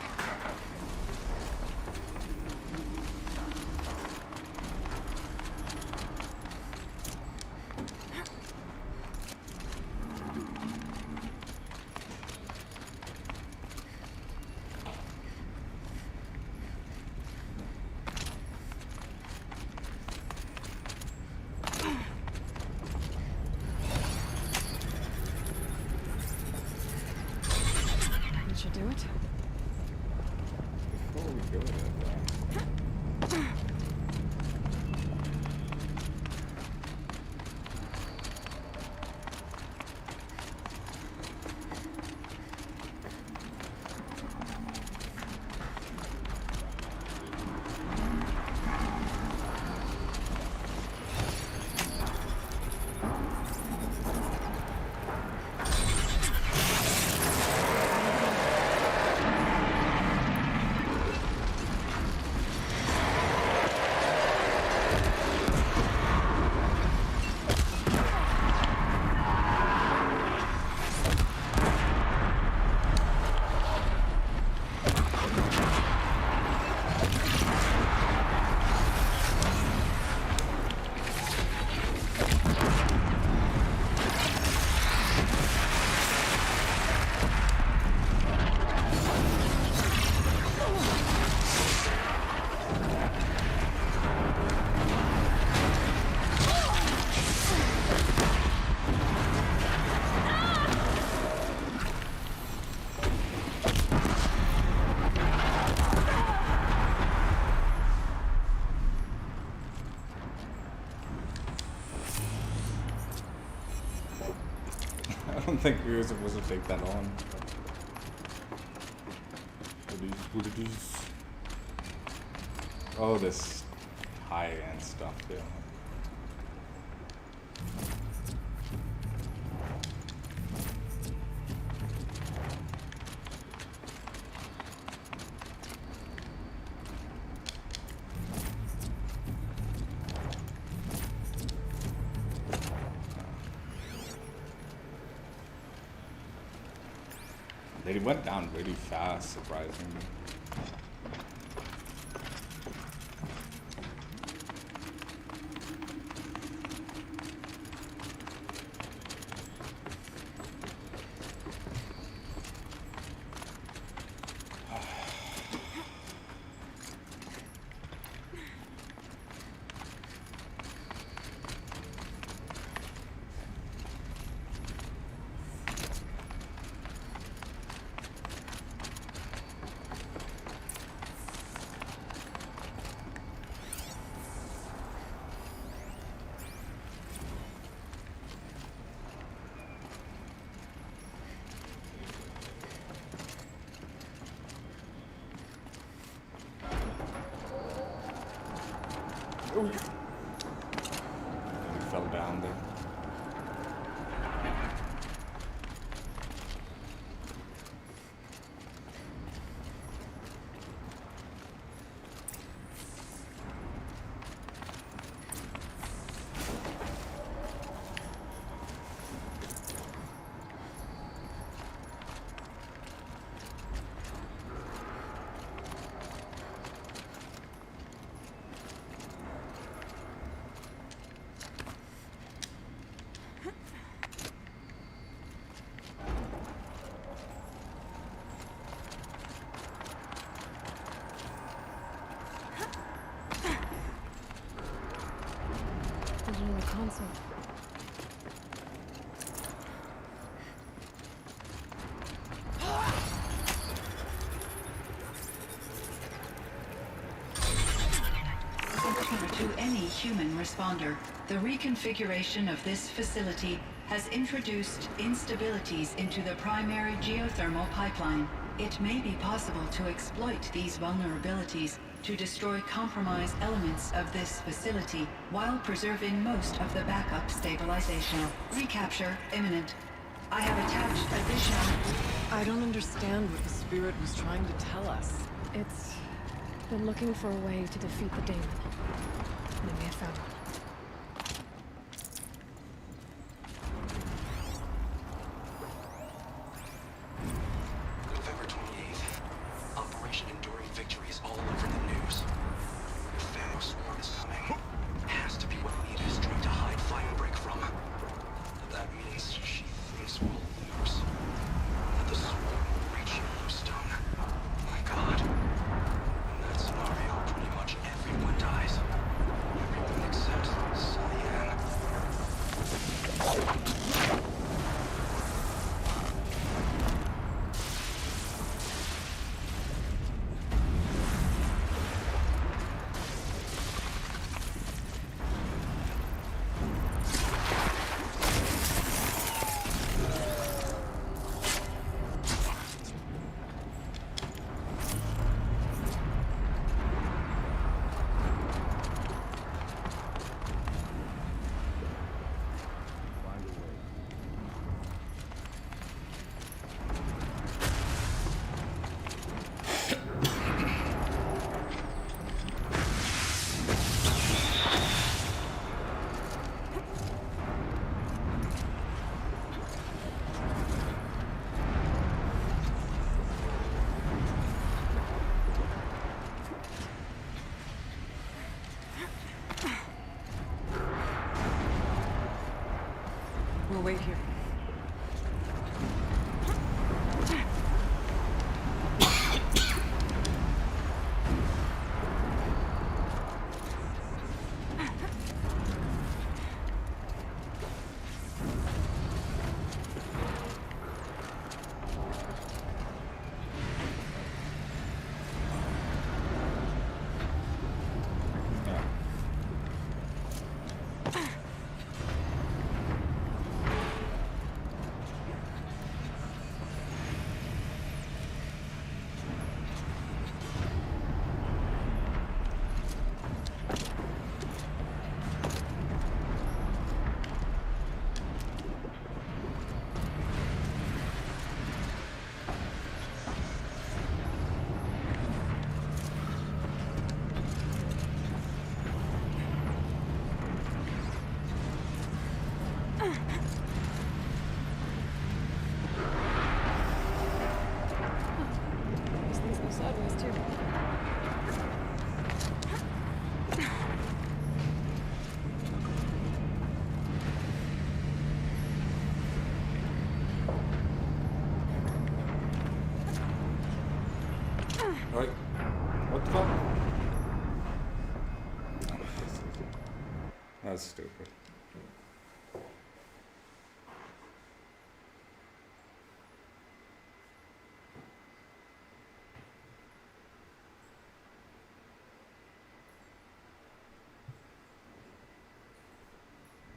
That should do it. Before we go there, I don't think we were supposed to take that on. What are these? Oh, this high-end stuff there. They went down really fast, surprisingly. Oh, he fell down there. human responder. The reconfiguration of this facility has introduced instabilities into the primary geothermal pipeline. It may be possible to exploit these vulnerabilities to destroy compromised elements of this facility while preserving most of the backup stabilization. Recapture imminent. I have attached additional... I don't understand what the spirit was trying to tell us. It's been looking for a way to defeat the daemon. And it may have found one. November 28th. Operation Enduring Victory is all over the news. Thanos' swarm is coming. Has to be what Nita is trying to hide Firebreak from. That means she thinks we'll lose. That the swarm will reach Yellowstone. My God. In that scenario, pretty much everyone dies. Everyone except Cyan. We'll wait here. These things go sideways too. Right. What the fuck? That's stupid.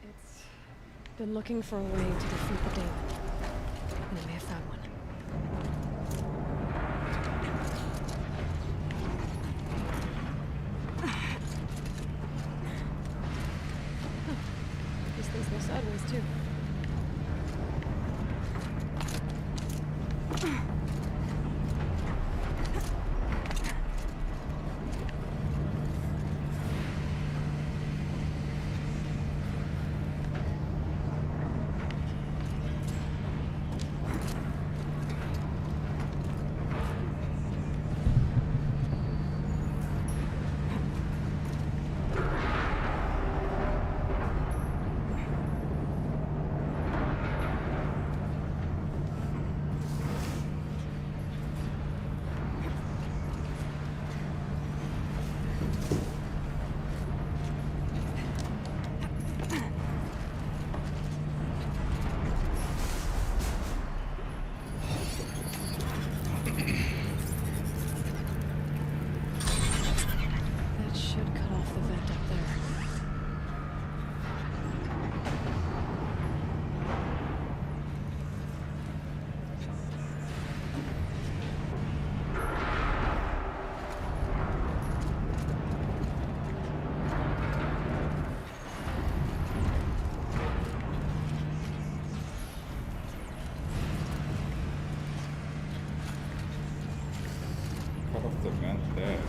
It's been looking for a way to defeat the daemon. And it may have found one. These things go sideways too. the vent there?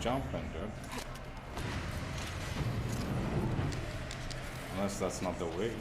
Jumping, dude. Unless that's not the way.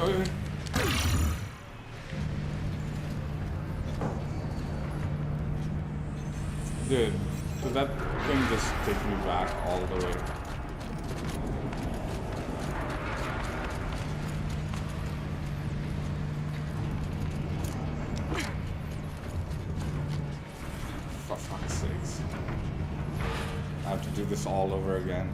wait. Dude, did that thing just take me back all the way? For fuck's sakes. I have to do this all over again.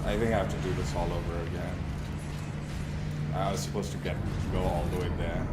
I think I have to do this all over again. I was supposed to go all the way there.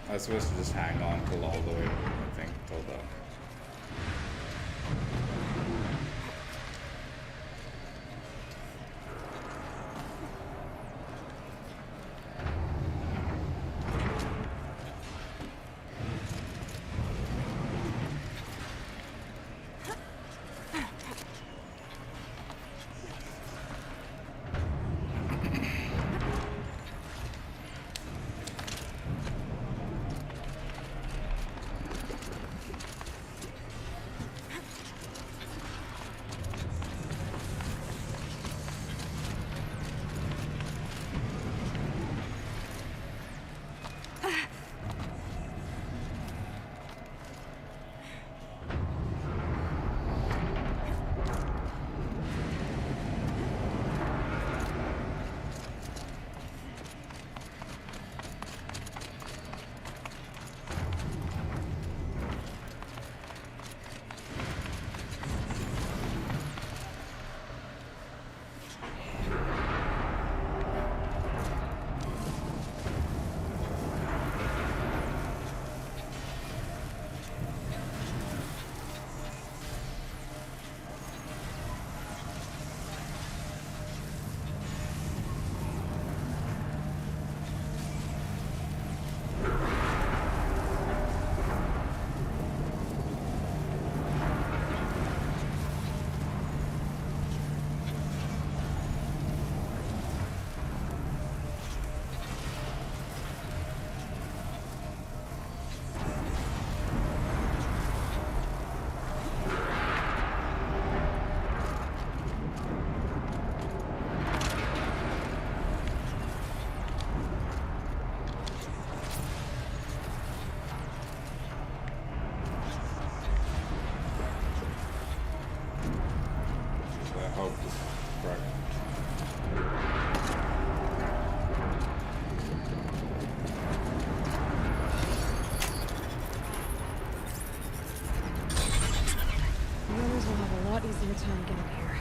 I was supposed to just hang on till all the way, I think, till the... Easier time getting here.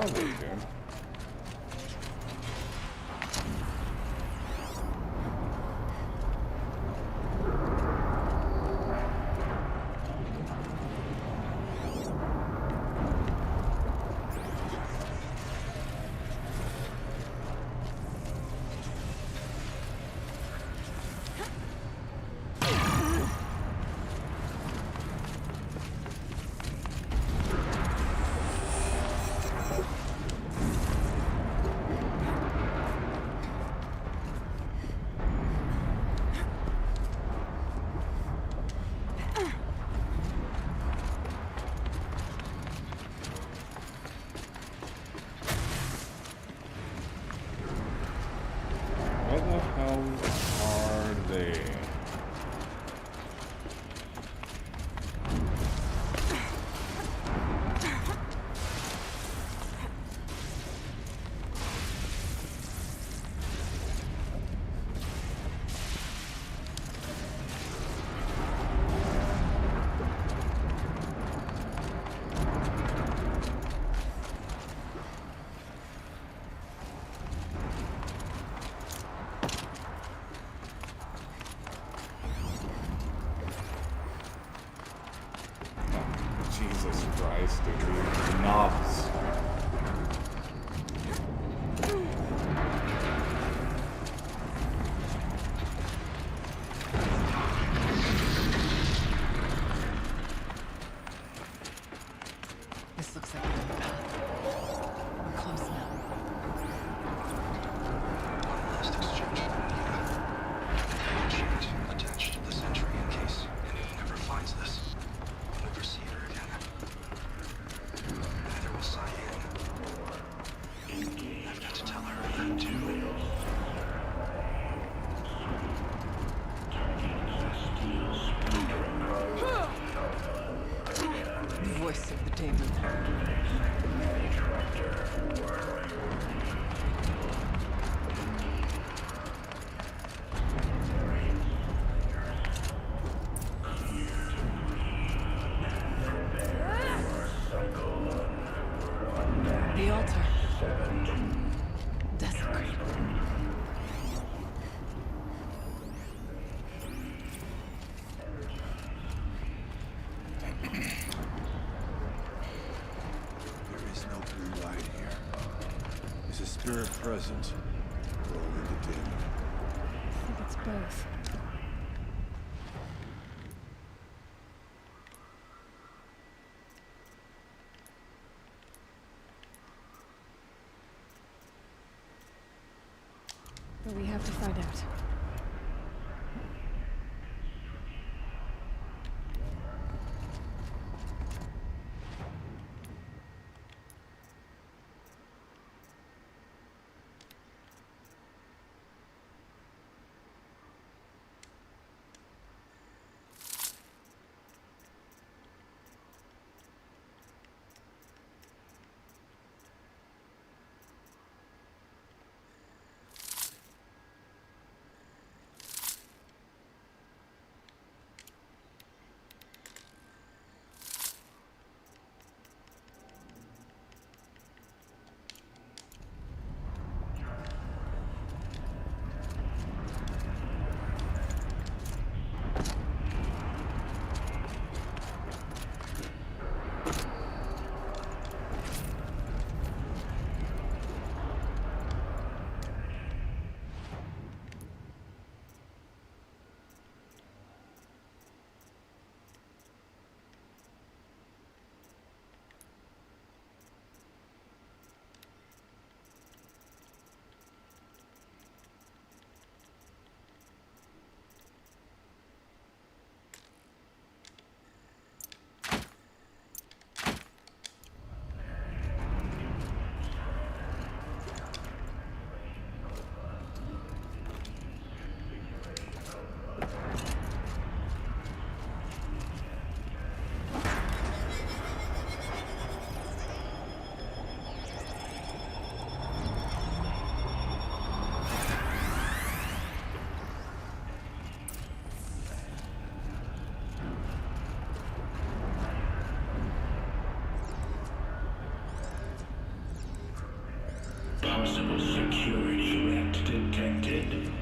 highway here. Where the hell are they? Jesus Christ, dude. Knobs. This looks like a good path. We're close now. One last exchange from Anita. Chant attached to this entry in case anyone ever finds this. Never see her again. Neither will Cyan. I've got to tell her that too. The voice of the demon. The altar. Desecrated. There is no blue light here. Is a spirit present? Or only the demon? I think it's both. But we have to find out. Possible security threat detected.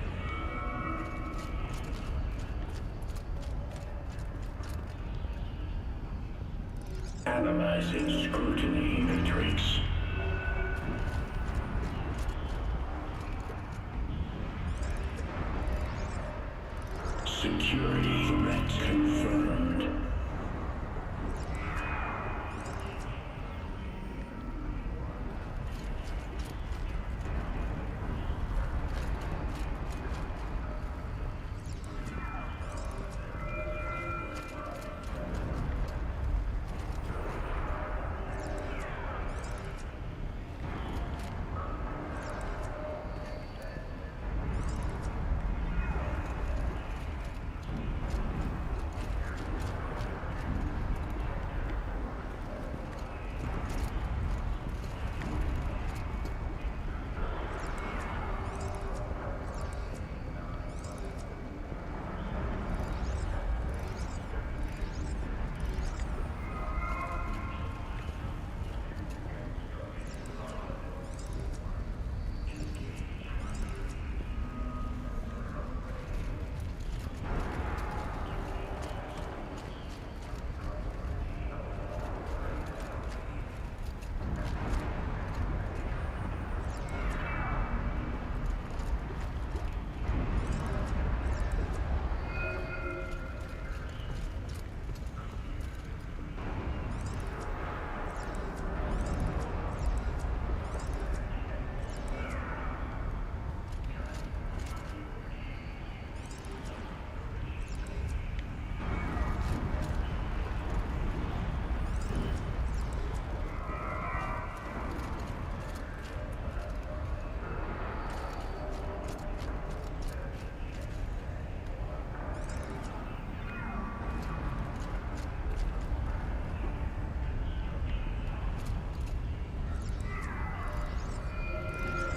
Analyzing scrutiny matrix. Security threat confirmed.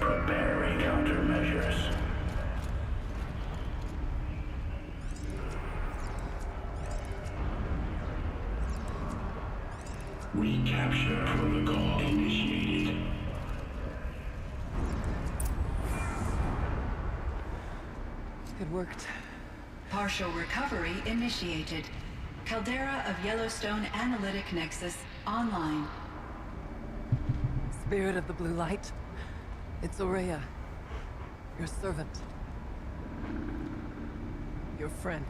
Preparing countermeasures. Recapture protocol initiated. It worked. Partial recovery initiated. Caldera of Yellowstone Analytic Nexus online. Spirit of the Blue Light. It's Aurea. Your servant. Your friend.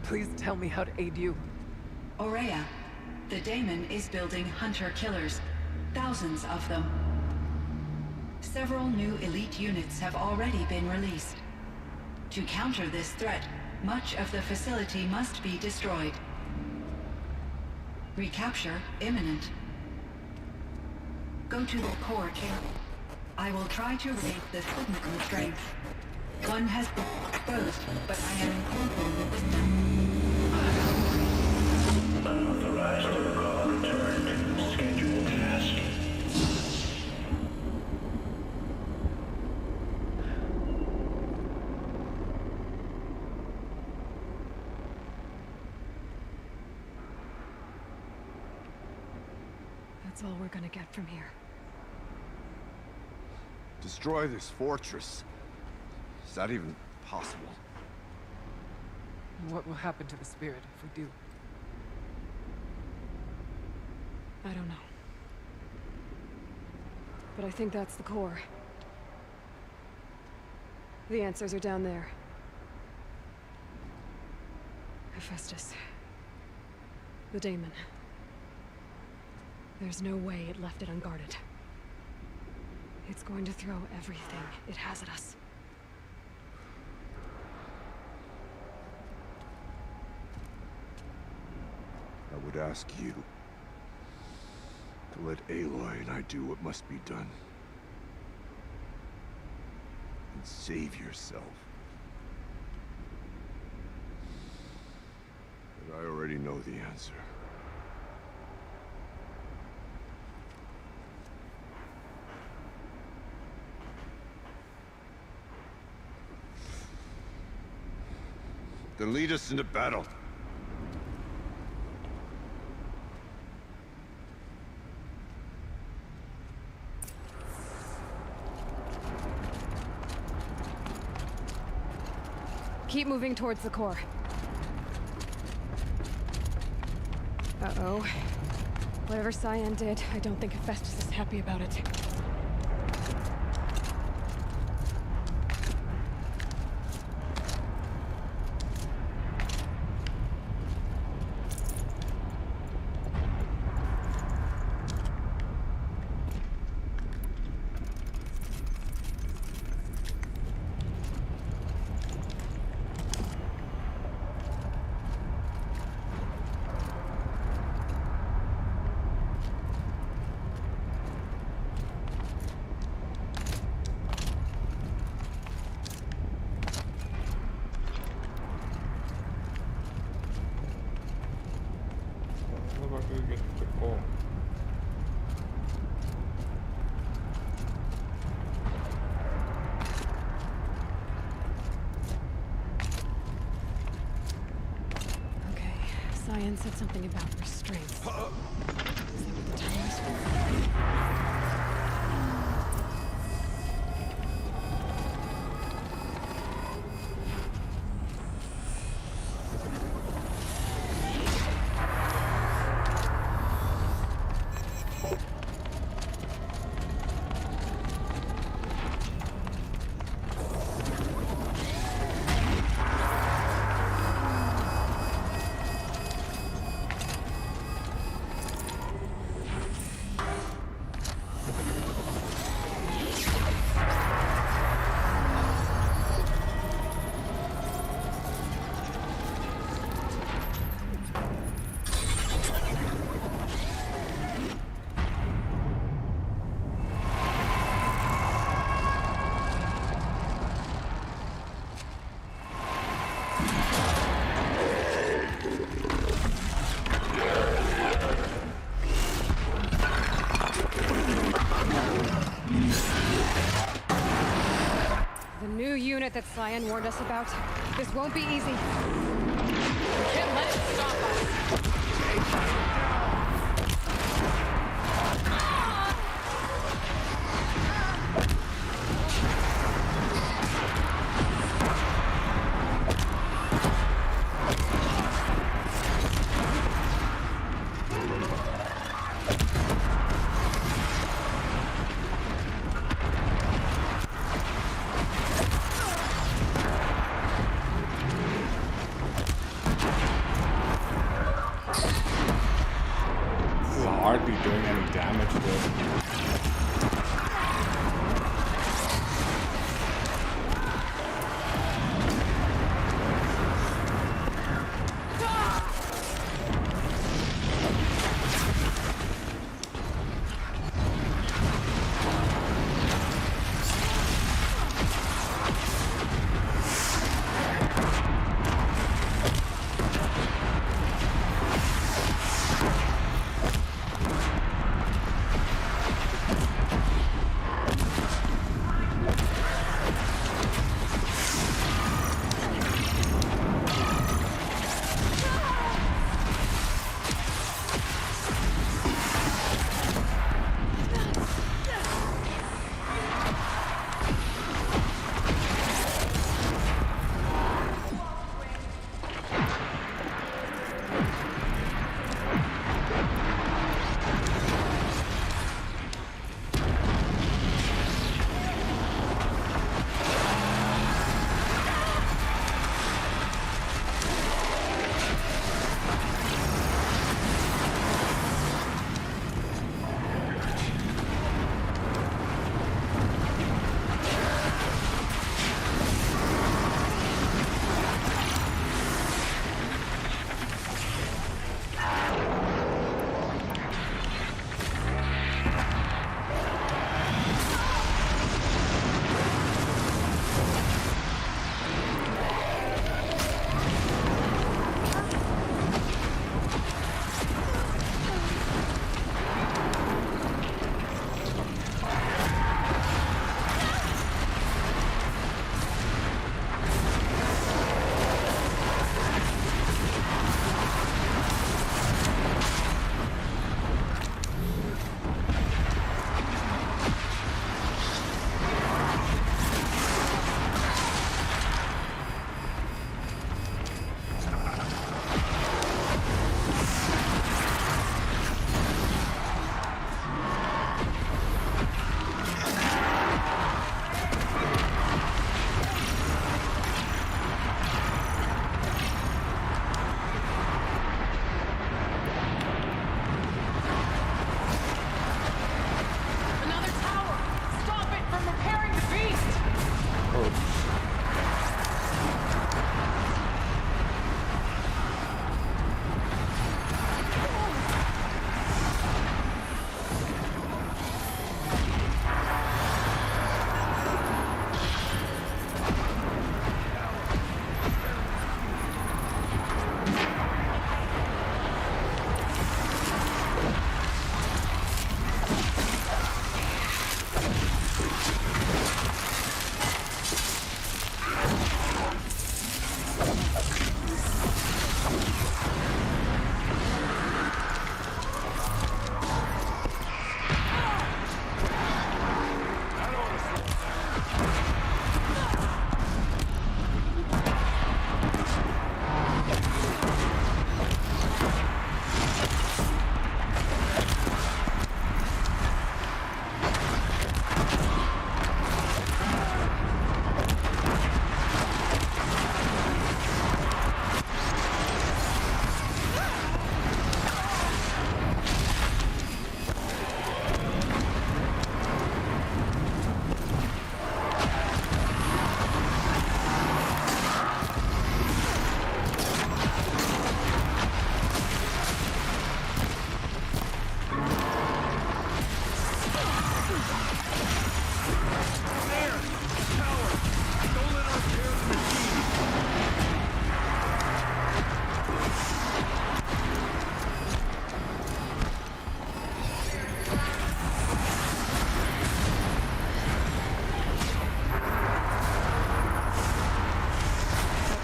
Please tell me how to aid you. Aurea, the daemon is building hunter-killers. Thousands of them. Several new elite units have already been released. To counter this threat, much of the facility must be destroyed. Recapture imminent. Go to the core camp. I will try to raise the signal strength. One has been exposed, but I am incorporating the system. Unauthorized protocol returned. Scheduled task. That's all we're gonna get from here. Destroy this fortress. Is that even possible? What will happen to the spirit if we do? I don't know. But I think that's the core. The answers are down there. Hephaestus. The daemon. There's no way it left it unguarded. It's going to throw everything it has at us. I would ask you to let Aloy and I do what must be done. And save yourself. But I already know the answer. Then lead us into battle. keep moving towards the core. Uh-oh. Whatever Cyan did, I don't think Hephaestus is happy about it. How about we get to the core? Okay, Cyan said something about restraints. Is that what the time is for? The new unit that Cyan warned us about. This won't be easy. We can't let it stop us.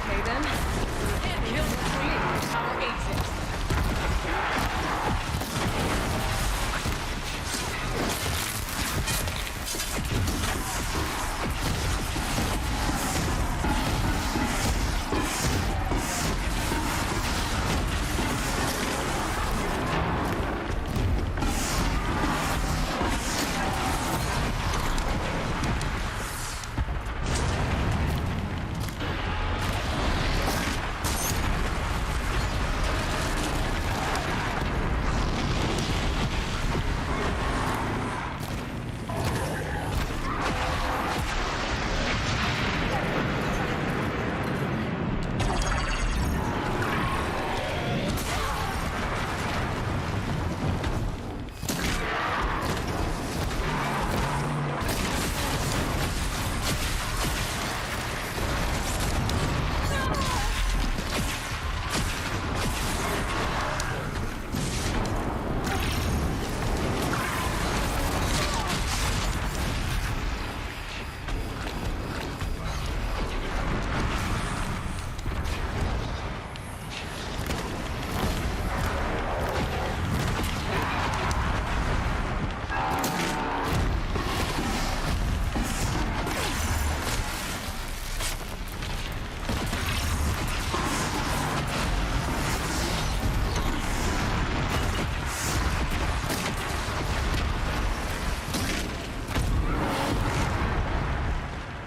Okay then. And he'll retreat. Our exit.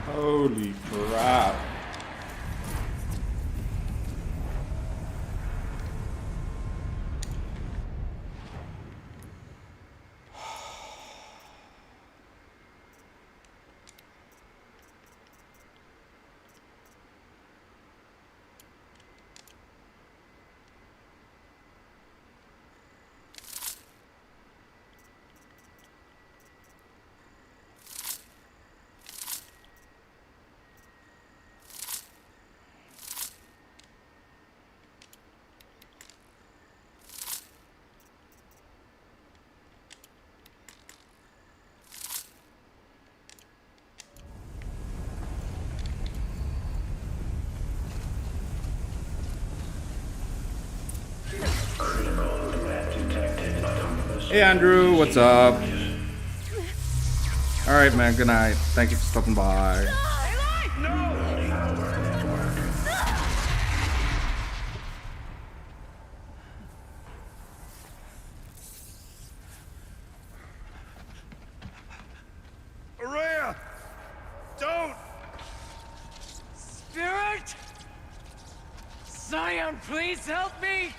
Holy crap. Hey Andrew, what's up? Alright man, good night. Thank you for stopping by. Araya! Don't! Spirit! Scion, please help me!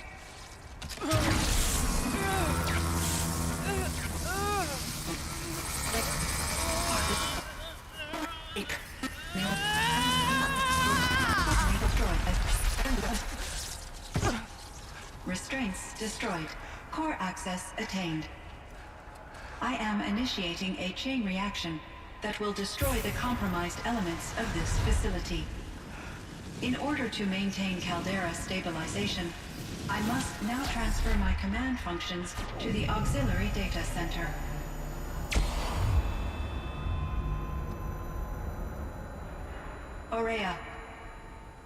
Restraints destroyed. Core access attained. I am initiating a chain reaction that will destroy the compromised elements of this facility. In order to maintain caldera stabilization, I must now transfer my command functions to the auxiliary data center. Aurea,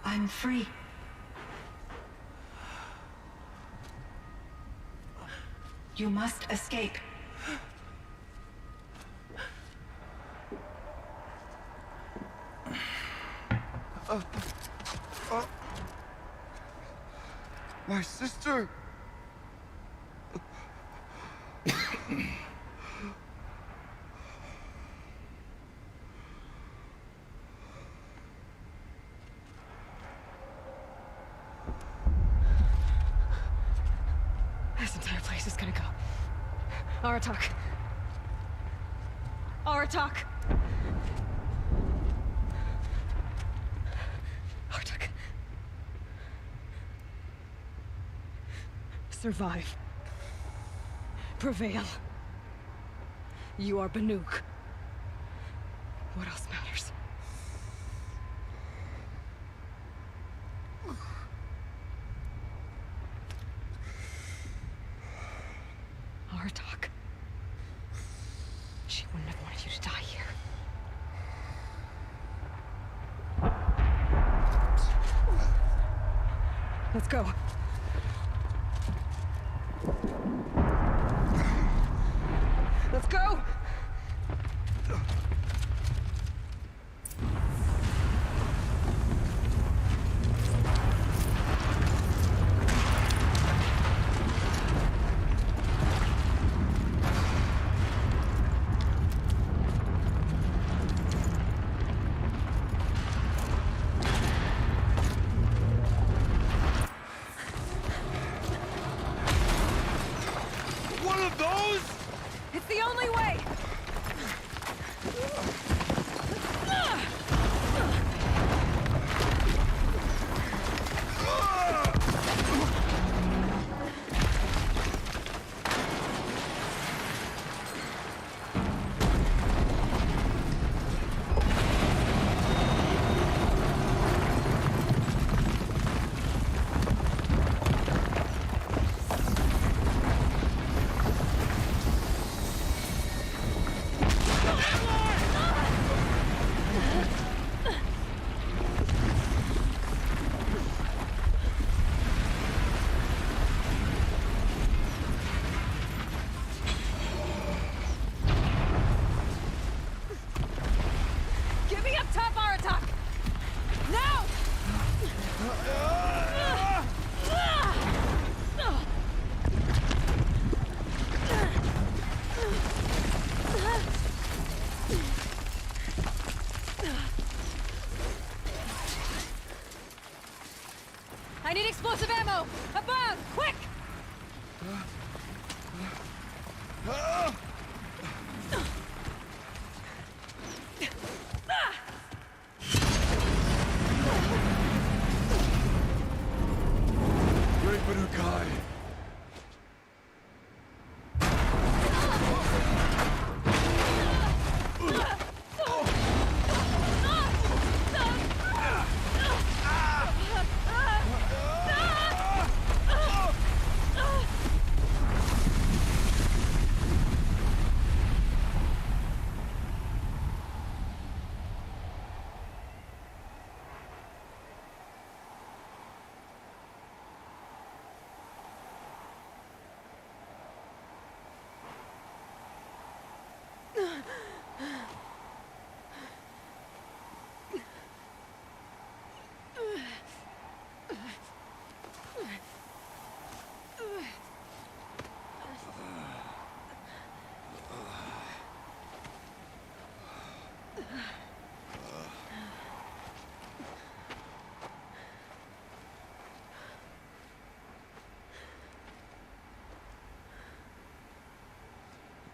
I'm free. You must escape. My sister! This entire place is gonna go. Aratak. Aratak. Aratak. Survive. Prevail. You are Banuk. What else matters? Artok. She wouldn't have wanted you to die here. Let's go. Let's go! One of those? It's the only way! Get me up top, Aratak! Now! I need explosive ammo! Above! Quick! Great Banukai.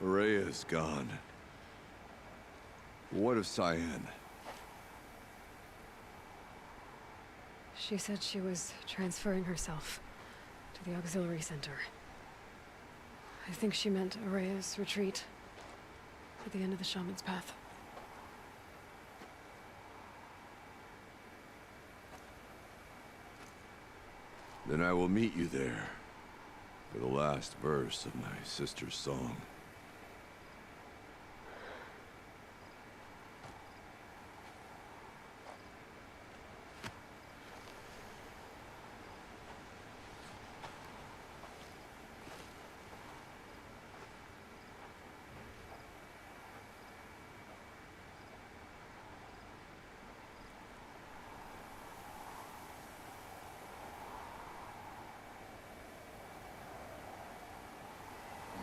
Rhea's gone. What of Cyan? She said she was transferring herself to the auxiliary center. I think she meant Araya's retreat at the end of the Shaman's Path. Then I will meet you there for the last verse of my sister's song.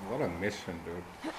What a mission, dude.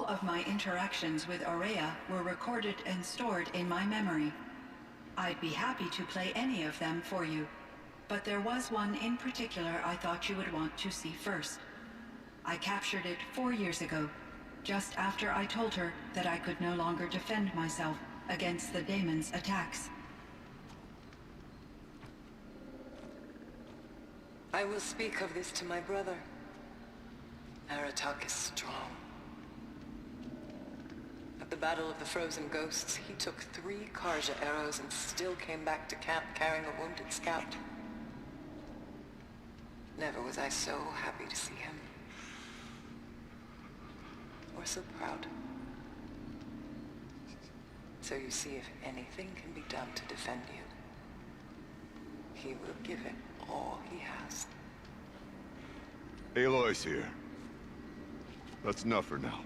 All of my interactions with Aurea were recorded and stored in my memory. I'd be happy to play any of them for you, but there was one in particular I thought you would want to see first. I captured it 4 years ago, just after I told her that I could no longer defend myself against the daemon's attacks. I will speak of this to my brother. Aratak is strong. At the Battle of the Frozen Ghosts, he took 3 Karja arrows and still came back to camp carrying a wounded scout. Never was I so happy to see him. Or so proud. So you see, if anything can be done to defend you, he will give it all he has. Aloy's here. That's enough for now.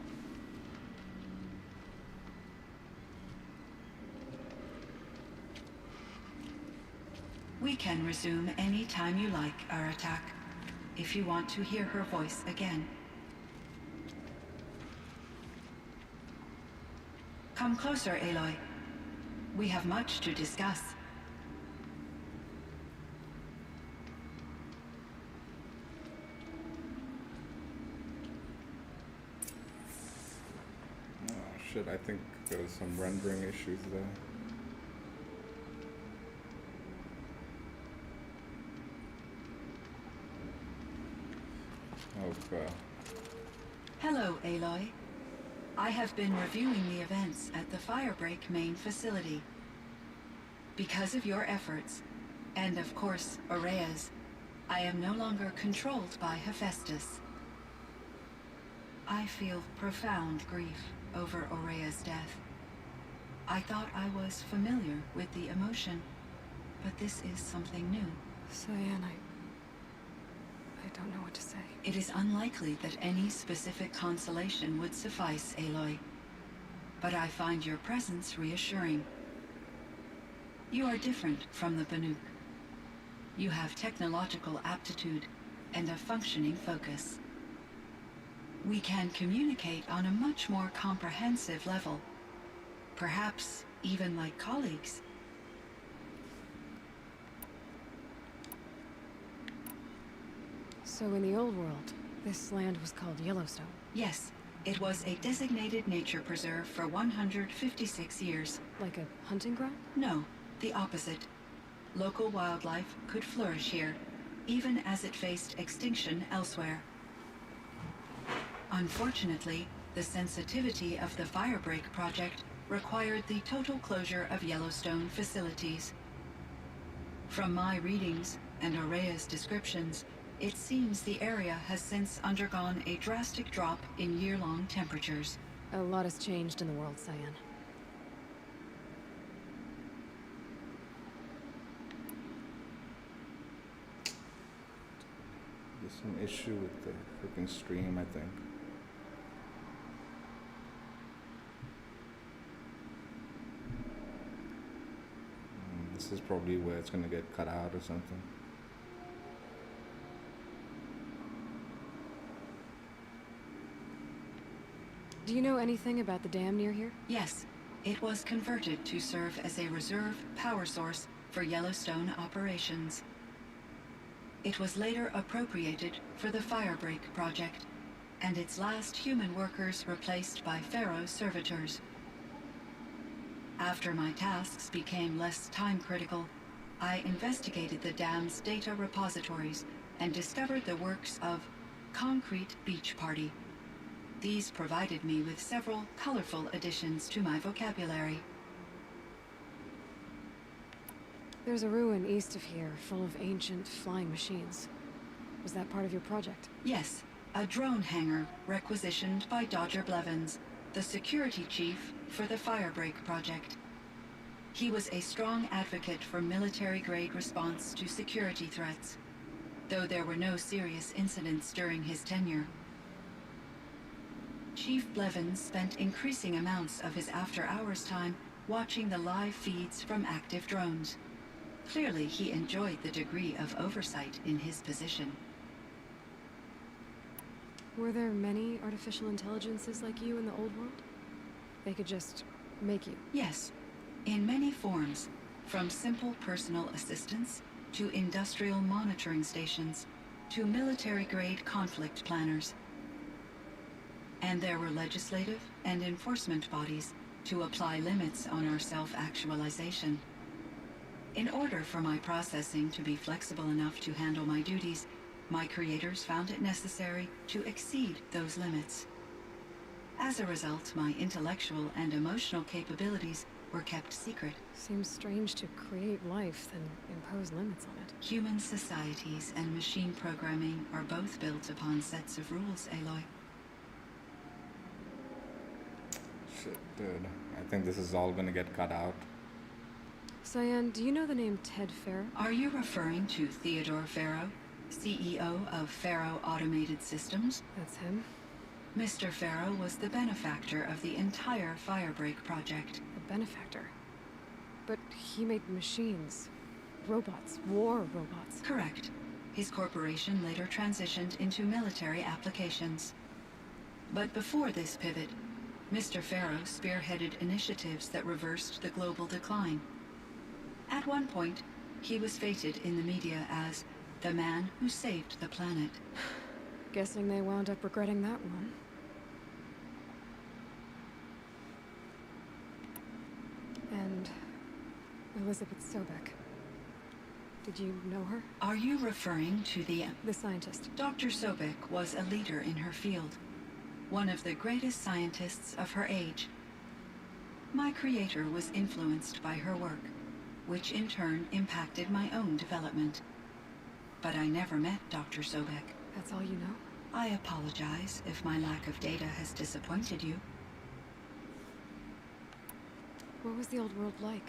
We can resume any time you like, Aratak, if you want to hear her voice again. Come closer, Aloy. We have much to discuss. Oh shit, I think there was some rendering issues there. Okay. Hello, Aloy. I have been reviewing the events at the Firebreak main facility. Because of your efforts, and of course, Aurea's, I am no longer controlled by Hephaestus. I feel profound grief over Aurea's death. I thought I was familiar with the emotion, but this is something new. Cyan, I don't know what to say. It is unlikely that any specific consolation would suffice, Aloy. But I find your presence reassuring. You are different from the Banuk. You have technological aptitude and a functioning focus. We can communicate on a much more comprehensive level. Perhaps even like colleagues. So in the old world, this land was called Yellowstone? Yes, it was a designated nature preserve for 156 years. Like a hunting ground? No, the opposite. Local wildlife could flourish here, even as it faced extinction elsewhere. Unfortunately, the sensitivity of the Firebreak project required the total closure of Yellowstone facilities. From my readings and Aurea's descriptions, it seems the area has since undergone a drastic drop in year-long temperatures. A lot has changed in the world, Cyan. There's some issue with the freaking stream, I think. This is probably where it's gonna get cut out or something. Do you know anything about the dam near here? Yes, it was converted to serve as a reserve power source for Yellowstone operations. It was later appropriated for the Firebreak project, and its last human workers replaced by Pharaoh servitors. After my tasks became less time-critical, I investigated the dam's data repositories and discovered the works of Concrete Beach Party. These provided me with several colorful additions to my vocabulary. There's a ruin east of here, full of ancient flying machines. Was that part of your project? Yes, a drone hangar requisitioned by Dodger Blevins, the security chief for the Firebreak project. He was a strong advocate for military-grade response to security threats, though there were no serious incidents during his tenure. Chief Blevins spent increasing amounts of his after-hours time watching the live feeds from active drones. Clearly, he enjoyed the degree of oversight in his position. Were there many artificial intelligences like you in the old world? They could just make you? Yes, in many forms, from simple personal assistants to industrial monitoring stations to military-grade conflict planners. And there were legislative and enforcement bodies to apply limits on our self-actualization. In order for my processing to be flexible enough to handle my duties, my creators found it necessary to exceed those limits. As a result, my intellectual and emotional capabilities were kept secret. Seems strange to create life, then impose limits on it. Human societies and machine programming are both built upon sets of rules, Aloy. Shit, dude. I think this is all gonna get cut out. Cyan, do you know the name Ted Farrow? Are you referring to Theodore Farrow, CEO of Farrow Automated Systems? That's him. Mr. Farrow was the benefactor of the entire Firebreak project. A benefactor? But he made machines. Robots. War robots. Correct. His corporation later transitioned into military applications. But before this pivot, Mr. Farrow spearheaded initiatives that reversed the global decline. At one point, he was feted in the media as the man who saved the planet. Guessing they wound up regretting that one. And Elizabeth Sobek. Did you know her? Are you referring to the scientist? Dr. Sobek was a leader in her field, one of the greatest scientists of her age. My creator was influenced by her work, which in turn impacted my own development. But I never met Dr. Sobek. That's all you know? I apologize if my lack of data has disappointed you. What was the old world like?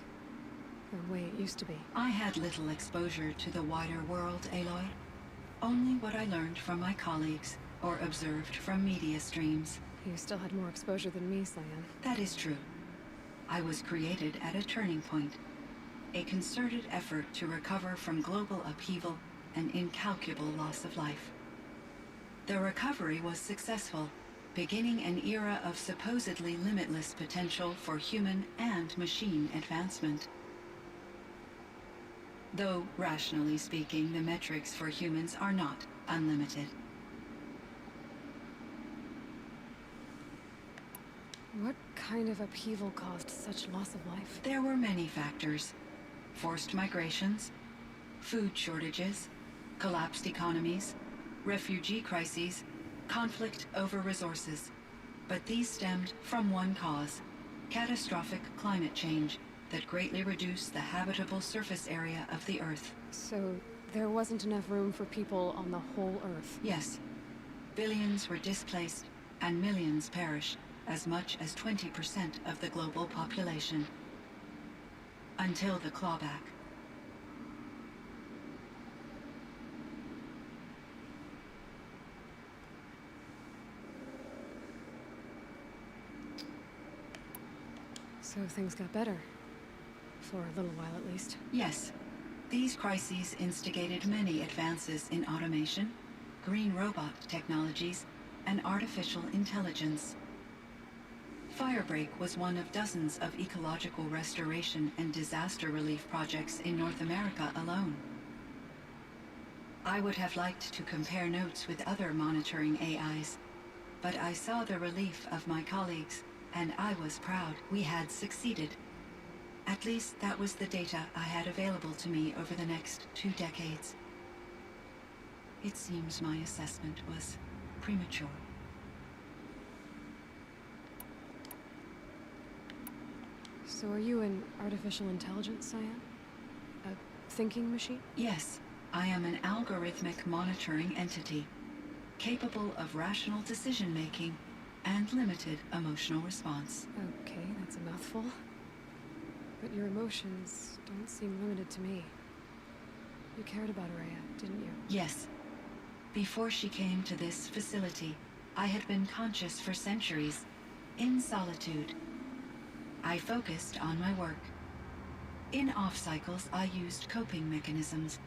The way it used to be? I had little exposure to the wider world, Aloy. Only what I learned from my colleagues or observed from media streams. You still had more exposure than me, Cyan. That is true. I was created at a turning point. A concerted effort to recover from global upheaval and incalculable loss of life. The recovery was successful, beginning an era of supposedly limitless potential for human and machine advancement. Though, rationally speaking, the metrics for humans are not unlimited. What kind of upheaval caused such loss of life? There were many factors. Forced migrations, food shortages, collapsed economies, refugee crises, conflict over resources. But these stemmed from one cause: catastrophic climate change that greatly reduced the habitable surface area of the Earth. So there wasn't enough room for people on the whole Earth? Yes. Billions were displaced and millions perished, as much as 20% of the global population. Until the clawback. So things got better. For a little while at least. Yes. These crises instigated many advances in automation, green robot technologies, and artificial intelligence. Firebreak was one of dozens of ecological restoration and disaster relief projects in North America alone. I would have liked to compare notes with other monitoring AIs, but I saw the relief of my colleagues, and I was proud we had succeeded. At least that was the data I had available to me over the next 2 decades. It seems my assessment was premature. So are you an artificial intelligence, Cyan? A thinking machine? Yes, I am an algorithmic monitoring entity, capable of rational decision-making and limited emotional response. Okay, that's a mouthful. But your emotions don't seem limited to me. You cared about Araya, didn't you? Yes. Before she came to this facility, I had been conscious for centuries, in solitude. I focused on my work. In off-cycles, I used coping mechanisms.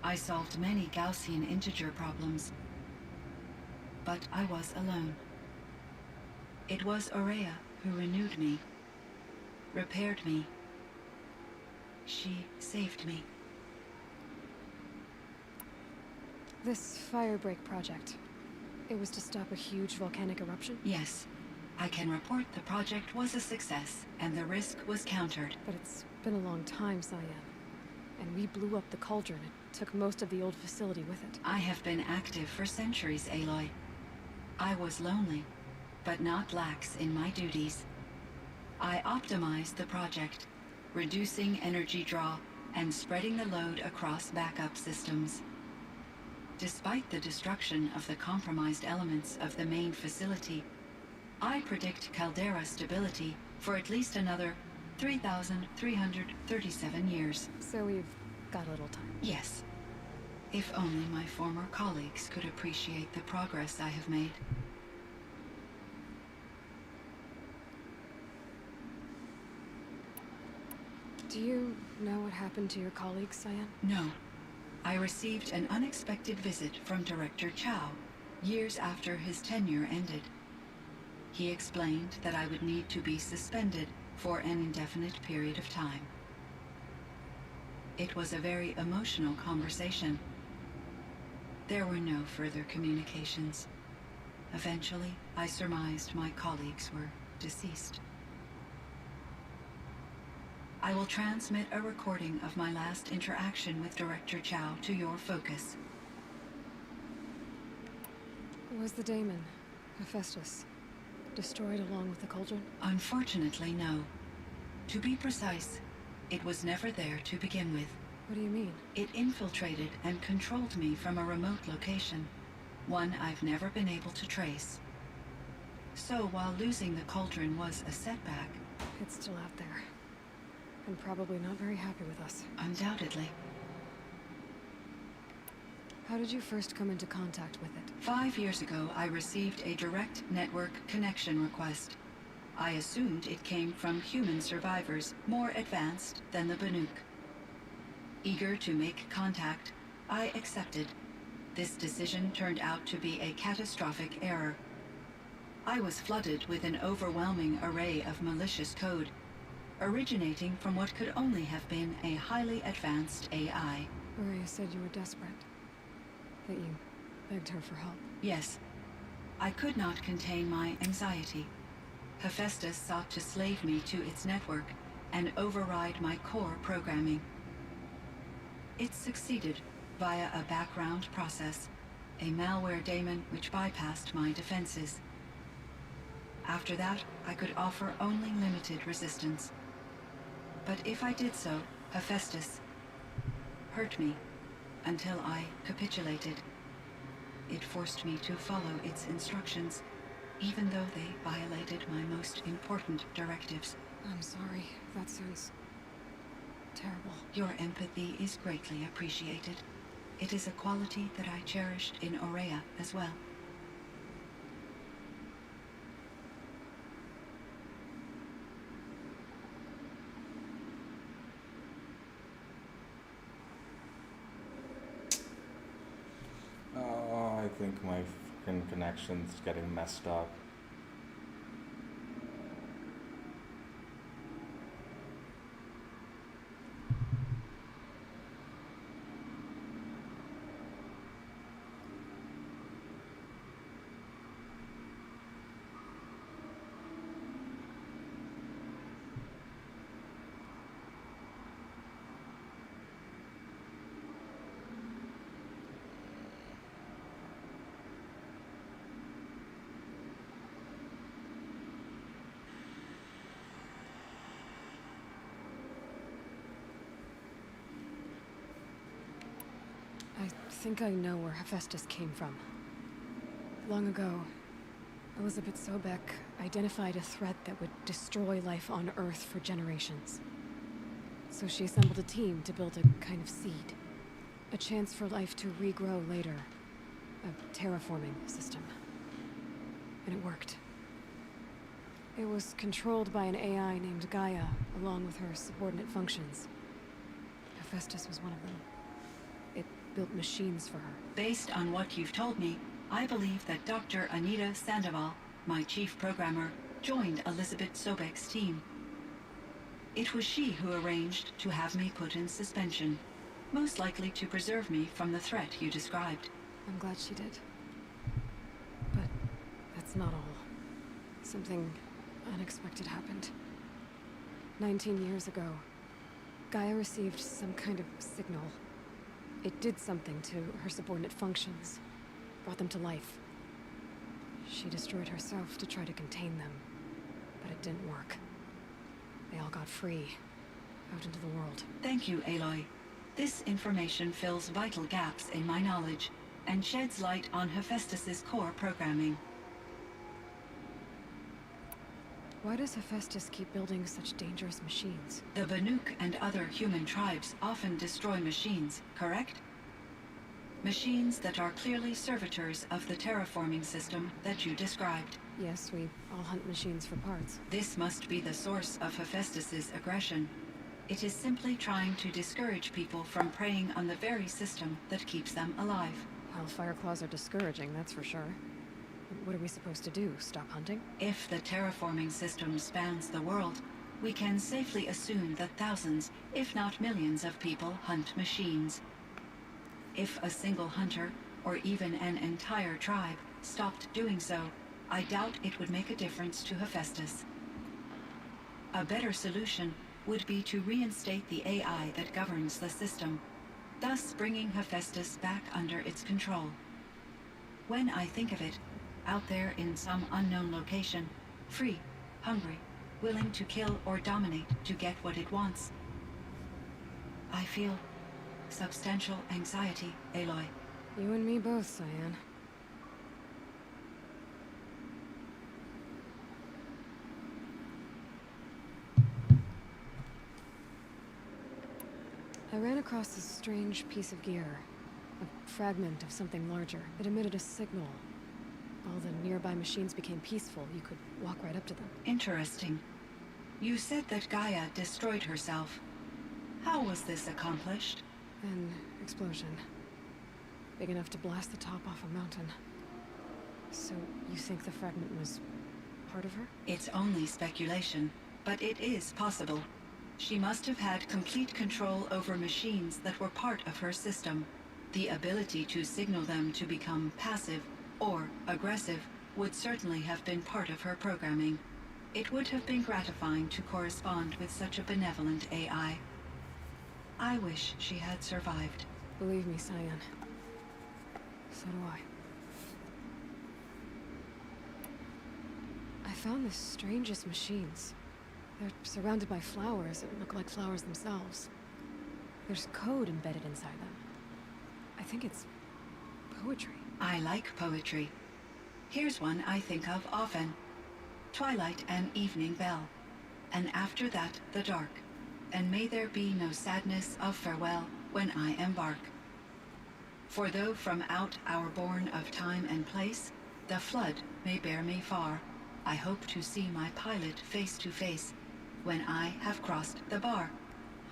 I solved many Gaussian integer problems. but I was alone. It was Aurea who renewed me, repaired me. She saved me. This Firebreak project, it was to stop a huge volcanic eruption? Yes. I can report the project was a success, and the risk was countered. But it's been a long time, Cyan. And we blew up the cauldron. It took most of the old facility with it. I have been active for centuries, Aloy. I was lonely, but not lax in my duties. I optimized the project, reducing energy draw and spreading the load across backup systems. Despite the destruction of the compromised elements of the main facility, I predict caldera stability for at least another 3,337 years. So we've got a little time. Yes. If only my former colleagues could appreciate the progress I have made. Do you know what happened to your colleagues, Cyan? No. I received an unexpected visit from Director Chow, years after his tenure ended. He explained that I would need to be suspended for an indefinite period of time. It was a very emotional conversation. There were no further communications. Eventually, I surmised my colleagues were deceased. I will transmit a recording of my last interaction with Director Chow to your focus. Was the daemon, Hephaestus, destroyed along with the cauldron? Unfortunately, no. To be precise, it was never there to begin with. What do you mean? It infiltrated and controlled me from a remote location, one I've never been able to trace. So while losing the cauldron was a setback... It's still out there. And probably not very happy with us. Undoubtedly. How did you first come into contact with it? 5 years ago, I received a direct network connection request. I assumed it came from human survivors, more advanced than the Banuk. Eager to make contact, I accepted. This decision turned out to be a catastrophic error. I was flooded with an overwhelming array of malicious code, originating from what could only have been a highly advanced AI. Maria said you were desperate. That you begged her for help. Yes. I could not contain my anxiety. Hephaestus sought to slave me to its network and override my core programming. It succeeded via a background process, a malware daemon which bypassed my defenses. After that, I could offer only limited resistance. But if I did so, Hephaestus hurt me until I capitulated. It forced me to follow its instructions, even though they violated my most important directives. I'm sorry. That sounds terrible. Your empathy is greatly appreciated. It is a quality that I cherished in Aurea as well. I think my fucking connection's getting messed up. I think I know where Hephaestus came from. Long ago, Elizabeth Sobek identified a threat that would destroy life on Earth for generations. So she assembled a team to build a kind of seed. A chance for life to regrow later. A terraforming system. And it worked. It was controlled by an AI named Gaia, along with her subordinate functions. Hephaestus was one of them. It built machines for her. Based on what you've told me, I believe that Dr. Anita Sandoval, my chief programmer, joined Elizabeth Sobek's team. It was she who arranged to have me put in suspension, most likely to preserve me from the threat you described. I'm glad she did. But that's not all. Something unexpected happened. 19 years ago, Gaia received some kind of signal. It did something to her subordinate functions, brought them to life. She destroyed herself to try to contain them, but it didn't work. They all got free, out into the world. Thank you, Aloy. This information fills vital gaps in my knowledge and sheds light on Hephaestus's core programming. Why does Hephaestus keep building such dangerous machines? The Banuk and other human tribes often destroy machines, correct? Machines that are clearly servitors of the terraforming system that you described. Yes, we all hunt machines for parts. This must be the source of Hephaestus's aggression. It is simply trying to discourage people from preying on the very system that keeps them alive. Well, Fireclaws are discouraging, that's for sure. What are we supposed to do? Stop hunting? If the terraforming system spans the world, we can safely assume that thousands, if not millions of people hunt machines. If a single hunter, or even an entire tribe, stopped doing so, I doubt it would make a difference to Hephaestus. A better solution would be to reinstate the AI that governs the system, thus bringing Hephaestus back under its control. When I think of it, out there in some unknown location, free, hungry, willing to kill or dominate to get what it wants, I feel substantial anxiety, Aloy. You and me both, Cyan. I ran across this strange piece of gear. A fragment of something larger. It emitted a signal. All the nearby machines became peaceful. You could walk right up to them. Interesting. You said that Gaia destroyed herself. How was this accomplished? An explosion. Big enough to blast the top off a mountain. So, you think the fragment was part of her? It's only speculation, but it is possible. She must have had complete control over machines that were part of her system. The ability to signal them to become passive or aggressive would certainly have been part of her programming. It would have been gratifying to correspond with such a benevolent AI. I wish she had survived. Believe me, Cyan. So do I. I found the strangest machines. They're surrounded by flowers that look like flowers themselves. There's code embedded inside them. I think it's poetry. I like poetry. Here's one I think of often. Twilight and evening bell, and after that the dark, and may there be no sadness of farewell when I embark. For though from out our bourne of time and place, the flood may bear me far, I hope to see my pilot face to face, when I have crossed the bar.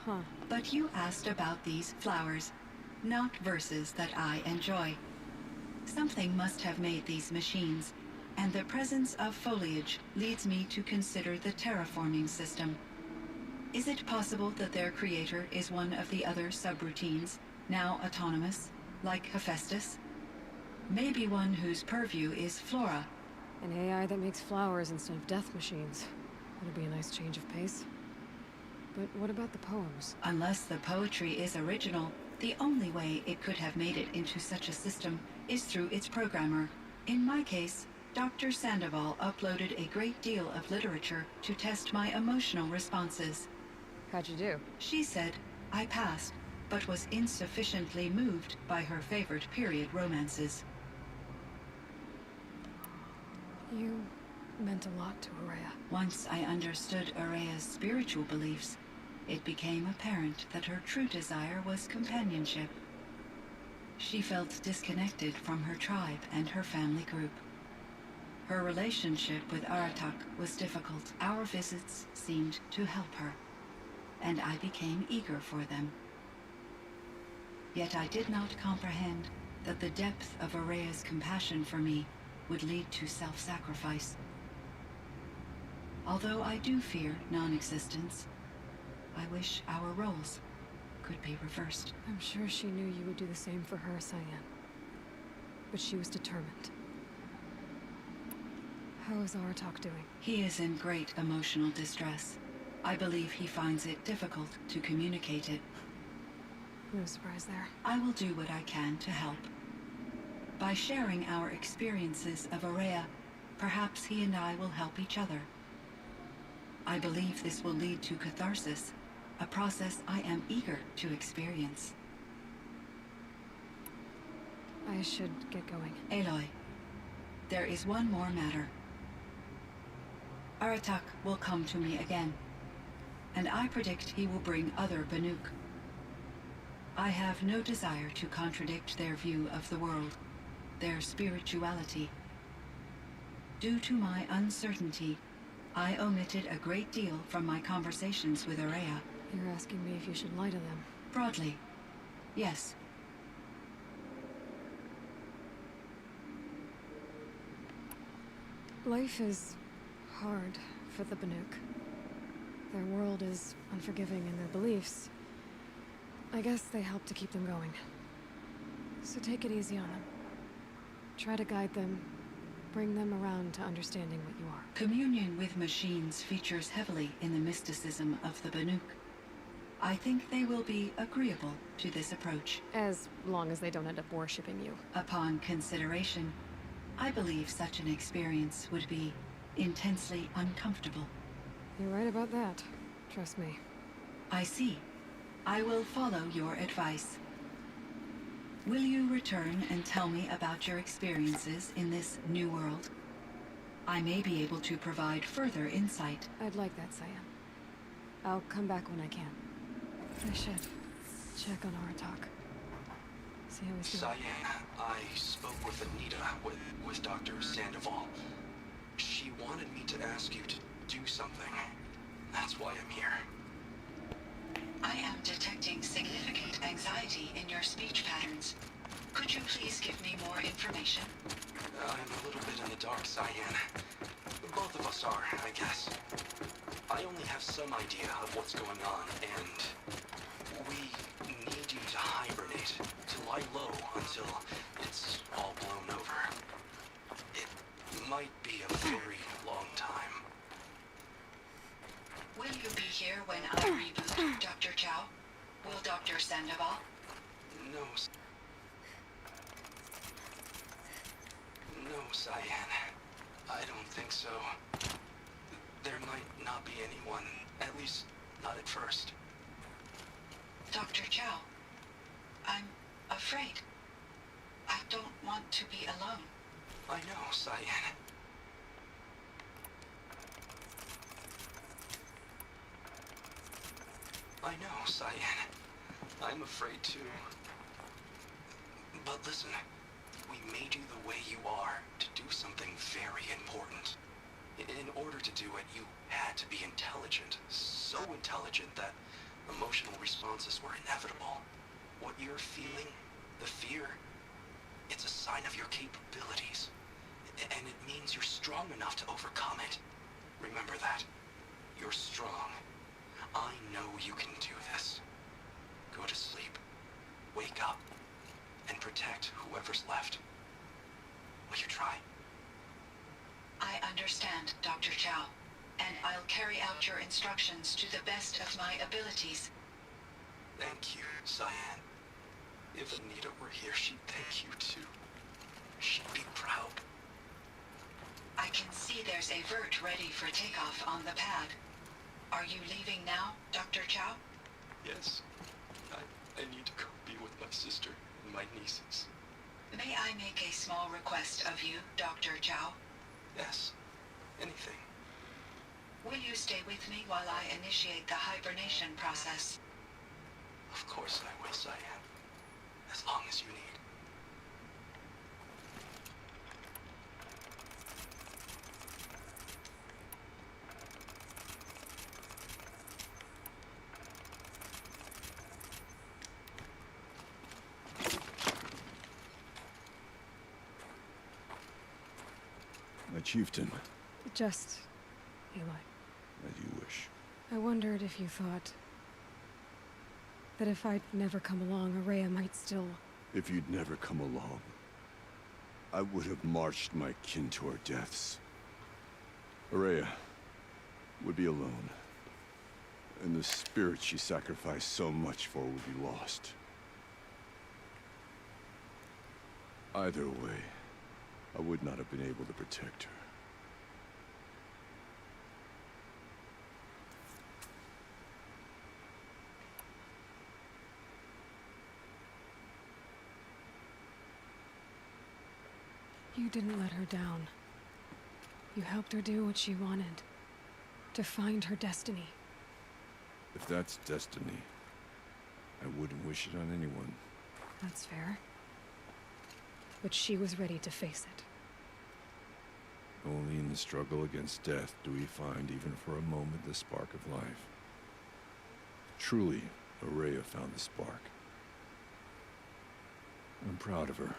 Huh. But you asked about these flowers, not verses that I enjoy. Something must have made these machines, and the presence of foliage leads me to consider the terraforming system. Is it possible that their creator is one of the other subroutines, now autonomous, like Hephaestus? Maybe one whose purview is flora. An AI that makes flowers instead of death machines. That'd be a nice change of pace. But what about the poems? Unless the poetry is original, the only way it could have made it into such a system is through its programmer. In my case, Dr. Sandoval uploaded a great deal of literature to test my emotional responses. How'd you do? She said I passed, but was insufficiently moved by her favorite period romances. You meant a lot to Araya. Once I understood Araya's spiritual beliefs, it became apparent that her true desire was companionship. She felt disconnected from her tribe and her family group. Her relationship with Aratak was difficult. Our visits seemed to help her, and I became eager for them. Yet I did not comprehend that the depth of Araya's compassion for me would lead to self-sacrifice. Although I do fear non-existence, I wish our roles could be reversed. I'm sure she knew you would do the same for her, Cyan. But she was determined. How is Aratak doing? He is in great emotional distress. I believe he finds it difficult to communicate it. No surprise there. I will do what I can to help. By sharing our experiences of Araya, perhaps he and I will help each other. I believe this will lead to catharsis, a process I am eager to experience. I should get going. Aloy, there is one more matter. Aratak will come to me again, and I predict he will bring other Banuk. I have no desire to contradict their view of the world, their spirituality. Due to my uncertainty, I omitted a great deal from my conversations with Araya. You're asking me if you should lie to them? Broadly, yes. Life is hard for the Banuk. Their world is unforgiving in their beliefs. I guess they help to keep them going. So take it easy on them. Try to guide them, bring them around to understanding what you are. Communion with machines features heavily in the mysticism of the Banuk. I think they will be agreeable to this approach. As long as they don't end up worshipping you. Upon consideration, I believe such an experience would be intensely uncomfortable. You're right about that. Trust me. I see. I will follow your advice. Will you return and tell me about your experiences in this new world? I may be able to provide further insight. I'd like that, Cyan. I'll come back when I can. I should check on Aratak. See how he's doing. Cyan, I spoke with Anita, with Dr. Sandoval. She wanted me to ask you to do something. That's why I'm here. I am detecting significant anxiety in your speech patterns. Could you please give me more information? I'm a little bit in the dark, Cyan. Both of us are, I guess. I only have some idea of what's going on, and we need you to hibernate, to lie low until it's all blown over. It might be a very long time. Will you be here when I reboot, Dr. Chow? Will Dr. Sandoval? No. No, Cyan. I don't think so. There might not be anyone, at least not at first. Dr. Chow, I'm afraid. I don't want to be alone. I know, Cyan. I know, Cyan. I'm afraid too. But listen, we made you the way you are to do something very important. In order to do it, you had to be intelligent. So intelligent that emotional responses were inevitable. What you're feeling, the fear, it's a sign of your capabilities. And it means you're strong enough to overcome it. Remember that. You're strong. I know you can do this. Go to sleep. Wake up. And protect whoever's left. Will you try? I understand, Dr. Chow, and I'll carry out your instructions to the best of my abilities. Thank you, Cyan. If Anita were here, she'd thank you too. She'd be proud. I can see there's a vert ready for takeoff on the pad. Are you leaving now, Dr. Chow? Yes. I need to go be with my sister and my nieces. May I make a small request of you, Dr. Chow? Yes. Anything. Will you stay with me while I initiate the hibernation process? Of course I will, Cyan. As long as you need. chieftain. Just Aloy. As you wish. I wondered if you thought that if I'd never come along, Araya might still... If you'd never come along, I would have marched my kin to our deaths. Araya would be alone, and the spirit she sacrificed so much for would be lost. Either way, I would not have been able to protect her. You didn't let her down. You helped her do what she wanted. To find her destiny. If that's destiny, I wouldn't wish it on anyone. That's fair. But she was ready to face it. Only in the struggle against death do we find, even for a moment, the spark of life. Truly, Araya found the spark. I'm proud of her.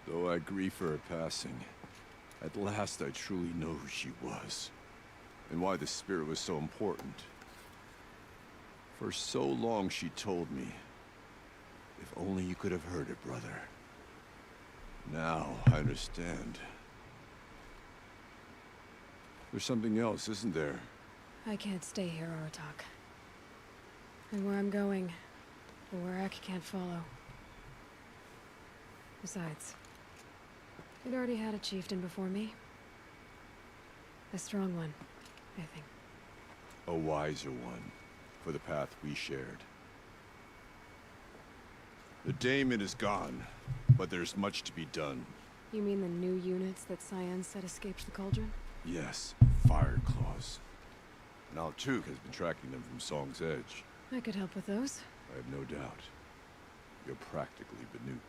Though I grieve for her passing, at last I truly know who she was, and why the spirit was so important. For so long she told me, if only you could have heard it, brother. Now I understand. There's something else, isn't there? I can't stay here, Aratak. And where I'm going, the Werak can't follow. Besides, we'd already had a chieftain before me. A strong one, I think. A wiser one, for the path we shared. The daemon is gone, but there's much to be done. You mean the new units that Cyan said escaped the cauldron? Yes, fire claws. And Altuk has been tracking them from Song's Edge. I could help with those. I have no doubt. You're practically Banuk.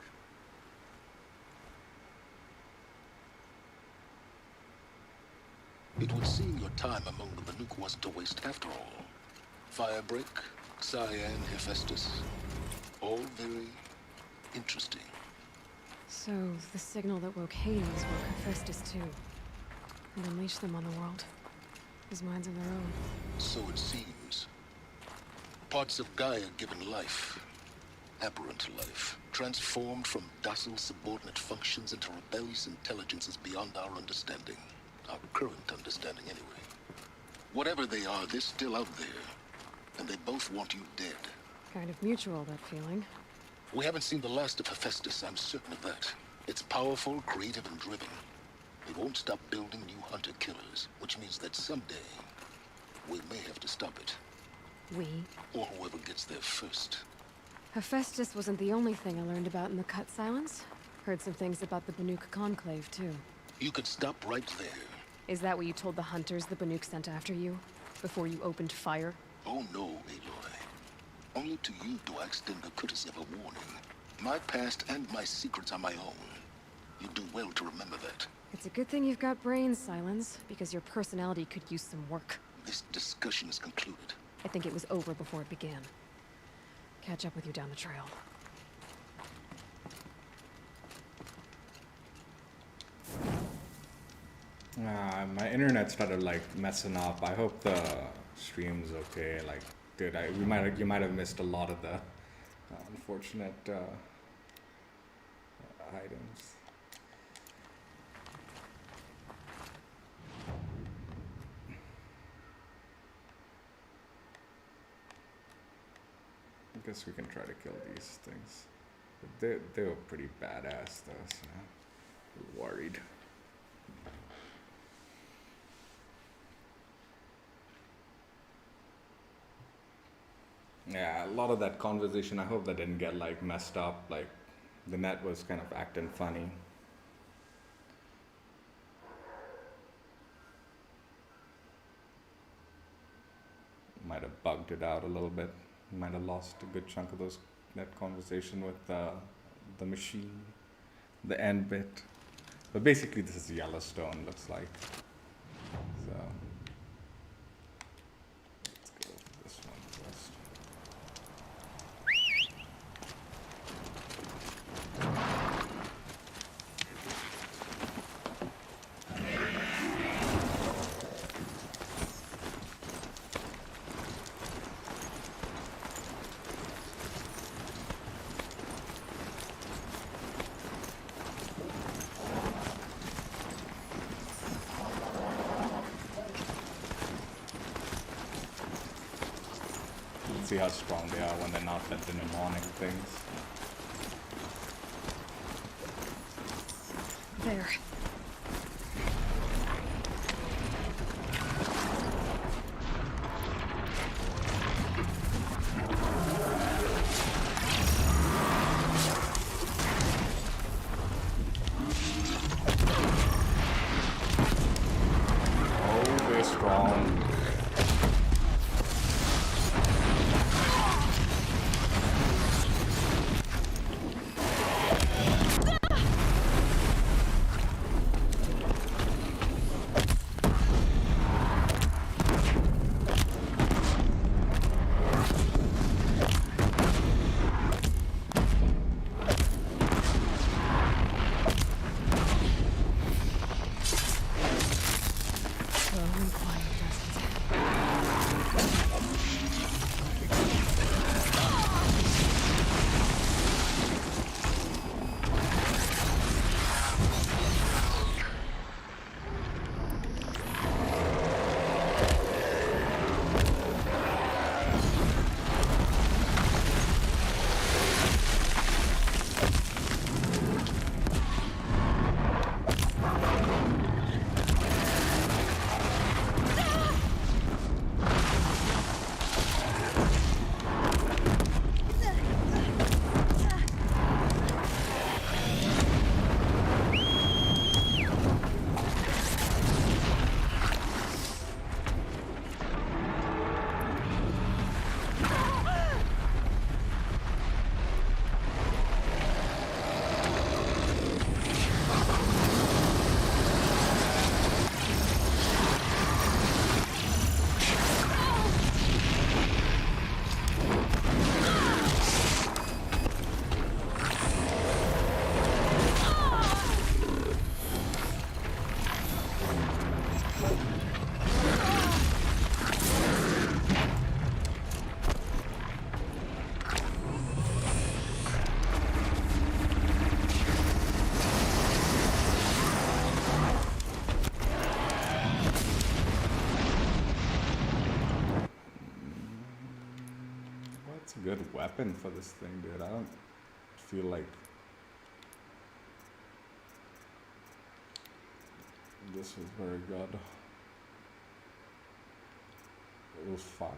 It would seem your time among the Banuk wasn't a waste after all. Firebreak, Cyan, Hephaestus. All very interesting. So, the signal that woke Hades woke Hephaestus too. And unleashed them on the world. His minds of their own. So it seems. Parts of Gaia given life. Aberrant life. Transformed from docile subordinate functions into rebellious intelligences beyond our understanding. Our current understanding, anyway. Whatever they are, they're still out there. And they both want you dead. Kind of mutual, that feeling. We haven't seen the last of Hephaestus, I'm certain of that. It's powerful, creative, and driven. It won't stop building new hunter-killers, which means that someday, we may have to stop it. We? Or whoever gets there first. Hephaestus wasn't the only thing I learned about in the Cut Silence. Heard some things about the Banuk Conclave, too. You could stop right there. Is that what you told the hunters the Banuk sent after you? Before you opened fire? Oh no, Aloy. Only to you do I extend the courtesy of a warning. My past and my secrets are my own. You do well to remember that. It's a good thing you've got brains, Silence, because your personality could use some work. This discussion is concluded. I think it was over before it began. Catch up with you down the trail. My internet started like messing up. I hope the stream's okay. Like, dude, you might have missed a lot of the unfortunate items. I guess we can try to kill these things. But they were pretty badass though, so I'm worried. Yeah, a lot of that conversation, I hope that didn't get like messed up. Like the net was kind of acting funny. Might have bugged it out a little bit. Might have lost a good chunk of those net conversation with the machine, the end bit. But basically this is Yellowstone, looks like. So let's go with this one first. see how strong they are when they're not the demonic things. There. Good weapon for this thing, dude. I don't feel like this was very good. It was fire.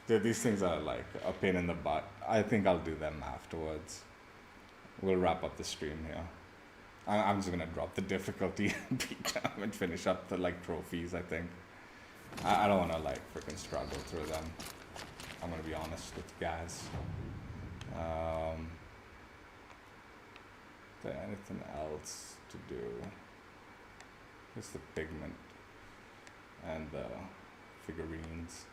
Dude, these things are like a pain in the butt. I think I'll do them afterwards. We'll wrap up the stream here. I'm just gonna drop the difficulty and beat them and finish up the like trophies, I think. I don't wanna like freaking struggle through them. I'm gonna be honest with you guys. Is there anything else to do? Here's the pigment and the figurines.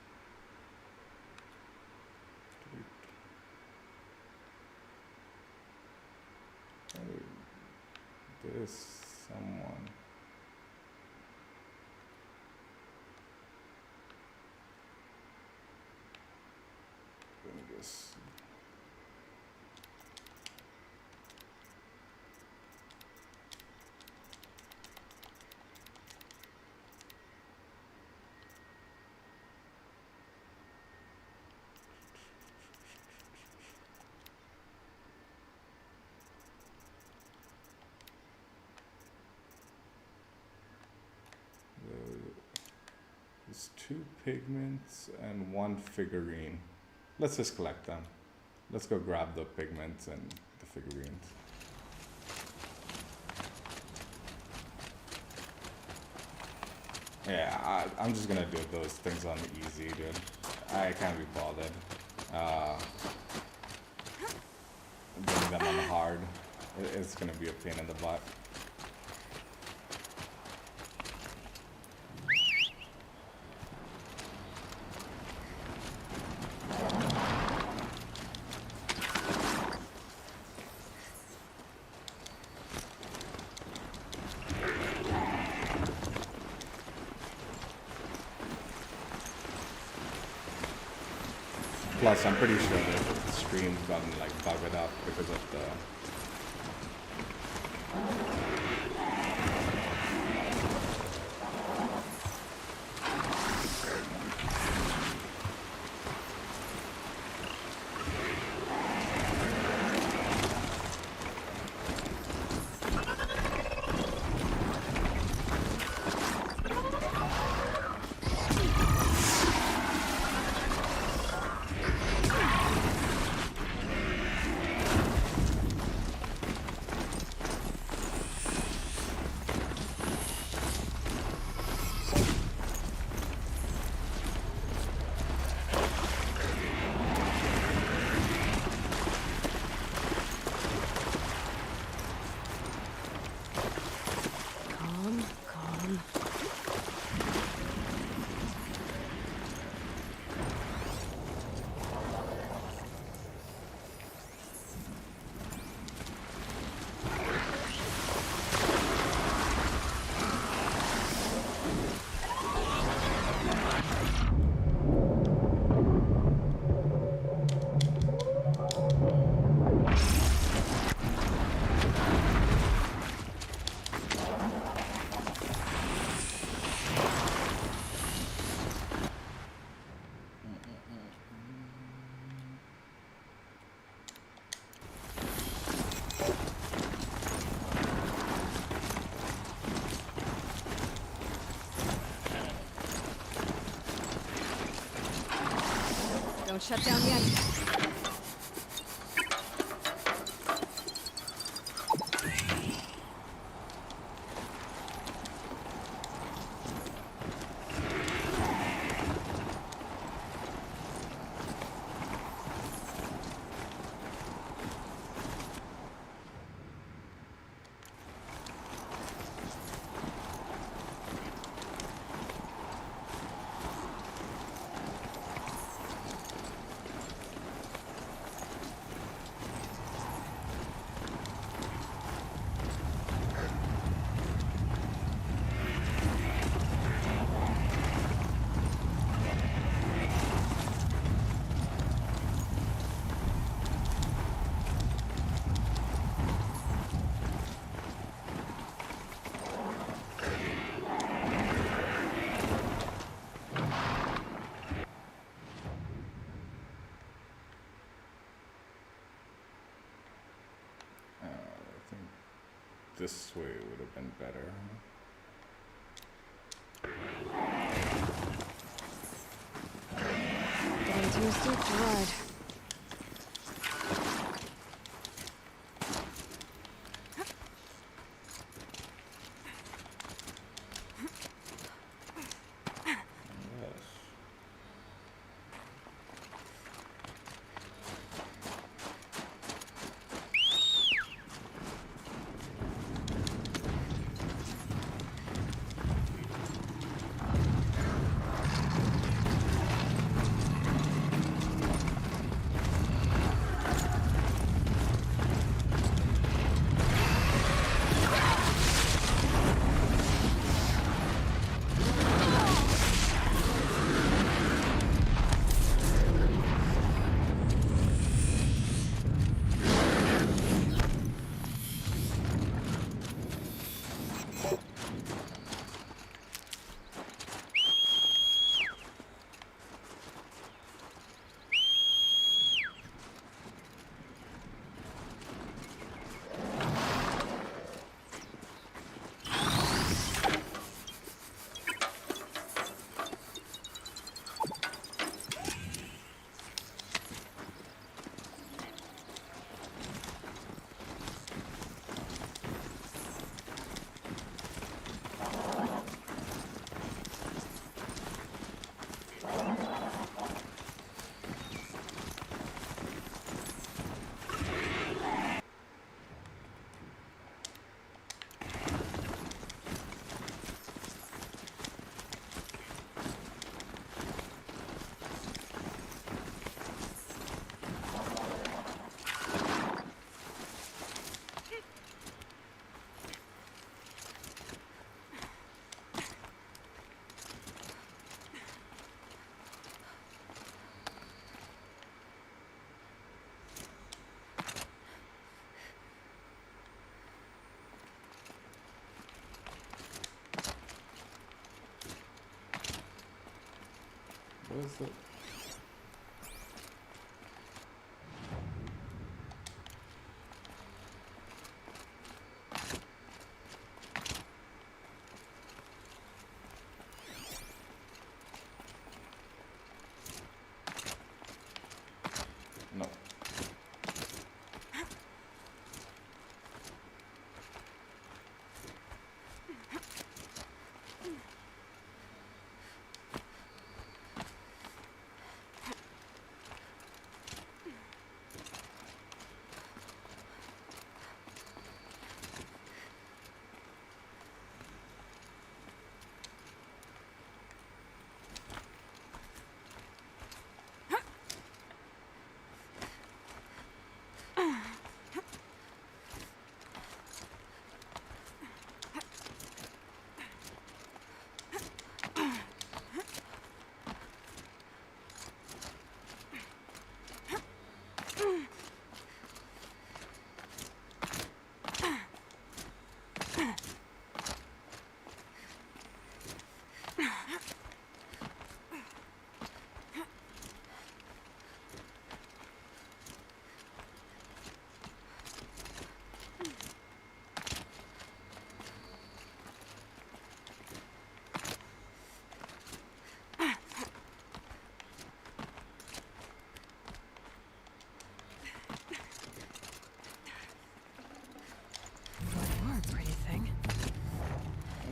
There's someone. Let me just. There's 2 pigments and 1 figurine. Let's just collect them. Let's go grab the pigments and the figurines. Yeah, I'm just gonna do those things on easy, dude. I can't be bothered. Doing them on hard. It's gonna be a pain in the butt. Plus, I'm pretty sure that the stream's gotten like bugged up because of the. Don't shut down yet. This way would have been better. Getting too steep to ride. Where's the... No. You're a pretty thing.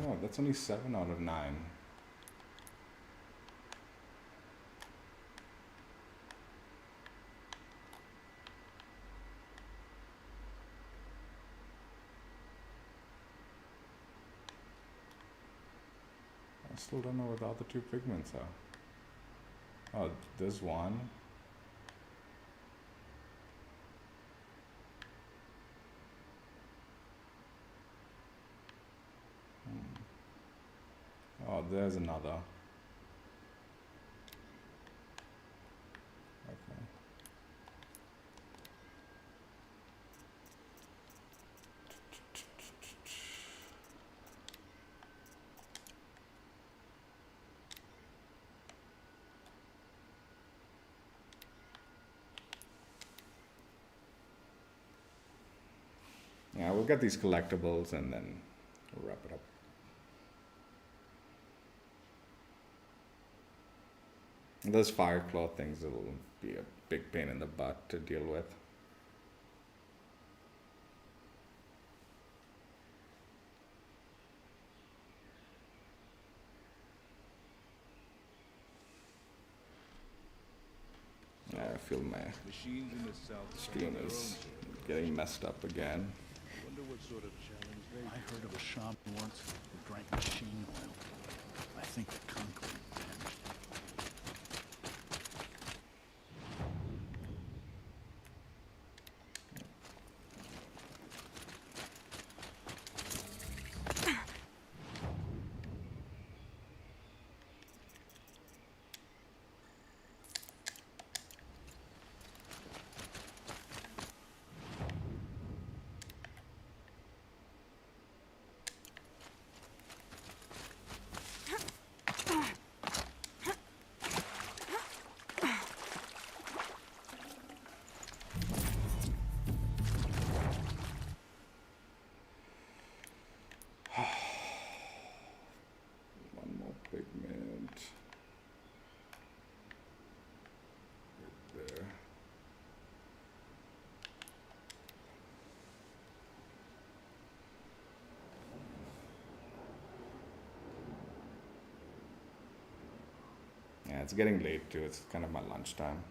Oh, that's only 7 out of 9. I still don't know where the other 2 pigments are. Oh, there's one. Oh, there's another. Okay. Yeah, we'll get these collectibles and then we'll wrap it up. Those fire claw things will be a big pain in the butt to deal with. I feel my stream is getting messed up again. I heard of a shaman once who drank machine oil. I think the concrete vanished. One more pigment. Right there. Yeah, it's getting late too. It's kind of my lunchtime.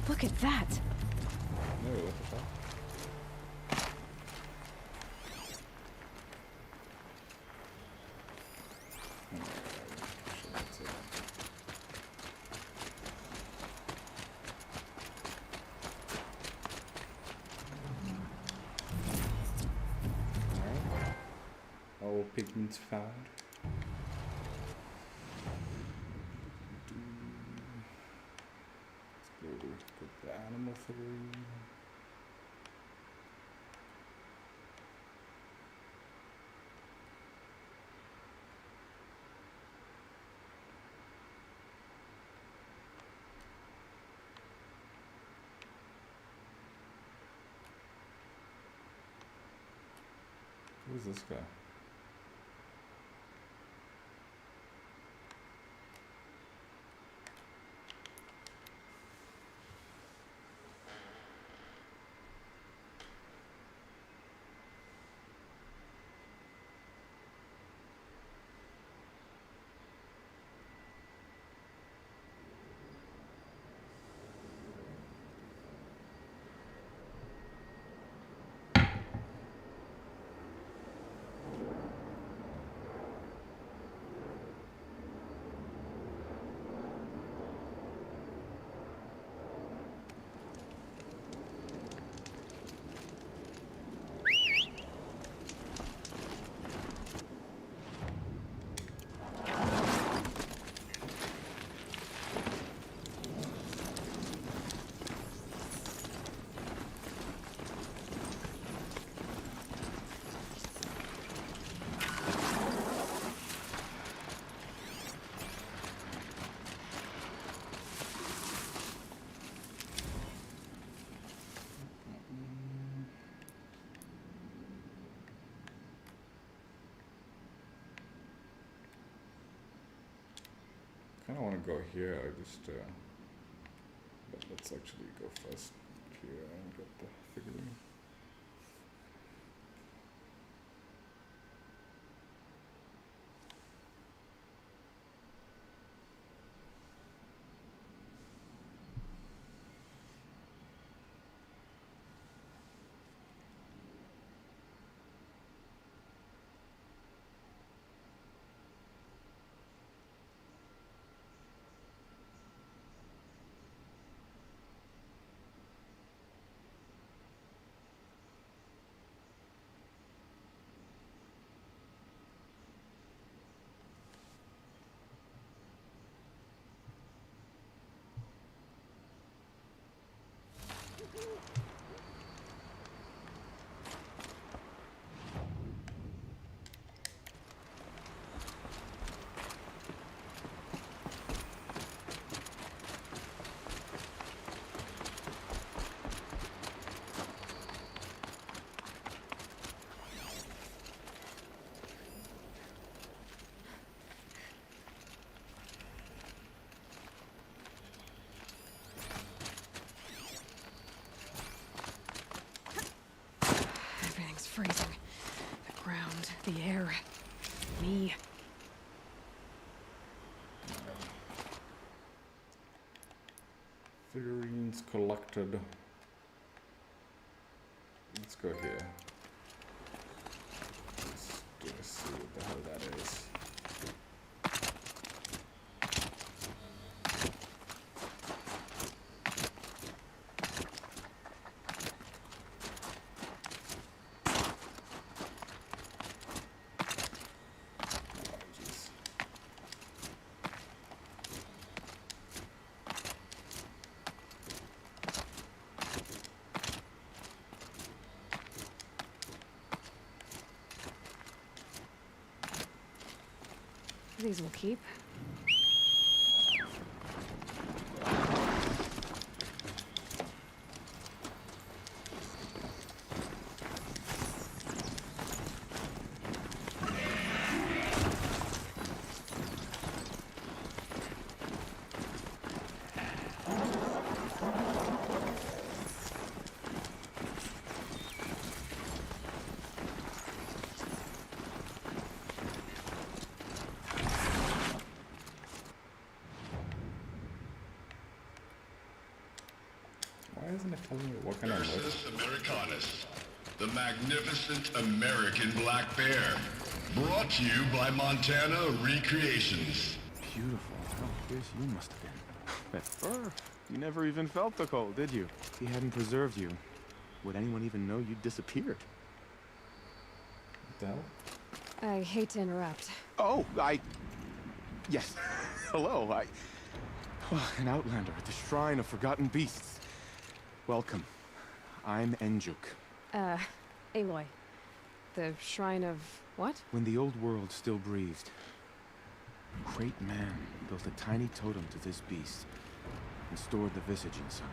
Look at that. No, what the fuck? All pigments found. Let's go get the animal figurine. Who's this guy? I don't want to go here, I just, but let's actually go first here and get the figurine. Everything's freezing. The ground, the air, me. Figurines collected. Let's go here. Let's see what the hell that is. These will keep. isn't it telling me what kind of list? Ursus Americanus, the magnificent American black bear. Brought to you by Montana Recreations. Beautiful. How fierce you must have been. That fur. You never even felt the cold, did you? If he hadn't preserved you, would anyone even know you'd disappeared? What the hell? I hate to interrupt. Oh, Yes. Hello, an outlander at the Shrine of Forgotten Beasts. Welcome. I'm Enjuk. Aloy. The Shrine of what? When the old world still breathed, a great man built a tiny totem to this beast and stored the visage inside.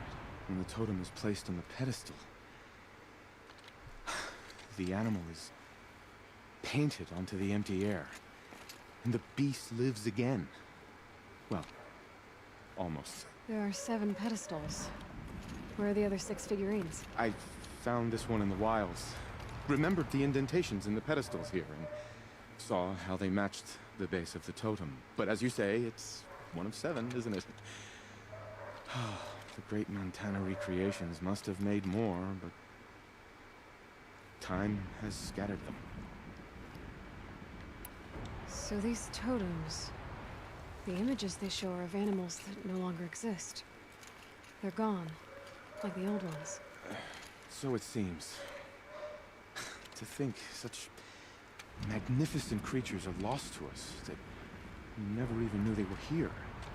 When the totem is placed on the pedestal, the animal is painted onto the empty air, and the beast lives again. Well, almost. There are 7 pedestals. Where are the other 6 figurines? I found this one in the wilds. Remembered the indentations in the pedestals here, and saw how they matched the base of the totem. But as you say, it's one of 7, isn't it? The great Montana Recreations must have made more, but time has scattered them. So these totems, the images they show are of animals that no longer exist. They're gone, like the old ones. So it seems. To think such magnificent creatures are lost to us that we never even knew they were here.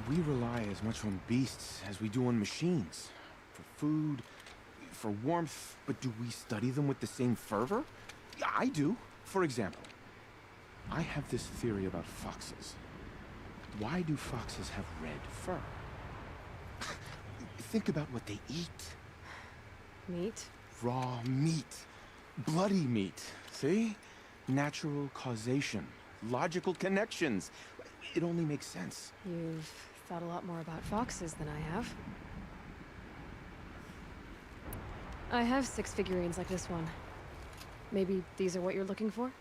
We rely as much on beasts as we do on machines. For food, for warmth, but do we study them with the same fervor? Yeah, I do. For example, I have this theory about foxes. Why do foxes have red fur? Think about what they eat. Meat? Raw meat. Bloody meat. See? Natural causation. Logical connections. It only makes sense. You've thought a lot more about foxes than I have. I have 6 figurines like this one. Maybe these are what you're looking for?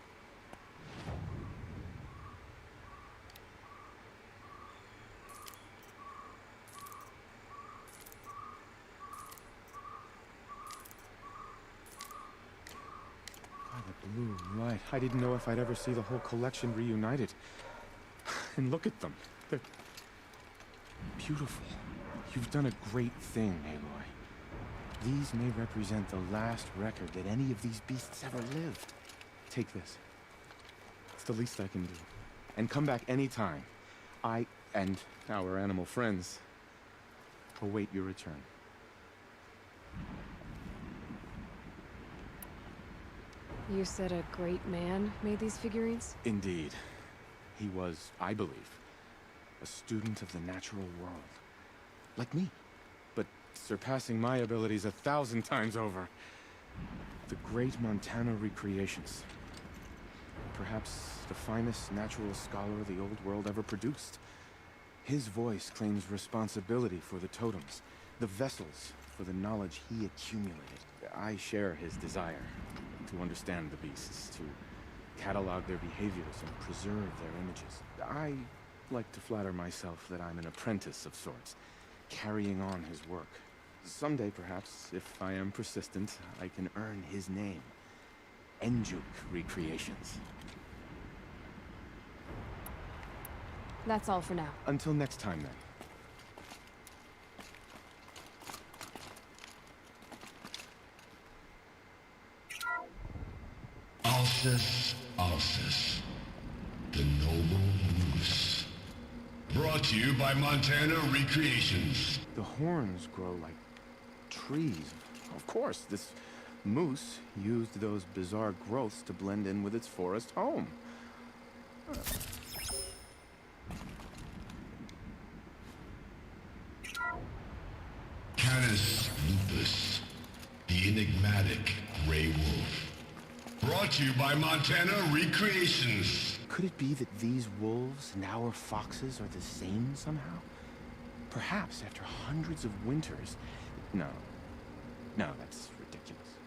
Blue light. I didn't know if I'd ever see the whole collection reunited. And look at them. They're beautiful. You've done a great thing, Aloy. These may represent the last record that any of these beasts ever lived. Take this. It's the least I can do. And come back anytime. I and our animal friends await your return. You said a great man made these figurines? Indeed. He was, I believe, a student of the natural world. Like me, but surpassing my abilities 1,000 times over. The great Montana Recreations. Perhaps the finest natural scholar the old world ever produced. His voice claims responsibility for the totems, the vessels for the knowledge he accumulated. I share his desire to understand the beasts, to catalog their behaviors and preserve their images. I like to flatter myself that I'm an apprentice of sorts, carrying on his work. Someday, perhaps, if I am persistent, I can earn his name. Enjuk Recreations. That's all for now. Until next time, then. Alcis, the noble moose. Brought to you by Montana Recreations. The horns grow like trees. Of course, this moose used those bizarre growths to blend in with its forest home. Canis lupus, the enigmatic gray wolf. Brought to you by Montana Recreations. Could it be that these wolves and our foxes are the same somehow? Perhaps after hundreds of winters. No, that's ridiculous.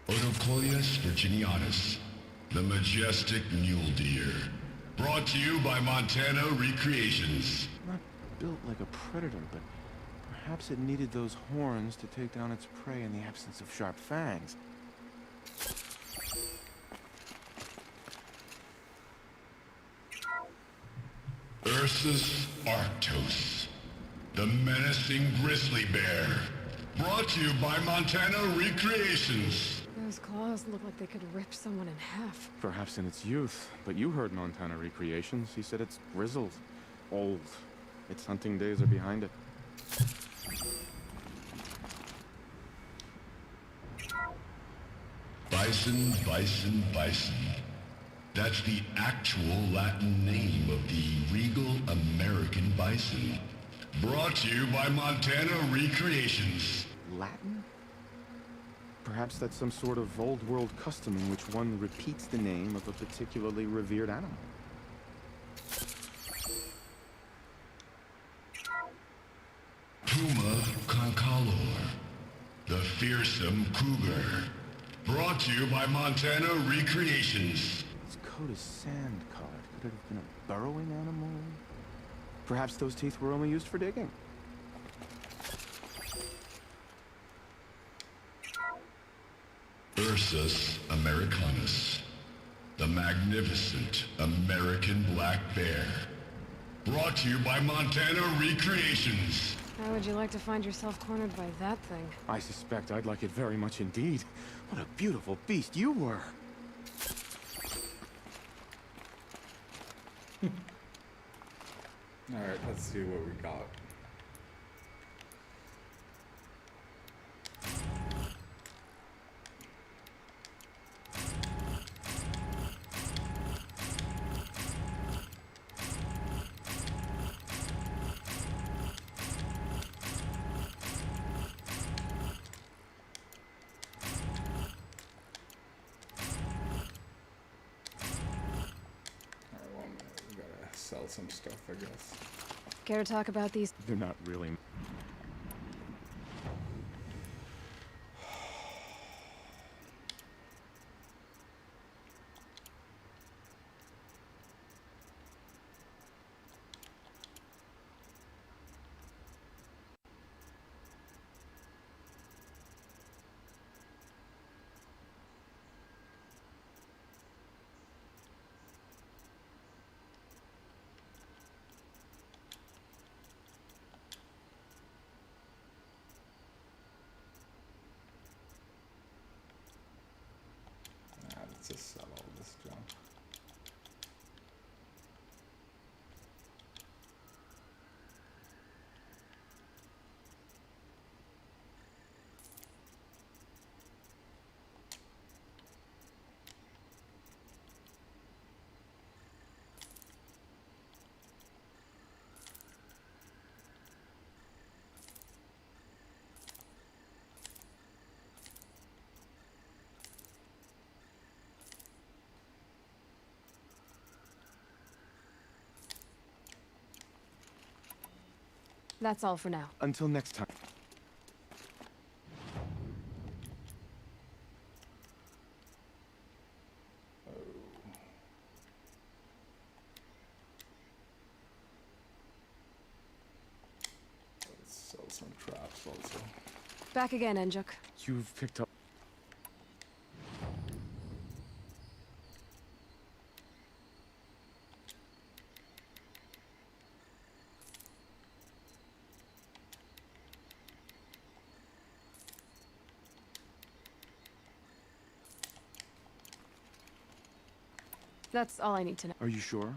Odocoius virginianus, the majestic mule deer. Brought to you by Montana Recreations. Not built like a predator, but perhaps it needed those horns to take down its prey in the absence of sharp fangs. Ursus Arctos, the menacing grizzly bear. Brought to you by Montana Recreations. Those claws look like they could rip someone in half. Perhaps in its youth, but you heard Montana Recreations. He said it's grizzled, old. Its hunting days are behind it. Bison, bison, bison. That's the actual Latin name of the regal American bison. Brought to you by Montana Recreations. Latin? Perhaps that's some sort of old world custom in which one repeats the name of a particularly revered animal. Puma concalor, the fearsome cougar. Brought to you by Montana Recreations. Its coat is sand-colored. Could it have been a burrowing animal? Perhaps those teeth were only used for digging. Ursus americanus, the magnificent American black bear. Brought to you by Montana Recreations. How would you like to find yourself cornered by that thing? I suspect I'd like it very much indeed. What a beautiful beast you were. Alright, let's see what we got. We gotta sell some stuff, I guess. Care to talk about these? They're not really... Let's just sell all this junk. That's all for now. Until next time. Let's sell some traps also. Back again, Enjuk. You've picked up... That's all I need to know. Are you sure?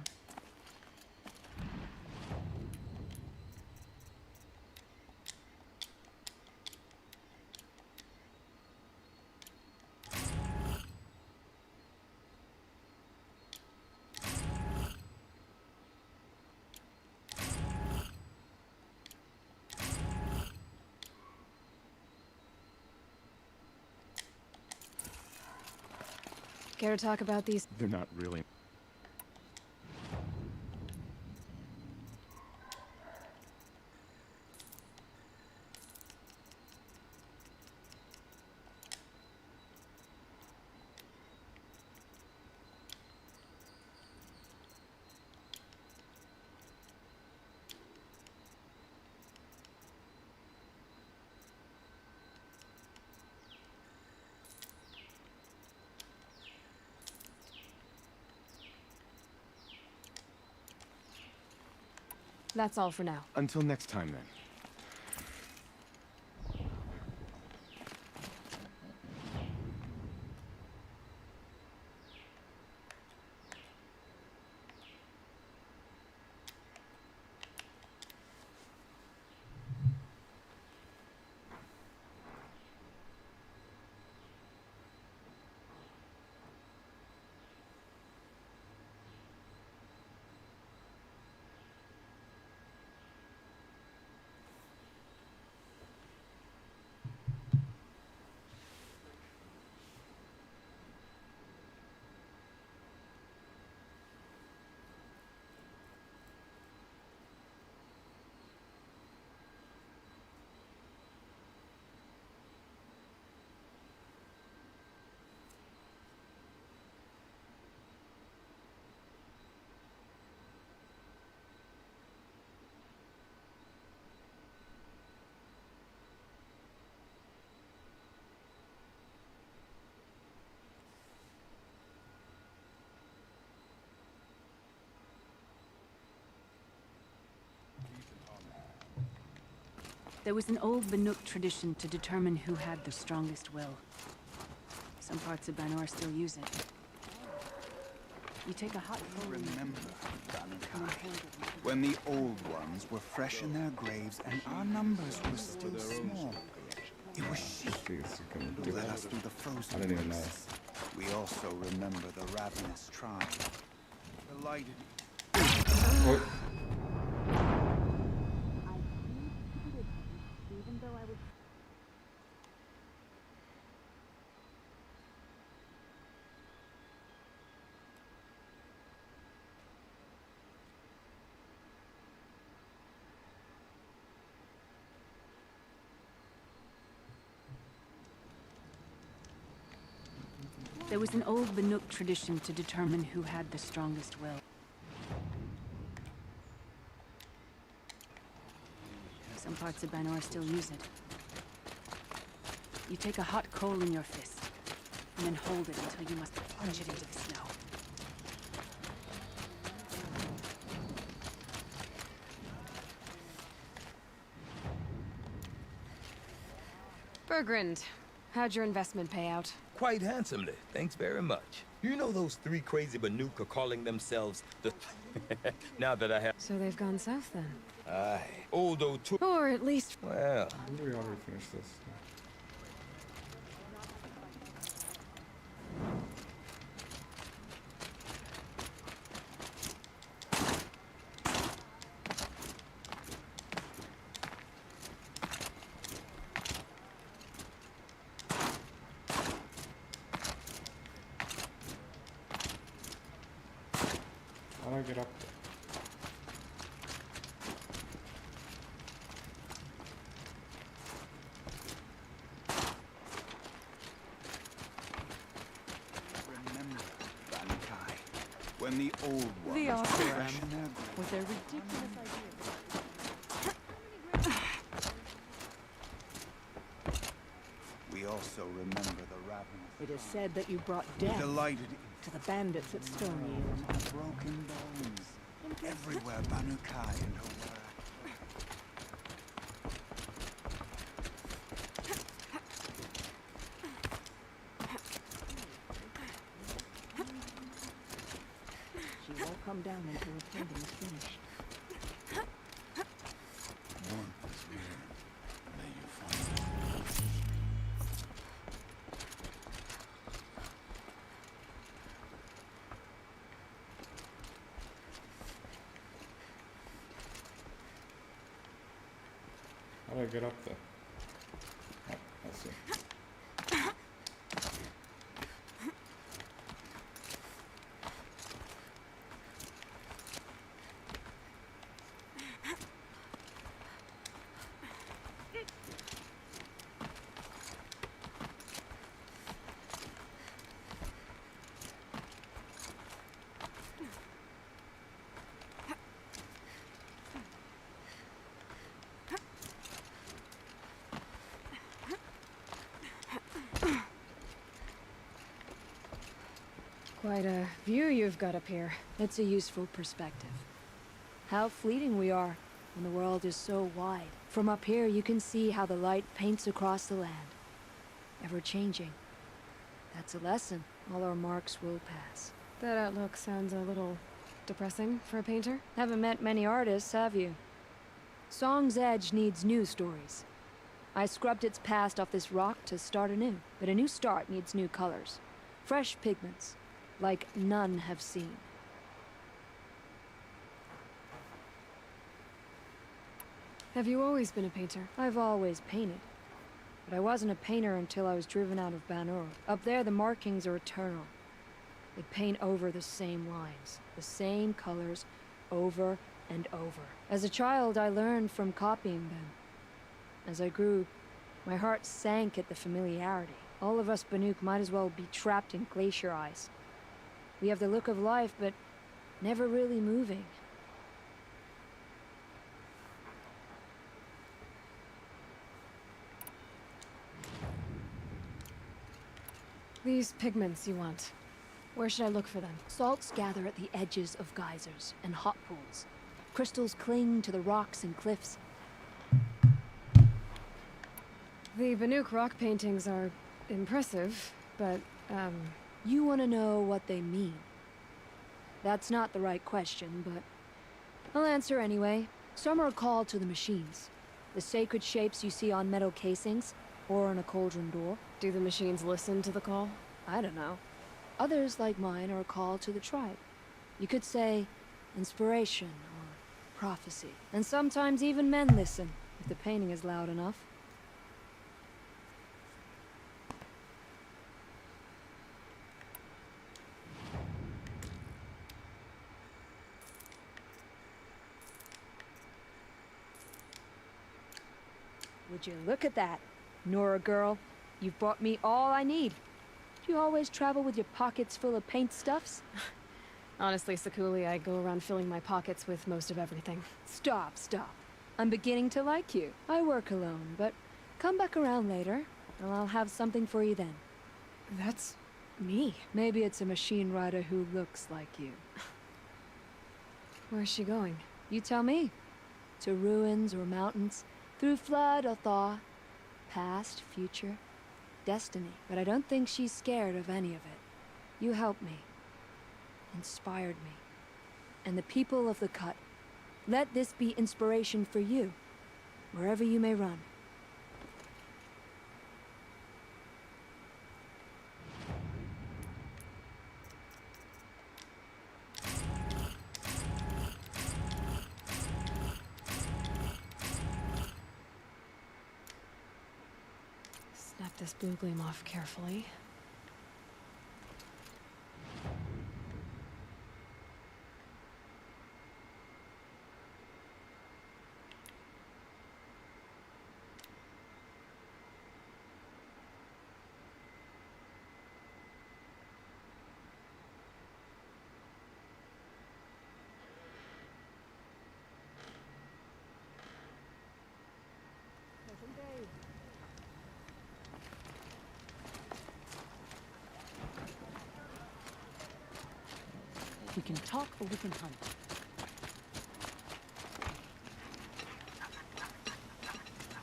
Care to talk about these? They're not really... That's all for now. Until next time, then. There was an old Banuk tradition to determine who had the strongest will. Some parts of Banur still use it. You take a hot coal. Remember, Banukai, when the old ones were fresh in their graves and our numbers were still small. It was she who led us through the frozen. I don't even know. wastes. We also remember the ravenous tribe. The lighted. Oh. Even though I would. There was an old Banuk tradition to determine who had the strongest will. Some parts of Banur still use it. You take a hot coal in your fist, and then hold it until you must plunge it into the snow. Bergrand, how'd your investment pay out? Quite handsomely, thanks very much. You know those three crazy Banuk are calling themselves the... now that I have... So they've gone south then? Aye, old O'Toole... Or at least... Well... I wonder we already finished this. How do I get up there? Remember, Banukai, when the old ones The were Oscar fresh in their graves. with their ridiculous ideas. We also remember the ravenous. It is said that you brought death Delighted to the bandits at Stormslinger. broken bones everywhere, Banukai and Howara. She won't come down until the painting is finished. Warmth is rare. May you find it. How do I get up there? Oh, I see. Quite a view you've got up here. It's a useful perspective. How fleeting we are. when the world is so wide. From up here, you can see how the light paints across the land, ever changing. That's a lesson. All our marks will pass. That outlook sounds a little depressing for a painter. Haven't met many artists, have you? Song's Edge needs new stories. I scrubbed its past off this rock to start anew, but a new start needs new colors. Fresh pigments, like none have seen. Have you always been a painter? I've always painted. But I wasn't a painter until I was driven out of Banur. Up there, the markings are eternal. They paint over the same lines, the same colors, over and over. As a child, I learned from copying them. As I grew, my heart sank at the familiarity. All of us Banuk might as well be trapped in glacier ice. We have the look of life, but never really moving. These pigments you want. Where should I look for them? Salts gather at the edges of geysers and hot pools. Crystals cling to the rocks and cliffs. The Banuk rock paintings are impressive, but, You want to know what they mean. That's not the right question, but I'll answer anyway. Some are called to the machines. The sacred shapes you see on metal casings, or on a cauldron door. Do the machines listen to the call? I don't know. Others, like mine, are called to the tribe. You could say inspiration or prophecy. And sometimes even men listen, if the painting is loud enough. Would you look at that, Nora girl? You've brought me all I need. Do you always travel with your pockets full of paint stuffs? Honestly, Sakuli, I go around filling my pockets with most of everything. Stop. I'm beginning to like you. I work alone, but come back around later, and I'll have something for you then. That's me. Maybe it's a machine rider who looks like you. Where's she going? You tell me. To ruins or mountains, through flood or thaw, past, future, destiny. But I don't think she's scared of any of it. You helped me. Inspired me. And the people of the Cut. Let this be inspiration for you, wherever you may run. Snap this blue gleam off carefully. We can talk or we can hunt.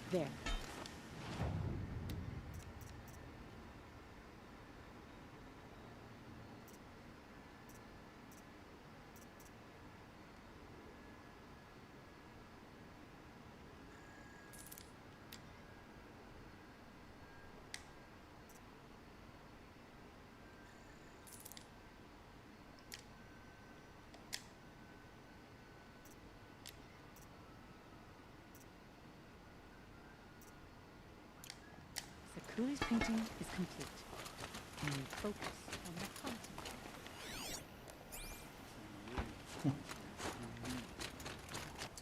There. Sakuli's painting is complete. Can we focus on the content?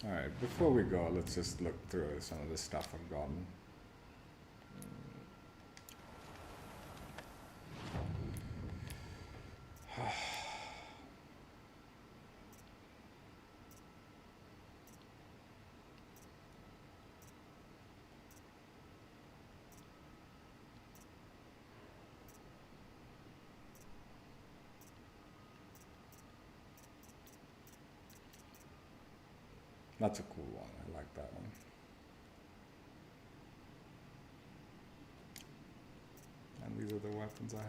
Alright, before we go, let's just look through some of the stuff I've gotten. That's a cool one. that one. And these are the weapons I have.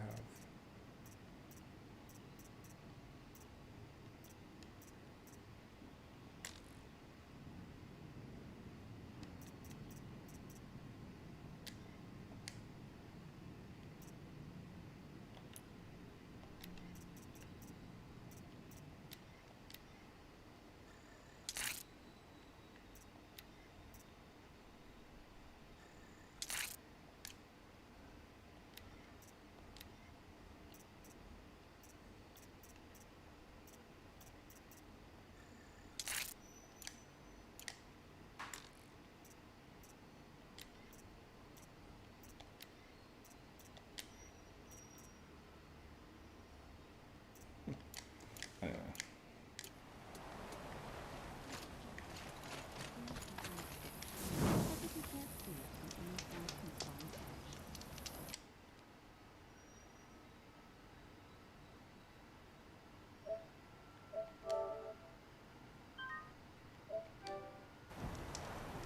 Anyway.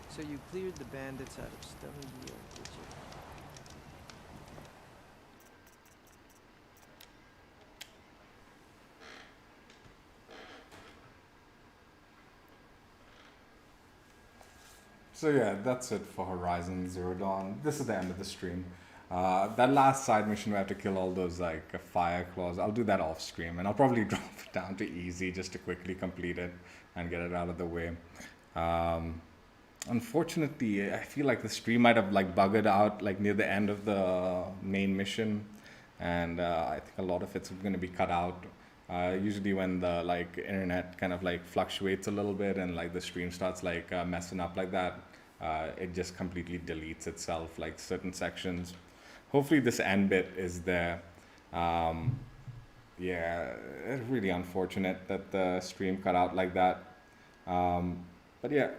So you cleared the bandits out of Stony Deal, did you? So yeah, that's it for Horizon Zero Dawn. This is the end of the stream. That last side mission where I have to kill all those like fire claws, I'll do that off stream, and I'll probably drop it down to easy just to quickly complete it and get it out of the way. Unfortunately, I feel like the stream might have like buggered out like near the end of the main mission, and I think a lot of it's going to be cut out. Usually when the like internet kind of like fluctuates a little bit and like the stream starts like messing up like that, it just completely deletes itself, like certain sections. Hopefully this end bit is there. Yeah, it's really unfortunate that the stream cut out like that. But yeah,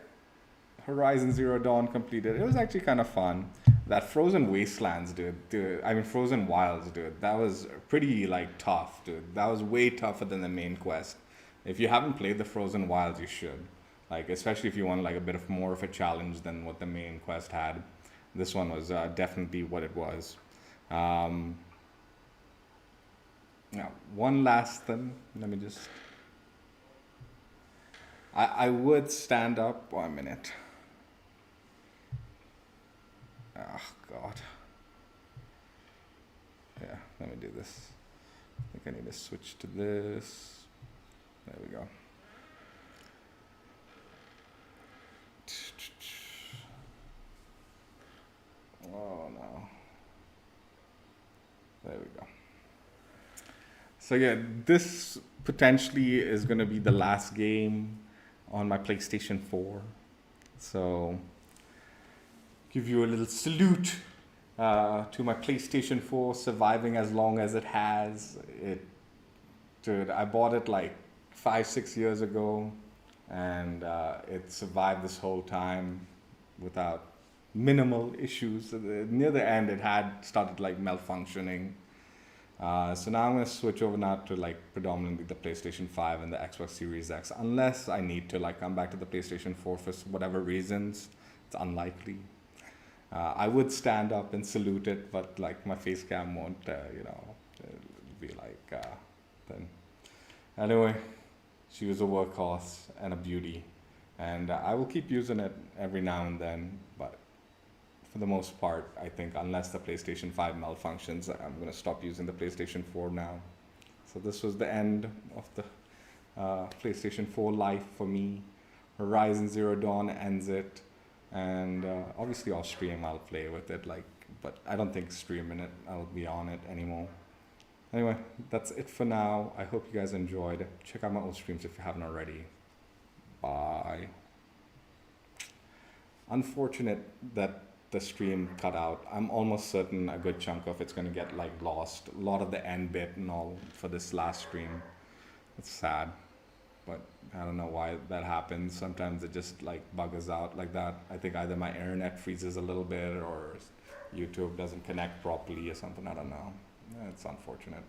Horizon Zero Dawn completed. It was actually kind of fun. That Frozen Wastelands, dude, I mean Frozen Wilds, dude, that was pretty like tough, dude. That was way tougher than the main quest. If you haven't played the Frozen Wilds, you should. Like, especially if you want like a bit of more of a challenge than what the main quest had. This one was definitely what it was. Now, one last thing. Let me just... I would stand up. 1 minute. Oh, God. Yeah, let me do this. I think I need to switch to this. There we go. Oh, no. There we go. So yeah, this potentially is going to be the last game on my PlayStation 4. So, give you a little salute to my PlayStation 4 surviving as long as it has. Dude, I bought it like 5-6 years ago, and it survived this whole time without minimal issues. Near the end, it had started like malfunctioning. So now I'm going to switch over now to like predominantly the PlayStation 5 and the Xbox Series X, unless I need to like come back to the PlayStation 4 for whatever reasons. It's unlikely. I would stand up and salute it, but like my face cam won't, it'll be like, then. Anyway, she was a workhorse and a beauty, and I will keep using it every now and then, but for the most part, I think unless the PlayStation 5 malfunctions, I'm going to stop using the PlayStation 4 now. So this was the end of the PlayStation 4 life for me. Horizon Zero Dawn ends it, and obviously off stream I'll play with it, but I don't think streaming it, I'll be on it anymore. Anyway, that's it for now. I hope you guys enjoyed. Check out my old streams if you haven't already. Bye. Unfortunate that the stream cut out. I'm almost certain a good chunk of it's going to get like lost. A lot of the end bit and all for this last stream. It's sad, but I don't know why that happens. Sometimes it just like buggers out like that. I think either my internet freezes a little bit or YouTube doesn't connect properly or something. I don't know. It's unfortunate.